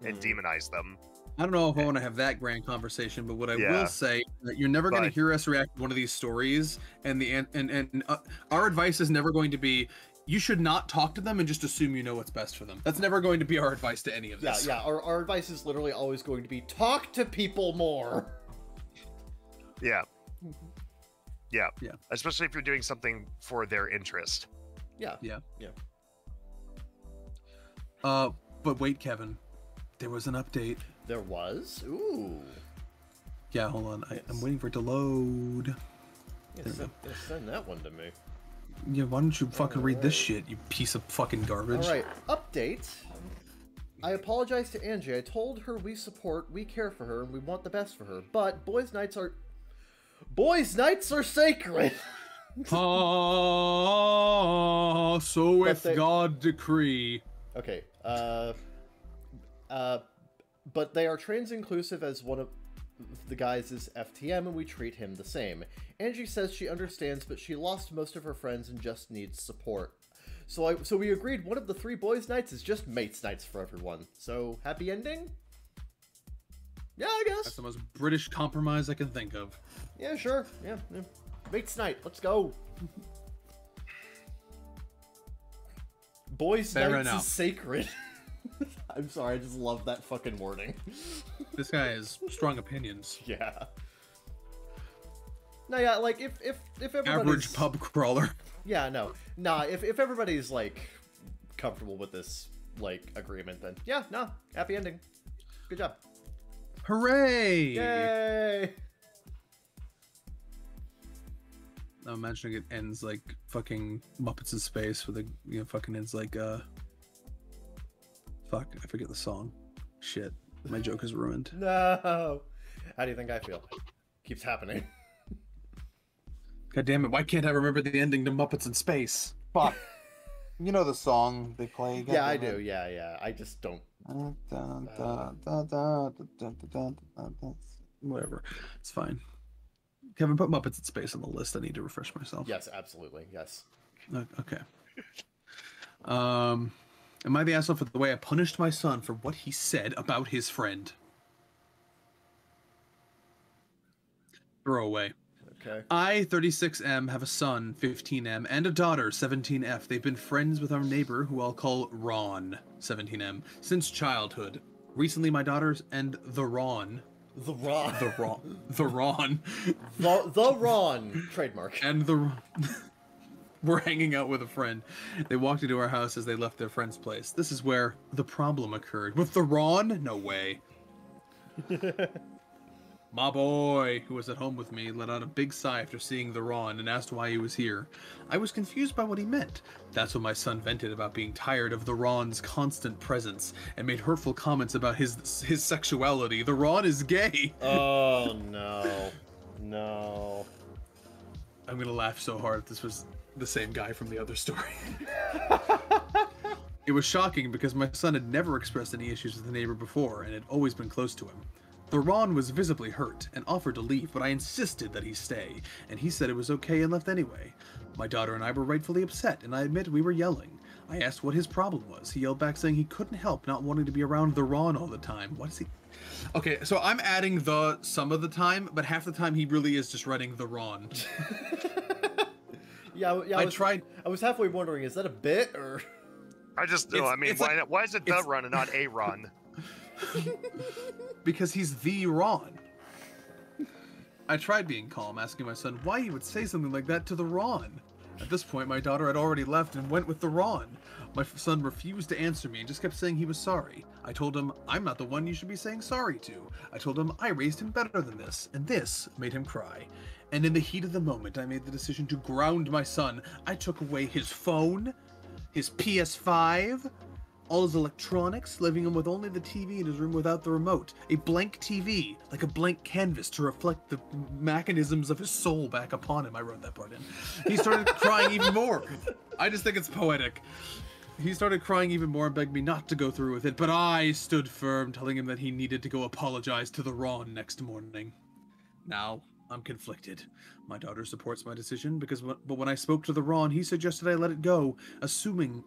and demonize them. I don't know if I want to have that grand conversation, but what I will say that you're never going to hear us react to one of these stories, and our advice is never going to be you should not talk to them and just assume you know what's best for them. That's never going to be our advice to any of this. Yeah. Our advice is literally always going to be talk to people more. Yeah. Especially if you're doing something for their interest. Yeah. But wait, Kevin, there was an update. There was? Ooh. Yeah, hold on. I'm waiting for it to load. Send that one to me. Yeah, why don't you fucking read this shit, you piece of fucking garbage? Alright, update. I apologize to Angie. I told her we care for her, and we want the best for her. But boys' nights are sacred. So if God decree. Okay, but they are trans inclusive as one of the guys is FTM, and we treat him the same. Angie says she understands, but she lost most of her friends and just needs support. So we agreed one of the 3 boys' nights is just mates' nights for everyone. So, happy ending? Yeah, I guess. That's the most British compromise I can think of. Yeah, sure. Yeah. Mates' night. Let's go. Boys' nights is sacred. I'm sorry, I just love that fucking wording. This guy has strong opinions. Yeah. No, yeah, like, if everybody's... Average pub crawler. Yeah, no. Nah, if everybody's, like, comfortable with this, like, agreement, then yeah, no, happy ending. Good job. Hooray! Yay! I'm imagining it ends like fucking Muppets in Space, where the fucking ends like fuck, I forget the song. Shit, my joke is ruined. No. How do you think I feel? Keeps happening. God damn it! Why can't I remember the ending to Muppets in Space? Fuck. You know the song they play. Yeah, I do. Yeah. I just don't. Whatever. It's fine. Kevin, put Muppets in Space on the list. I need to refresh myself. Yes, absolutely. Yes. Okay. Am I the asshole for the way I punished my son for what he said about his friend? Throw away. Okay. I, 36M, have a son, 15M, and a daughter, 17F. They've been friends with our neighbor, who I'll call Ron, 17M, since childhood. Recently, my daughters and the Ron, trademark. And we're hanging out with a friend. They walked into our house as they left their friend's place. This is where the problem occurred. With the Ron? No way. My boy, who was at home with me, let out a big sigh after seeing the Ron and asked why he was here. I was confused by what he meant. That's when my son vented about being tired of the Ron's constant presence and made hurtful comments about his sexuality. The Ron is gay. Oh, no. No. I'm gonna laugh so hard if this was the same guy from the other story. It was shocking because my son had never expressed any issues with the neighbor before and had always been close to him. Theron was visibly hurt and offered to leave, but I insisted that he stay, and he said it was okay and left anyway. My daughter and I were rightfully upset, and I admit we were yelling. I asked what his problem was. He yelled back saying he couldn't help not wanting to be around Theron all the time. What is he? Okay, so I'm adding the some of the time, but half the time he really is just writing Theron. yeah, I tried. I was halfway wondering, is that a bit or? I just know. I mean, why is it the run and not a run? Because he's the Ron. I tried being calm, asking my son why he would say something like that to the Ron. At this point, my daughter had already left and went with the Ron. My son refused to answer me and just kept saying he was sorry. I told him, I'm not the one you should be saying sorry to. I told him I raised him better than this, and this made him cry. And in the heat of the moment, I made the decision to ground my son. I took away his phone, his PS5, all his electronics, leaving him with only the TV in his room without the remote. A blank TV, like a blank canvas to reflect the mechanisms of his soul back upon him. I wrote that part in. He started crying even more. I just think it's poetic. He started crying even more and begged me not to go through with it, but I stood firm, telling him that he needed to go apologize to the Ron next morning. Now, I'm conflicted. My daughter supports my decision, but when I spoke to the Ron, he suggested I let it go, assuring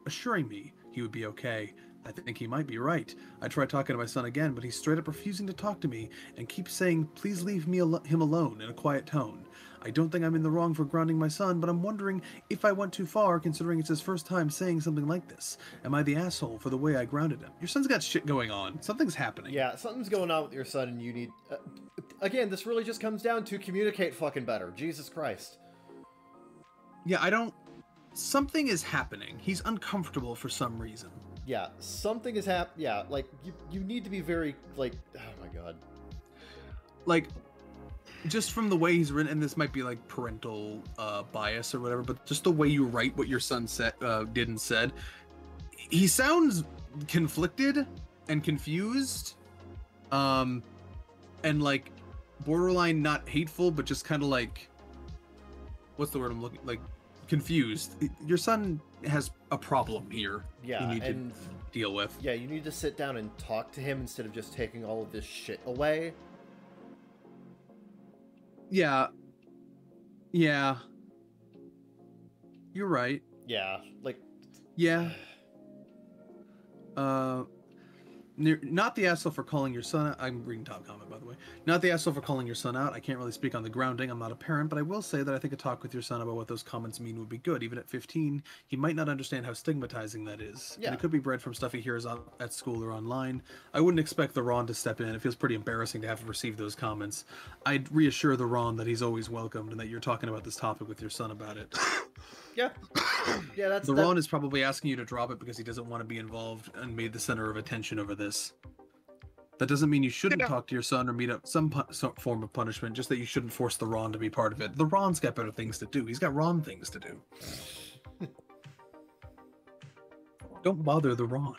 me he would be okay. I think he might be right. I tried talking to my son again, but he's straight up refusing to talk to me and keeps saying, please leave him alone in a quiet tone. I don't think I'm in the wrong for grounding my son, but I'm wondering if I went too far, considering it's his first time saying something like this. Am I the asshole for the way I grounded him? Your son's got shit going on. Something's happening. Yeah, something's going on with your son, and you need... again, this really just comes down to communicate fucking better. Jesus Christ. Yeah, something is happening. He's uncomfortable for some reason. Yeah, something is yeah, like, you need to be very, like, oh my god. Like, just from the way he's written, and this might be like parental bias or whatever, but just the way you write what your son did and said, he sounds conflicted and confused, and like borderline not hateful, but just kind of like, what's the word I'm looking, like confused. Your son has a problem here. Yeah, you need to deal with. Yeah, you need to sit down and talk to him instead of just taking all of this shit away. Yeah. Yeah. You're right. Yeah, like... Yeah. Not the asshole for calling your son out. I'm reading top comment, by the way. Not the asshole for calling your son out. I can't really speak on the grounding. I'm not a parent, but I will say that I think a talk with your son about what those comments mean would be good. Even at 15, he might not understand how stigmatizing that is. Yeah. And it could be bred from stuff he hears at school or online. I wouldn't expect the Ron to step in. It feels pretty embarrassing to have to receive those comments. I'd reassure the Ron that he's always welcomed and that you're talking about this topic with your son about it. Yeah. Yeah, that's... The Ron is probably asking you to drop it because he doesn't want to be involved and made the center of attention over this. That doesn't mean you shouldn't talk to your son or meet up some form of punishment, just that you shouldn't force the Ron to be part of it. The Ron's got better things to do. He's got Ron things to do. Don't bother the Ron.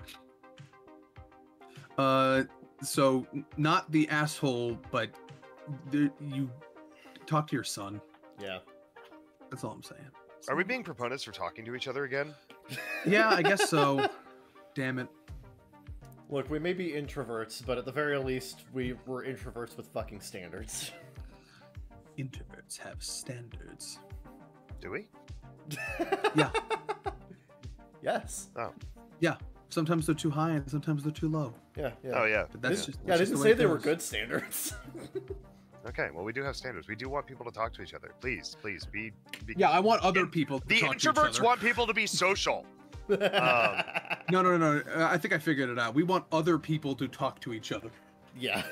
So, not the asshole, but you talk to your son. Yeah. That's all I'm saying. Are we being proponents for talking to each other again? Yeah, I guess so. Damn it. Look, we may be introverts, but at the very least, we're introverts with fucking standards. Introverts have standards. Do we? Yeah. Yes. Oh. Yeah. Sometimes they're too high and sometimes they're too low. Yeah, yeah. Oh, yeah. But that's just, I didn't say they were good standards. Okay, well, we do have standards. We do want people to talk to each other. Please, please, be... Yeah, I want other people to talk to each other. The introverts want people to be social. No. I think I figured it out. We want other people to talk to each other. Yeah.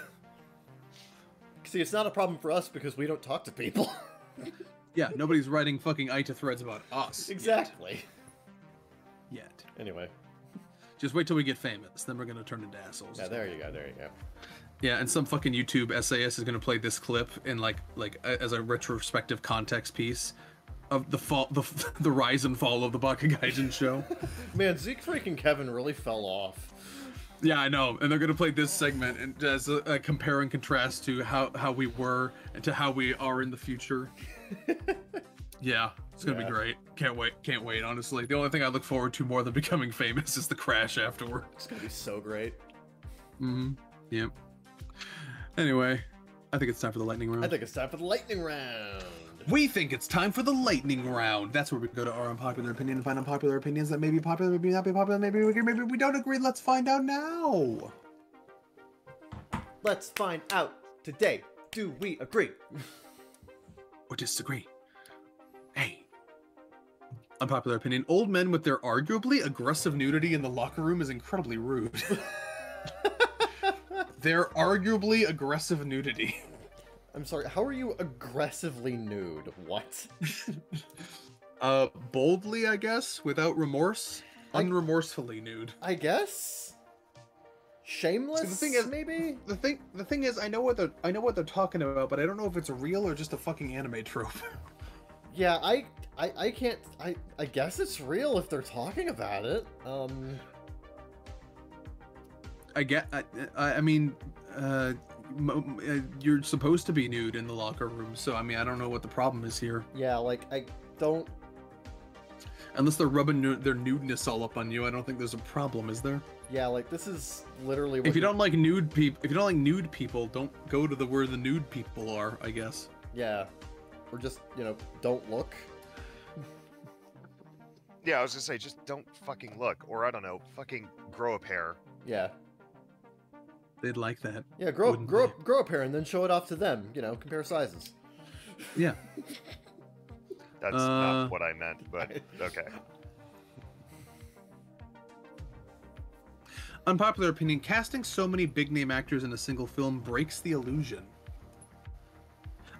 See, it's not a problem for us because we don't talk to people. Yeah, nobody's writing fucking Ita threads about us. Exactly. Yet. Anyway. Just wait till we get famous, then we're gonna turn into assholes. Yeah, there you go, there you go. Yeah, and some fucking YouTube essayist is gonna play this clip in like as a retrospective context piece of the rise and fall of the Bakagaijin show. Man, Zeke freaking Kevin really fell off. Yeah, I know, and they're gonna play this segment and as a compare and contrast to how we were and to how we are in the future. Yeah. It's gonna be great. Can't wait, honestly. The only thing I look forward to more than becoming famous is the crash afterward. It's gonna be so great. Yep. Anyway, I think it's time for the lightning round. I think it's time for the lightning round. We think it's time for the lightning round. That's where we go to our unpopular opinion and find unpopular opinions that may be popular, maybe not be popular, maybe we don't agree. Let's find out now. Let's find out today. Do we agree? Or disagree? Hey. Unpopular opinion. Old men with their arguably aggressive nudity in the locker room is incredibly rude. Their arguably aggressive nudity. I'm sorry, how are you aggressively nude? What? Boldly, I guess, without remorse. Unremorsefully nude. I guess? Shameless, so the thing is, maybe? The thing is, I know what they're talking about, but I don't know if it's real or just a fucking anime trope. Yeah, I can't, I guess it's real if they're talking about it. I mean, you're supposed to be nude in the locker room, so I mean, I don't know what the problem is here. Yeah, like, I don't... Unless they're rubbing their nudeness all up on you, I don't think there's a problem, is there? Yeah, like, this is literally what if you don't like nude people, don't go to where the nude people are, I guess. Yeah. Or just, you know, don't look. Yeah, I was gonna say, just don't fucking look. Or, I don't know, fucking grow a pair. Yeah. They'd like that. Yeah, grow a pair and then show it off to them. You know, compare sizes. Yeah. That's not what I meant, but okay. Unpopular opinion, casting so many big-name actors in a single film breaks the illusion.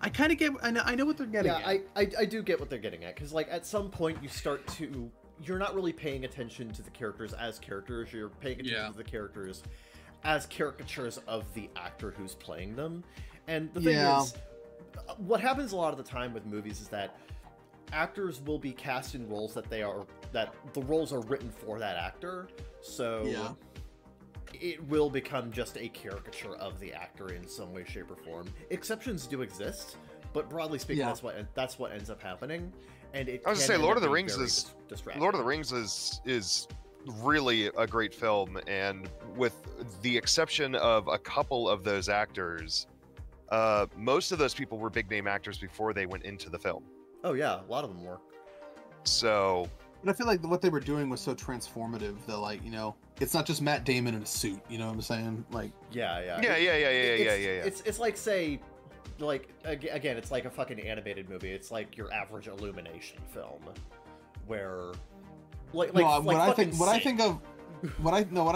I kind of get... I know what they're getting at. I do get what they're getting at, because, like, at some point you start to... You're not really paying attention to the characters as characters, you're paying attention to the characters as caricatures of the actor who's playing them. And the thing is, what happens a lot of the time with movies is that actors will be cast in roles that the roles are written for that actor, so it will become just a caricature of the actor in some way, shape, or form. Exceptions do exist, but broadly speaking, that's what ends up happening. And I was gonna say, Lord of the Rings is really a great film, and with the exception of a couple of those actors, most of those people were big name actors before they went into the film. Oh yeah, a lot of them were. So, but I feel like what they were doing was so transformative that, like, you know, it's not just Matt Damon in a suit. You know what I'm saying? Like, yeah. It's like, say, like, again, it's like a fucking animated movie. It's like your average Illumination film, where, what I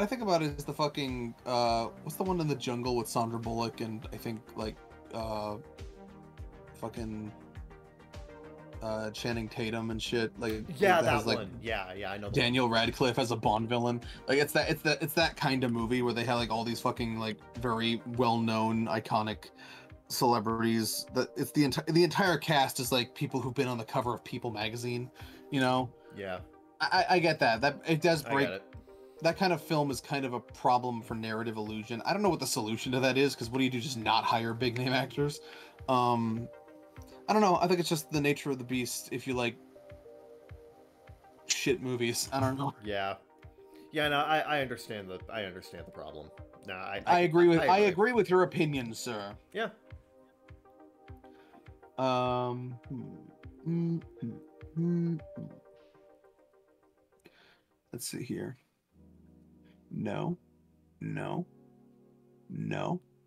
think about is the fucking what's the one in the jungle with Sandra Bullock and I think like fucking Channing Tatum and shit, like that has, one. like, Yeah, I know. Daniel Radcliffe as a Bond villain. Like it's that kind of movie where they have like all these fucking like very well-known iconic celebrities. That it's the entire cast is like people who've been on the cover of People magazine, you know. Yeah, I get that it does break. I get it. That kind of film is kind of a problem for narrative illusion. I don't know what the solution to that is, because what do you do, just not hire big name actors? I don't know. I think it's just the nature of the beast if you like shit movies. I don't know. Yeah. No, I understand the problem. No, I agree with your opinion, sir. Yeah. Let's see here. No,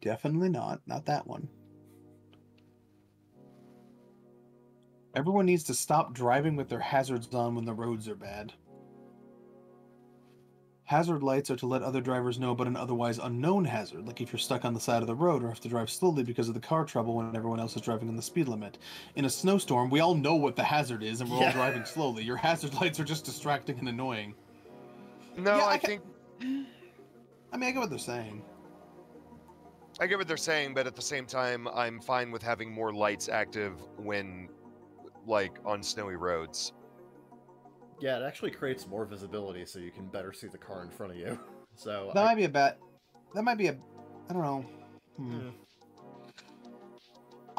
definitely not that one. Everyone needs to stop driving with their hazards on when the roads are bad. Hazard lights are to let other drivers know about an otherwise unknown hazard, like if you're stuck on the side of the road or have to drive slowly because of the car trouble when everyone else is driving on the speed limit. In a snowstorm, we all know what the hazard is and we're all driving slowly. Your hazard lights are just distracting and annoying. No, yeah, I think... I mean, I get what they're saying. I get what they're saying, but at the same time, I'm fine with having more lights active when, like, on snowy roads. Yeah, it actually creates more visibility so you can better see the car in front of you. So that might be a I don't know.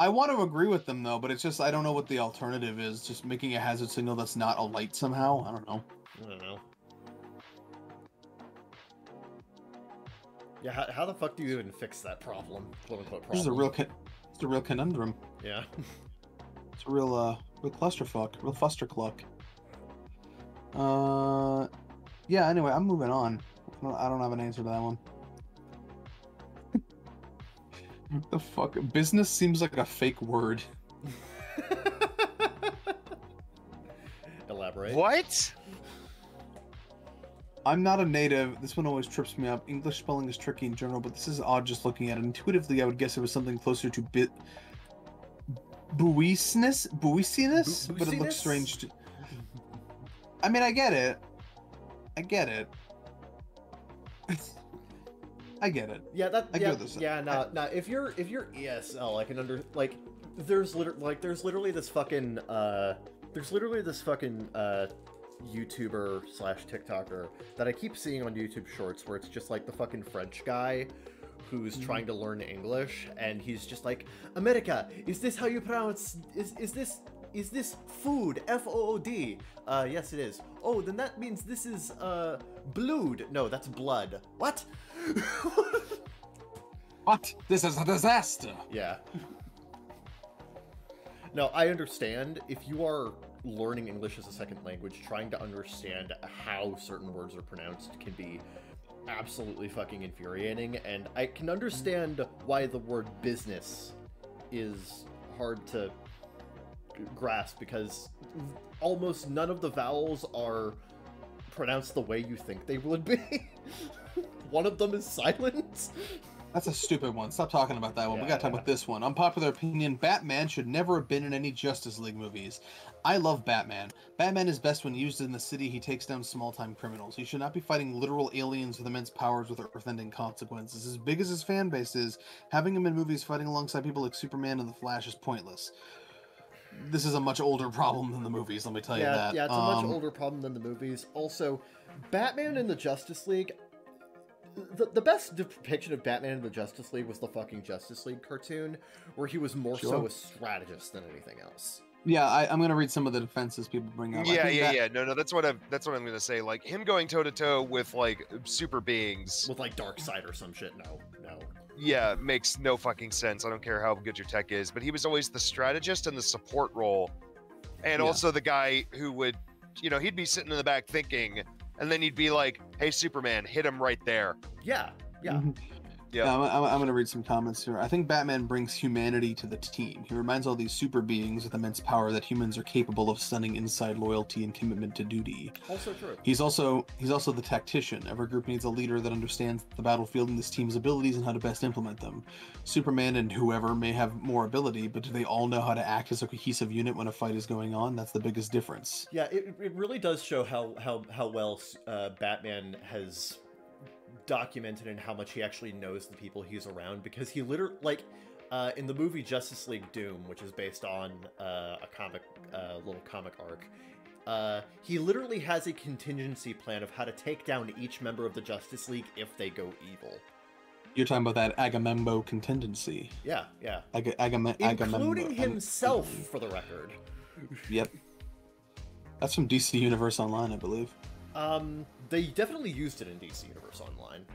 I want to agree with them though, but it's just I don't know what the alternative is. Just making a hazard signal that's not a light somehow. I don't know. Yeah, how the fuck do you even fix that problem? Quote unquote problem. It's a real conundrum. Yeah. It's a real clusterfuck, real fustercluck. Yeah. Anyway, I'm moving on. I don't have an answer to that one. What the fuck? Business seems like a fake word. Elaborate. What? I'm not a native. This one always trips me up. English spelling is tricky in general, but this is odd just looking at it. Intuitively, I would guess it was something closer to buoyiness, but it looks strange to... I mean, I get it. I get it. I get it. Yeah, nah. If you're ESL, I can there's literally this fucking YouTuber / TikToker that I keep seeing on YouTube Shorts where it's just like the fucking French guy who's trying to learn English, and he's just like, America, is this how you pronounce, is this food, F-O-O-D? Yes it is. Oh, then that means this is, blood. No, that's blood. What? What? This is a disaster! Yeah. No, I understand. If you are learning English as a second language, trying to understand how certain words are pronounced can be absolutely fucking infuriating, and I can understand why the word business is hard to grasp, because almost none of the vowels are pronounced the way you think they would be. One of them is silent. That's a stupid one. Stop talking about that one. Yeah, We gotta talk about this one. Unpopular opinion, Batman should never have been in any Justice League movies. I love Batman. Batman is best when used in the city. He takes down small-time criminals. He should not be fighting literal aliens with immense powers with earth-ending consequences. As big as his fan base is, having him in movies fighting alongside people like Superman and the Flash is pointless. This is a much older problem than the movies, let me tell you that. Yeah, it's a much older problem than the movies. Also, Batman in the Justice League... The best depiction of Batman in the Justice League was the fucking Justice League cartoon, where he was more so a strategist than anything else. Yeah, I'm gonna read some of the defenses people bring up. Yeah. No, that's what I'm gonna say. Like him going toe to toe with like super beings, with like Darkseid or some shit. No. Yeah, makes no fucking sense. I don't care how good your tech is, but he was always the strategist and the support role, and also the guy who would, he'd be sitting in the back thinking. And then you'd be like, hey, Superman, hit him right there. Yeah. Yeah, I'm going to read some comments here. I think Batman brings humanity to the team. He reminds all these super beings with immense power that humans are capable of stunning inside loyalty and commitment to duty. Also true. He's also the tactician. Every group needs a leader that understands the battlefield and this team's abilities and how to best implement them. Superman and whoever may have more ability, but do they all know how to act as a cohesive unit when a fight is going on? That's the biggest difference. Yeah, it really does show how well Batman has documented and how much he actually knows the people he's around, because he literally, in the movie Justice League Doom, which is based on a little comic arc, he literally has a contingency plan of how to take down each member of the Justice League if they go evil. You're talking about that Agamemnon contingency. Yeah. Including himself, for the record. Yep. That's from DC Universe Online, I believe. They definitely used it in DC Universe Online.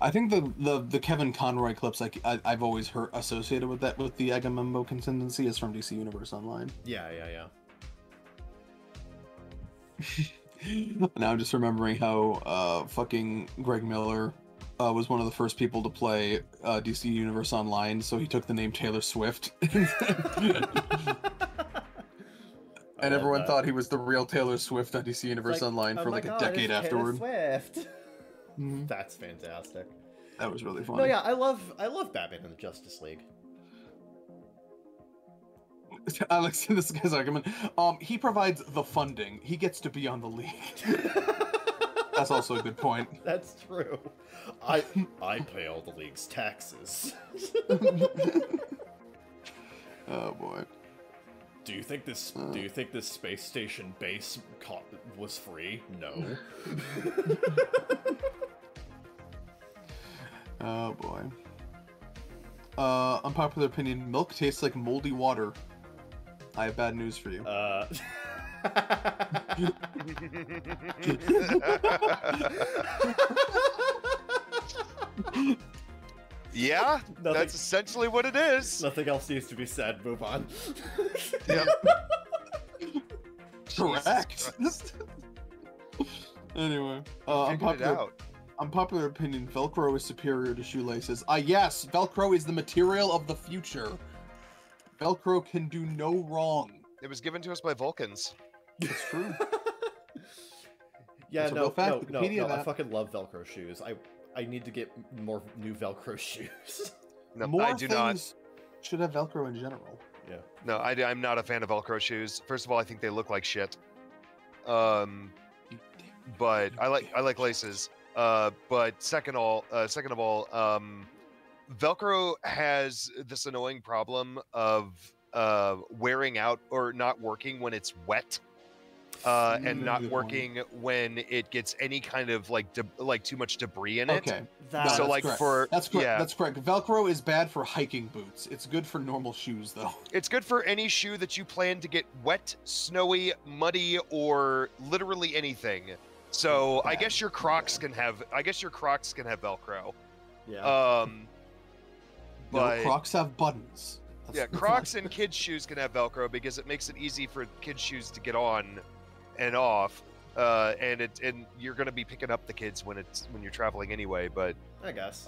I think the Kevin Conroy clips I've always heard associated with the Agamemnon contingency is from DC Universe Online. Yeah. Now I'm just remembering how fucking Greg Miller was one of the first people to play DC Universe Online, so he took the name Taylor Swift. And everyone thought he was the real Taylor Swift on DC Universe Online for like a decade afterward. Swift. That's fantastic. That was really funny. No, yeah, I love Batman in the Justice League. Alex, this guy's argument. He provides the funding. He gets to be on the league. That's also a good point. That's true. I pay all the league's taxes. Oh boy. Do you think this space station base was free? No. Oh boy. Unpopular opinion, milk tastes like moldy water. I have bad news for you. Yeah, that's essentially what it is. Nothing else needs to be said. Move on. Yep. Correct. Anyway, unpopular opinion, Velcro is superior to shoelaces. Yes, Velcro is the material of the future. Velcro can do no wrong. It was given to us by Vulcans. It's true. Yeah, no, I fucking love Velcro shoes. I need to get more new Velcro shoes. No, more I do not. Should have Velcro in general. Yeah. No, I'm not a fan of Velcro shoes. First of all, I think they look like shit. But I like laces. But second of all, Velcro has this annoying problem of wearing out or not working when it's wet. And not working when it gets any kind of like too much debris in it. Okay, that's correct. That's correct. Velcro is bad for hiking boots. It's good for normal shoes, though. It's good for any shoe that you plan to get wet, snowy, muddy, or literally anything. So I guess your Crocs can have. Velcro. Yeah. But no, Crocs have buttons. Crocs and kids' shoes can have Velcro because it makes it easy for kids' shoes to get on and off, and you're gonna be picking up the kids when you're traveling anyway. But I guess.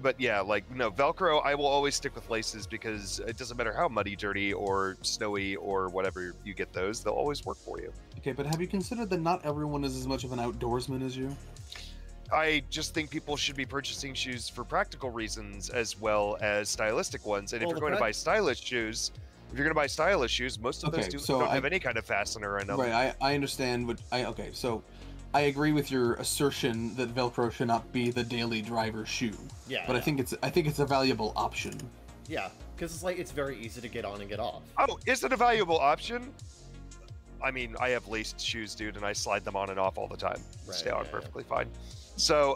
But yeah, Velcro. I will always stick with laces because it doesn't matter how muddy, dirty, or snowy, or whatever you get those, they'll always work for you. Okay, but have you considered that not everyone is as much of an outdoorsman as you? I just think people should be purchasing shoes for practical reasons as well as stylistic ones. And if you're going to buy stylish shoes, most of those don't have any kind of fastener in them. Right, I understand so I agree with your assertion that Velcro should not be the daily driver shoe. Yeah. But yeah. I think it's a valuable option. Yeah, because it's very easy to get on and get off. Oh, is it a valuable option? I mean, I have laced shoes, dude, and I slide them on and off all the time. Right, Stay on perfectly fine. So,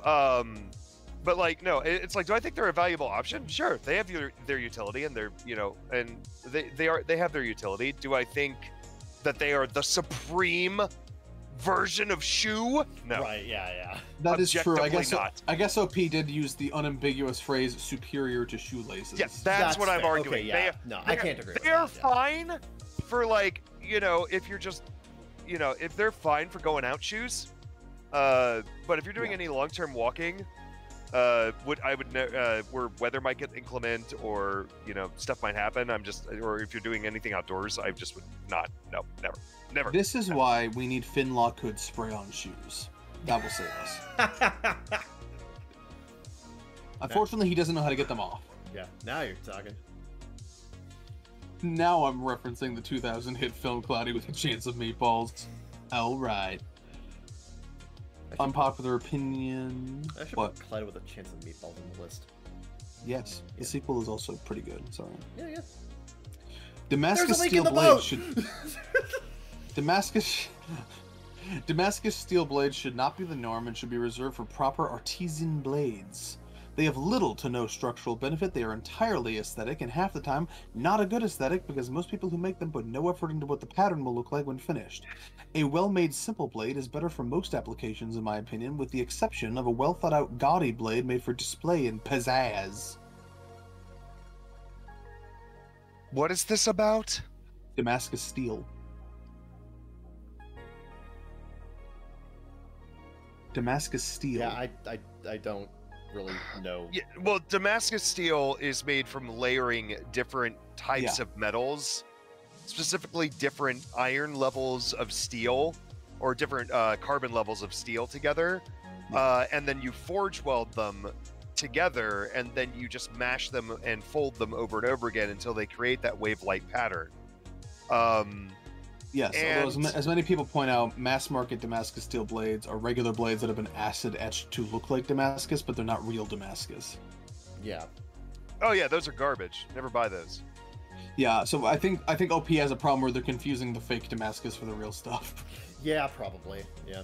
but no, it's do I think they're a valuable option? Sure, they have their utility, and they're and they have their utility. Do I think that they are the supreme version of shoe? No. Right? Yeah. That is true. I guess not. I guess OP did use the unambiguous phrase "superior to shoelaces." Yes, that's what I'm fair. arguing. Okay, yeah. No, I can't agree. They are fine for if you're just if they're fine for going out shoes. But if you're doing any long-term walking, where weather might get inclement or stuff might happen, or if you're doing anything outdoors, I just would not. No, never. This is why we need Finlock Hood spray-on shoes. That will save us. Unfortunately, he doesn't know how to get them off. Yeah, now you're talking. Now I'm referencing the 2000 hit film Cloudy with a Chance of Meatballs. All right. Unpopular opinion. I should put Cloudy with a Chance of Meatballs on the list. Yes, the sequel is also pretty good. Sorry. Yeah. Damascus Steel Blade should. Damascus Steel Blade should not be the norm and should be reserved for proper artisan blades. They have little to no structural benefit. They are entirely aesthetic, and half the time not a good aesthetic because most people who make them put no effort into what the pattern will look like when finished. A well-made simple blade is better for most applications, in my opinion, with the exception of a well-thought-out gaudy blade made for display and pizzazz. What is this about? Damascus Steel. Damascus Steel. Yeah, I don't really know. Yeah, well, Damascus Steel is made from layering different types of metals, specifically different iron levels of steel or different carbon levels of steel together, and then you forge weld them together, and then you just mash them and fold them over and over again until they create that wave-like pattern. Yes, although as many people point out, mass-market Damascus steel blades are regular blades that have been acid-etched to look like Damascus, but they're not real Damascus. Yeah. Oh yeah, those are garbage. Never buy those. Yeah, so I think OP has a problem where they're confusing the fake Damascus for the real stuff. Yeah, probably. Yeah.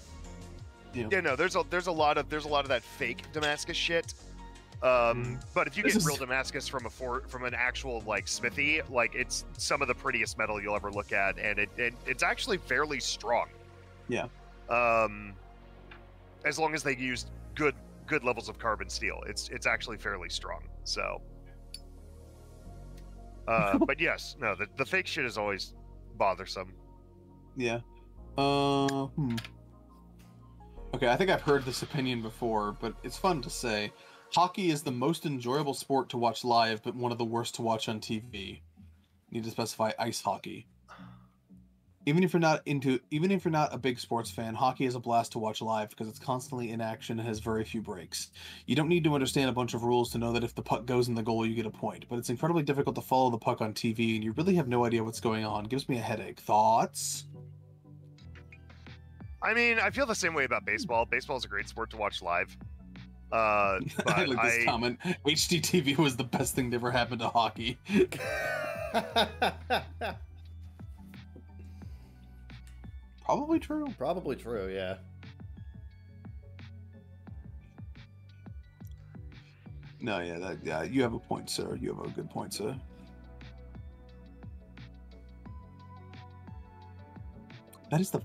Yeah, no, there's a lot of that fake Damascus shit. But if you get real Damascus from an actual like smithy, like it's some of the prettiest metal you'll ever look at, and it's actually fairly strong. Yeah. As long as they used good levels of carbon steel, it's actually fairly strong. So, but yes, no, the fake shit is always bothersome. Yeah. Okay, I think I've heard this opinion before, but it's fun to say. Hockey is the most enjoyable sport to watch live, but one of the worst to watch on TV. Need to specify ice hockey. Even if you're not a big sports fan, hockey is a blast to watch live because it's constantly in action and has very few breaks. You don't need to understand a bunch of rules to know that if the puck goes in the goal, you get a point, but it's incredibly difficult to follow the puck on TV, and you really have no idea what's going on. Gives me a headache. Thoughts? I mean, I feel the same way about baseball. Baseball is a great sport to watch live. But I like this comment. HDTV was the best thing that ever happened to hockey. Probably true. Probably true, yeah. No, yeah, you have a point, sir. You have a good point, sir. That is the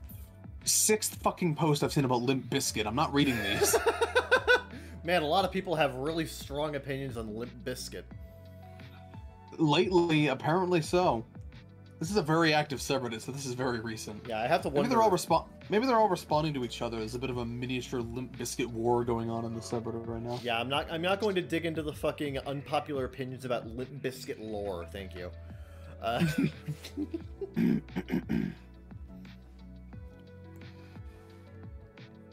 6th fucking post I've seen about Limp Bizkit. I'm not reading these. Man, a lot of people have really strong opinions on Limp Bizkit. Lately, apparently so. This is a very active subreddit, so this is very recent. Yeah, I have to wonder. Maybe they're all responding to each other. There's a bit of a miniature Limp Bizkit war going on in the subreddit right now. Yeah, I'm not going to dig into the fucking unpopular opinions about Limp Bizkit lore. Thank you.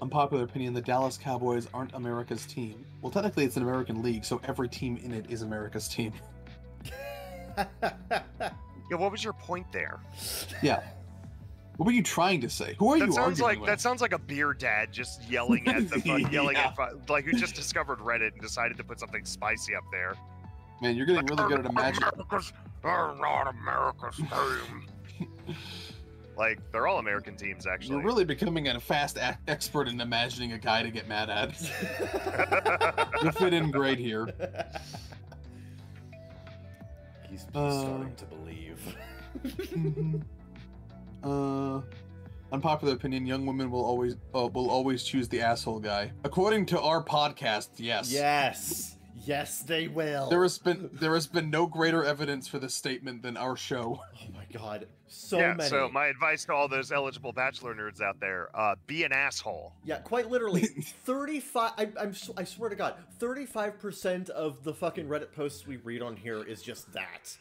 Unpopular opinion: the Dallas Cowboys aren't America's team. Well, technically, it's an American league, so every team in it is America's team. Yeah, what was your point there? Yeah. What were you trying to say? Who are you arguing with? That sounds like a beer dad just yelling at like who just discovered Reddit and decided to put something spicy up there. Man, you're getting really good at imagining. They're not America's team. Like, they're all American teams, actually. You're really becoming a fast expert in imagining a guy to get mad at. You fit in great here. He's starting to believe. Unpopular opinion: young women will always choose the asshole guy. According to our podcast, yes. Yes, they will. There has been no greater evidence for this statement than our show. Oh my god, so many. So my advice to all those eligible Bachelor nerds out there: be an asshole. Yeah, quite literally. 35. I swear to God, 35% of the fucking Reddit posts we read on here is just that.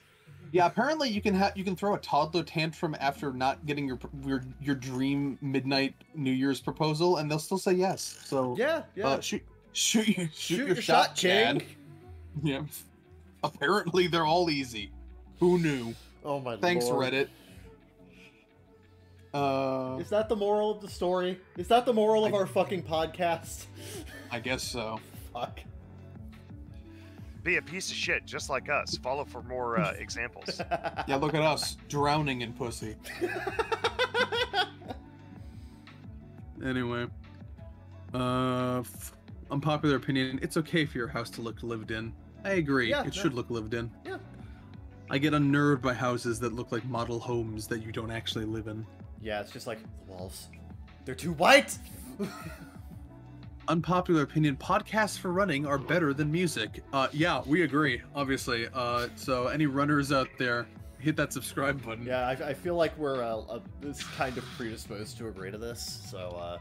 Yeah, apparently you can throw a toddler tantrum after not getting your dream midnight New Year's proposal, and they'll still say yes. So yeah. Shoot your shot, Chad. Yeah. Apparently they're all easy. Who knew? Oh my Thanks, Lord. Reddit. Is that the moral of the story? Is that the moral of our fucking podcast? I guess so. Fuck. Be a piece of shit, just like us. Follow for more examples. Yeah, look at us, drowning in pussy. Anyway. Unpopular opinion: it's okay for your house to look lived in. I agree. Yeah, it should look lived in. Yeah. I get unnerved by houses that look like model homes that you don't actually live in. Yeah, it's just like the walls. They're too white. Unpopular opinion: podcasts for running are better than music. Yeah, we agree, obviously. So any runners out there, hit that subscribe button. Yeah, I feel like we're this kind of predisposed to agree to this. So.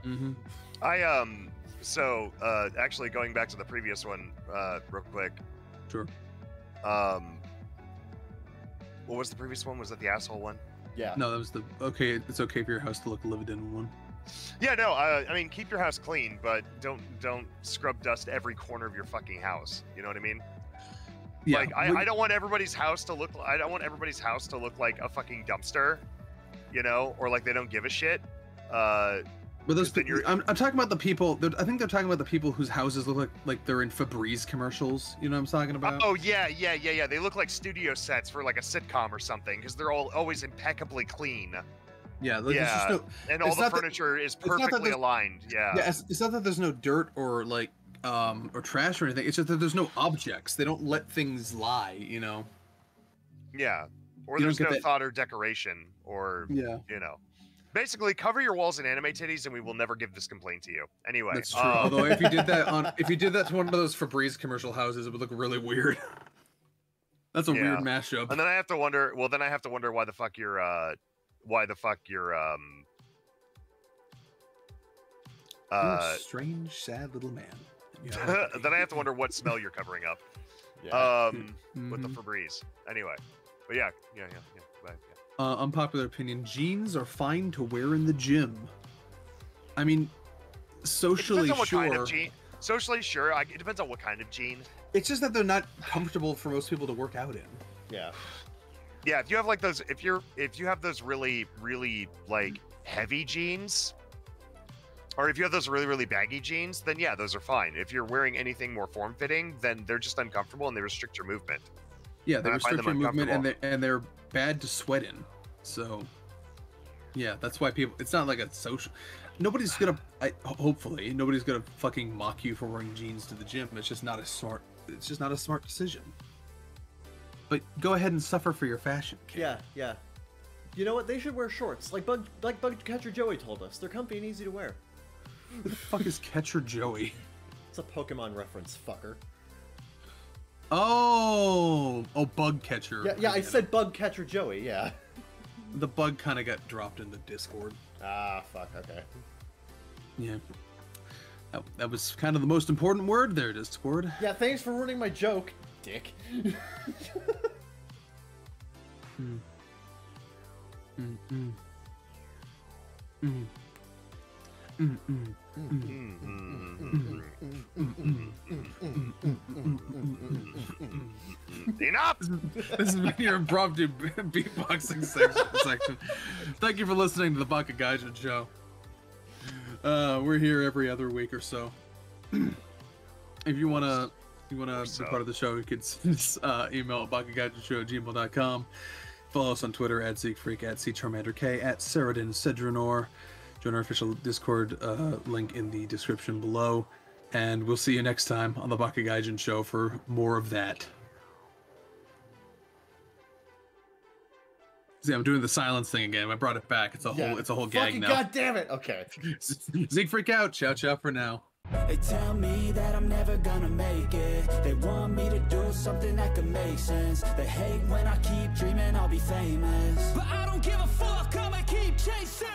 So, actually going back to the previous one, real quick. Sure. What was the previous one? Was that the asshole one? Yeah. No, that was the okay. It's okay for your house to look lived in one. Yeah, no. I mean, keep your house clean, but don't scrub dust every corner of your fucking house. You know what I mean? Yeah. Like, I don't want everybody's house to look. I don't want everybody's house to look like a fucking dumpster. You know, or like they don't give a shit. But those, I'm talking about the people. I think they're talking about the people whose houses look like they're in Febreze commercials. You know what I'm talking about? Oh yeah. They look like studio sets for like a sitcom or something because they're always impeccably clean. Yeah. And all the furniture is perfectly aligned. Yeah. Yeah. It's not that there's no dirt or like or trash or anything. It's just that there's no objects. They don't let things lie, you know. Yeah. Or You there's don't no get that- thought or decoration, or basically cover your walls in anime titties, and we will never give this complaint to you. Anyway, That's true. Although if you did that to one of those Febreze commercial houses, it would look really weird. That's a weird mashup. And then I have to wonder. Well, then I have to wonder why the fuck you're you're a strange, sad little man. then I have to wonder what smell you're covering up. Yeah. With the Febreze. Anyway, but yeah. Unpopular opinion: jeans are fine to wear in the gym. I mean, socially, it depends on what sure. kind of jean. Socially, sure. It depends on what kind of jean. It's just that they're not comfortable for most people to work out in. Yeah. Yeah, if you have like those, if you have those really, really like heavy jeans, or if you have those really, really baggy jeans, then yeah, those are fine. If you're wearing anything more form-fitting, then they're just uncomfortable and they restrict your movement. Yeah, they restrict your movement and they're bad to sweat in. So, yeah, that's why people. It's not like a social. Nobody's gonna. Hopefully, nobody's gonna fucking mock you for wearing jeans to the gym. It's just not a smart. It's just not a smart decision. But go ahead and suffer for your fashion. Kid. Yeah. You know what? They should wear shorts, like Bugcatcher Joey told us. They're comfy and easy to wear. Who the fuck is Catcher Joey? It's a Pokemon reference, fucker. Oh, Bug Catcher. Yeah, I said Bugcatcher Joey. Yeah. The bug kind of got dropped in the Discord. Ah, fuck. Okay. Yeah. That was kind of the most important word there, Discord. Yeah, thanks for ruining my joke, dick. Enough! This has been your impromptu beatboxing section. Thank you for listening to the Baka Gaijin show. We're here every other week or so. If you wanna be part of the show, you can email at bakagaijinshow@gmail.com. Follow us on Twitter at ZeekFreak, at CCharmanderK, at Saradin Sedranor. Join our official Discord link in the description below. And we'll see you next time on the Baka Gaijin show for more of that. See, I'm doing the silence thing again. I brought it back. It's a whole gag now. God damn it. Okay. Zeke freak out. Ciao for now. They tell me that I'm never gonna make it. They want me to do something that could make sense. They hate when I keep dreaming I'll be famous, but I don't give a fuck, I'ma keep chasing.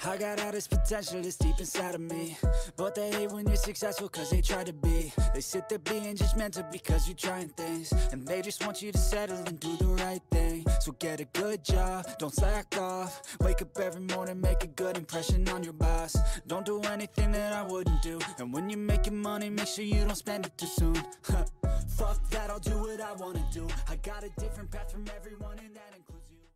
I got all this potential that's deep inside of me, but they hate when you're successful cause they try to be. They sit there being judgmental because you're trying things, and they just want you to settle and do the right thing. So get a good job, don't slack off. Wake up every morning, make a good impression on your boss. Don't do anything that I wouldn't do, and when you're making money, make sure you don't spend it too soon. Fuck that, I'll do what I wanna do. I got a different path from everyone, and that includes